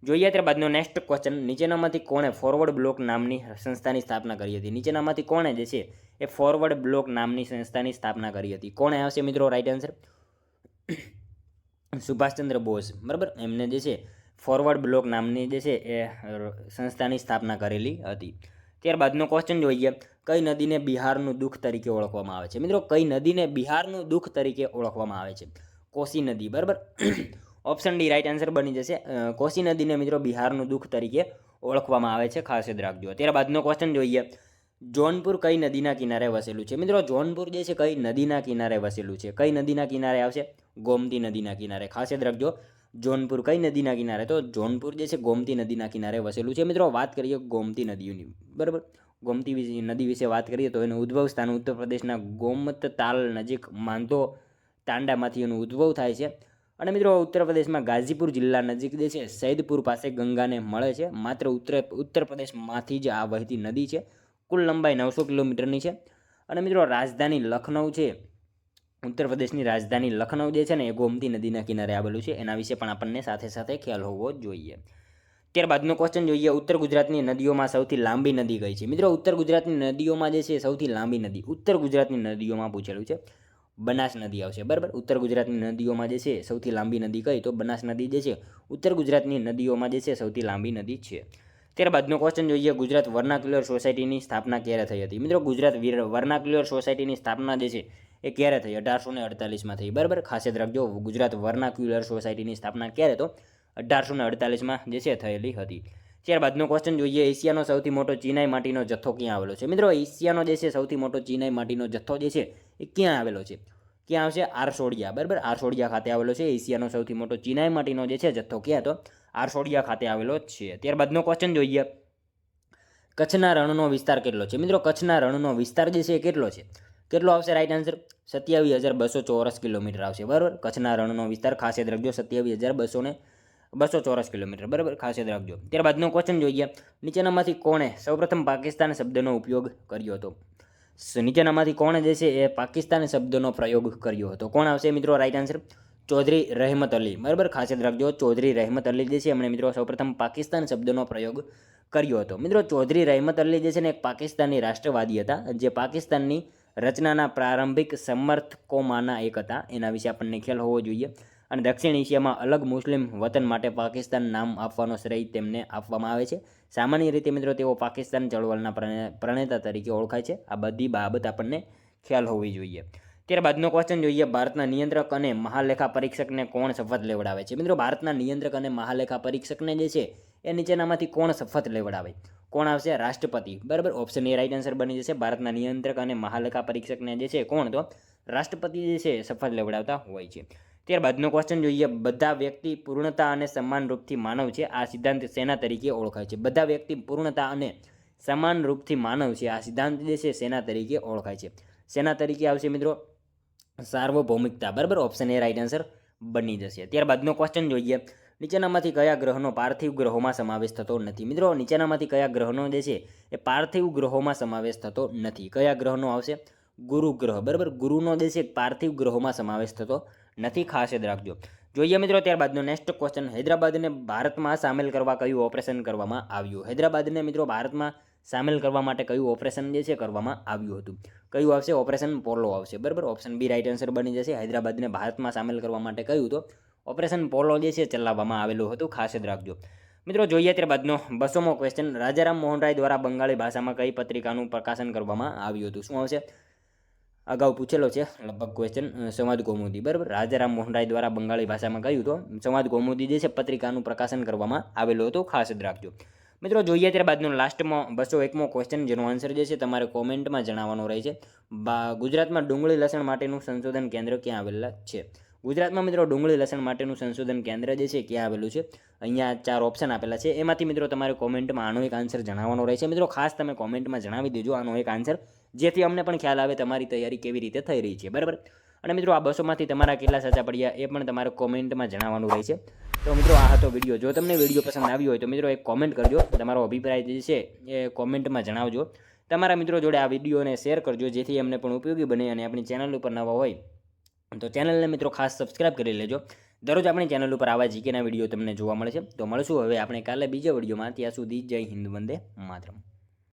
જોઈએ ત્યારબાદનો નેક્સ્ટ ક્વેશ્ચન, નીચેનામાંથી કોણે ફોરવર્ડ બ્લોક નામની સંસ્થાની સ્થાપના કરી હતી? નીચેનામાંથી કોણે જે છે એ ફોરવર્ડ બ્લોક નામની સંસ્થાની સ્થાપના કરી હતી? કોણે આવશે મિત્રો રાઈટ આન્સર? સુભાષચંદ્ર બોઝ, બરાબર. એમને જે છે ફોરવર્ડ બ્લોક નામની જે છે એ સંસ્થાની સ્થાપના કરેલી હતી. ત્યારબાદનો ક્વેશ્ચન જોઈએ, કઈ નદીને બિહારનું દુઃખ તરીકે ઓળખવામાં આવે છે? મિત્રો, કઈ નદીને બિહારનું દુઃખ તરીકે ઓળખવામાં આવે છે? કોસી નદી, બરાબર. ઓપ્શન ડી રાઈટ આન્સર બની જશે. કોસી નદીને મિત્રો બિહારનું દુઃખ તરીકે ઓળખવામાં આવે છે, ખાસ યાદ રાખજો. ત્યારબાદનો ક્વેશ્ચન જોઈએ, જોનપુર કઈ નદીના કિનારે વસેલું છે? મિત્રો, જોનપુર જે છે કઈ નદીના કિનારે વસેલું છે? કઈ નદીના કિનારે આવશે? ગોમતી નદીના કિનારે, ખાસ યાદ રાખજો. જોનપુર કઈ નદીના કિનારે? તો જોનપુર જે છે ગોમતી નદીના કિનારે વસેલું છે. મિત્રો, વાત કરીએ ગોમતી નદીઓની, બરાબર. ગોમતી નદી વિશે વાત કરીએ તો એનું ઉદ્ભવ સ્થાન ઉત્તર પ્રદેશના ગોમતતાલ નજીક માંધો તાંડામાંથી એનું ઉદ્ભવ થાય છે. અને મિત્રો ઉત્તર પ્રદેશમાં ગાઝીપુર જિલ્લા નજીક જે છે સૈદપુર પાસે ગંગાને મળે છે. માત્ર ઉત્તર પ્રદેશમાંથી જ આ વહેતી નદી છે. કુલ લંબાઈ 900 કિલોમીટરની છે. અને મિત્રો રાજધાની લખનઉ છે, ઉત્તર પ્રદેશની રાજધાની લખનઉ જે છે ને એ ગોમતી નદીના કિનારે આવેલું છે. એના વિશે પણ આપણને સાથે સાથે ખ્યાલ હોવો જોઈએ. ત્યારબાદનો ક્વેશ્ચન જોઈએ, ઉત્તર ગુજરાતની નદીઓમાં સૌથી લાંબી નદી કઈ છે? મિત્રો, ઉત્તર ગુજરાતની નદીઓમાં જે છે સૌથી લાંબી નદી ઉત્તર ગુજરાતની નદીઓમાં પૂછેલું છે, બનાસ નદી આવશે, બરાબર. ઉત્તર ગુજરાતની નદીઓમાં જે છે સૌથી લાંબી નદી કઈ? તો બનાસ નદી જે છે ઉત્તર ગુજરાતની નદીઓમાં જે છે સૌથી લાંબી નદી છે. ત્યારબાદનો ક્વેશ્ચન જોઈએ, ગુજરાત વર્નાક્યુલર સોસાયટીની સ્થાપના ક્યારે થઈ હતી? મિત્રો, ગુજરાત વર્નાક્યુલર સોસાયટીની સ્થાપના જે છે એ ક્યારે થઈ? 1848માં થઈ, બરાબર. ખાસ યાદ રાખજો, ગુજરાત વર્નાક્યુલર સોસાયટીની સ્થાપના ક્યારે? તો 1848માં જે છે થયેલી હતી. ત્યારબાદનો ક્વેશ્ચન જોઈએ, એશિયાનો સૌથી મોટો ચિનાઈ માટીનો જથ્થો ક્યાં આવેલો છે? મિત્રો, એશિયાનો જે છે સૌથી મોટો ચિનાઈ માટીનો જથ્થો જે છે એ ક્યાં આવેલો છે? ક્યાં આવશે? આરસોડિયા, બરાબર. આરસોડિયા ખાતે આવેલો છે એશિયાનો સૌથી મોટો ચિનાઈ માટીનો જે છે જથ્થો. ક્યાં? તો આરસોડિયા ખાતે આવેલો છે. ત્યારબાદનો ક્વેશ્ચન જોઈએ, કચ્છના રણનો વિસ્તાર કેટલો છે? મિત્રો કચ્છના રણનો વિસ્તાર જે છે એ કેટલો છે? કેટલો આવશે રાઈટ આન્સર? 27,200 ચોરસ કિલોમીટર આવશે. બરાબર, કચ્છના રણનો વિસ્તાર ખાસ યાદ રાખજો, 27,200 ચોરસ કિલોમીટર. બરાબર, ખાસ યાદ રાખજો. ત્યારબાદનો ક્વેશ્ચન જોઈએ, નીચેનામાંથી કોણે સૌપ્રથમ પાકિસ્તાન શબ્દનો ઉપયોગ કર્યો હતો? નીચેનામાંથી કોણે જે છે એ પાકિસ્તાન શબ્દનો પ્રયોગ કર્યો હતો? કોણ આવશે મિત્રો રાઈટ આન્સર? ચૌધરી રહેમત અલી. બરાબર, ખાસ યાદ રાખજો, ચૌધરી રહેમત અલી જે છે એમણે મિત્રો સૌપ્રથમ પાકિસ્તાન શબ્દનો પ્રયોગ કર્યો હતો. મિત્રો ચૌધરી રહેમત અલી જે છે ને એક પાકિસ્તાની રાષ્ટ્રવાદી હતા, જે પાકિસ્તાનની રચનાના પ્રારંભિક સમર્થકોમાંના એક હતા. એના વિશે આપણને ખ્યાલ હોવો જોઈએ. અને દક્ષિણ એશિયામાં અલગ મુસ્લિમ વતન માટે પાકિસ્તાન નામ આપવાનો શ્રેય તેમને આપવામાં આવે છે. સામાન્ય રીતે મિત્રો તેઓ પાકિસ્તાન ચળવળના પ્રણેતા તરીકે ઓળખાય છે. આ બધી બાબત આપણને ખ્યાલ હોવી જોઈએ. ત્યારબાદનો ક્વેશ્ચન જોઈએ, ભારતના નિયંત્રક અને મહાલેખા પરીક્ષકને કોણ શપથ લેવડાવે છે? મિત્રો ભારતના નિયંત્રક અને મહાલેખા પરીક્ષકને જે છે એ નીચેનામાંથી કોણ શપથ લેવડાવે? કોણ આવશે? રાષ્ટ્રપતિ. બરાબર, ઓપ્શન એ રાઈટ આન્સર બની જશે. ભારતના નિયંત્રક અને મહાલેખા પરીક્ષકને જે છે કોણ? તો રાષ્ટ્રપતિ જે છે શપથ લેવડાવતા હોય છે. ત્યારબાદનો ક્વેશ્ચન જોઈએ, બધા વ્યક્તિ પૂર્ણતા અને સમાન રૂપથી માનવ છે, આ સિદ્ધાંત શેના તરીકે ઓળખાય છે? બધા વ્યક્તિ પૂર્ણતા અને સમાન રૂપથી માનવ છે, આ સિદ્ધાંત જે છે શેના તરીકે ઓળખાય છે? શેના તરીકે આવશે મિત્રો? સાર્વભૌમિકતા. બરાબર, ઓપ્શન એ રાઈટ આન્સર બની જશે. ત્યારબાદનો ક્વેશ્ચન જોઈએ, નીચેનામાંથી કયા ગ્રહનો પાર્થિવ ગ્રહોમાં સમાવેશ થતો નથી? મિત્રો નીચેનામાંથી કયા ગ્રહનો જે છે એ પાર્થિવ ગ્રહોમાં સમાવેશ થતો નથી? કયા ગ્રહનો આવશે? ગુરુ ગ્રહ. બરાબર, ગુરુનો જે છે પાર્થિવ ગ્રહોમાં સમાવેશ થતો નથી, ખાસ યાદ રાખજો. જોઈએ મિત્રો ત્યારબાદનો નેક્સ્ટ ક્વેશ્ચન, હૈદરાબાદને ભારતમાં સામેલ કરવા કયું ઓપરેશન કરવામાં આવ્યું? હૈદરાબાદને મિત્રો ભારતમાં સામેલ કરવા માટે કયું ઓપરેશન જે છે કરવામાં આવ્યું હતું? કયું આવશે? ઓપરેશન પોલો આવશે. બરાબર, ઓપ્શન બી રાઈટ આન્સર બની જશે. હૈદરાબાદને ભારતમાં સામેલ કરવા માટે કયું? તો ઓપરેશન પોલો જે છે ચલાવવામાં આવેલું હતું, ખાસ યાદ રાખજો. મિત્રો જોઈએ ત્યારબાદનો 200મો ક્વેશ્ચન, રાજારામ મોહન રાય દ્વારા બંગાળી ભાષામાં કઈ પત્રિકાનું પ્રકાશન કરવામાં આવ્યું હતું? શું આવશે? અગાઉ પૂછેલો છે લગભગ ક્વેશ્ચન, સંવાદ કૌમુદી. બરાબર, રાજારામ મોહન રાય દ્વારા બંગાળી ભાષામાં કહ્યું તો સંવાદ કૌમુદી જે છે પત્રિકાનું પ્રકાશન કરવામાં આવેલું હતું, ખાસ યાદ રાખજો. મિત્રો જોઈએ ત્યારબાદનો લાસ્ટમાં 201મો ક્વેશ્ચન, જેનો આન્સર જે છે તમારે કોમેન્ટમાં જણાવવાનો રહે છે. ગુજરાતમાં ડુંગળી લસણ માટેનું સંશોધન કેન્દ્ર ક્યાં આવેલા છે? ગુજરાતમાં મિત્રો ડુંગળી લસણ માટેનું સંશોધન કેન્દ્ર જે છે ક્યાં આવેલું છે? અહીંયા 4 ઓપ્શન આપેલા છે, એમાંથી મિત્રો તમારે કોમેન્ટમાં આનો એક આન્સર જણાવવાનો રહે છે. મિત્રો ખાસ તમે કોમેન્ટમાં જણાવી દેજો આનો એક આન્સર, જેથી અમને પણ ખ્યાલ આવે તમારી તૈયારી કેવી રીતે થઈ રહી છે. બરાબર, અને મિત્રો આ 200માંથી તમારા કેટલા સાચા પડ્યા એ પણ તમારે કોમેન્ટમાં જણાવવાનું રહે છે. તો મિત્રો આ હતો વિડીયો. જો તમને વિડીયો પસંદ આવ્યો હોય તો મિત્રો એક કોમેન્ટ કરજો, તમારો અભિપ્રાય જે છે એ કોમેન્ટમાં જણાવજો. તમારા મિત્રો જોડે આ વિડીયોને શેર કરજો, જેથી એમને પણ ઉપયોગી બને. અને આપણી ચેનલ ઉપર નવા હોય તો ચેનલને મિત્રો ખાસ સબસ્ક્રાઇબ કરી લેજો. દરરોજ આપણી ચેનલ ઉપર આવા જીકેના વિડીયો તમને જોવા મળે છે. તો મળશું હવે આપણે કાલે બીજા વિડીયોમાં. ત્યાં સુધી જય હિન્દ, વંદે માતરમ.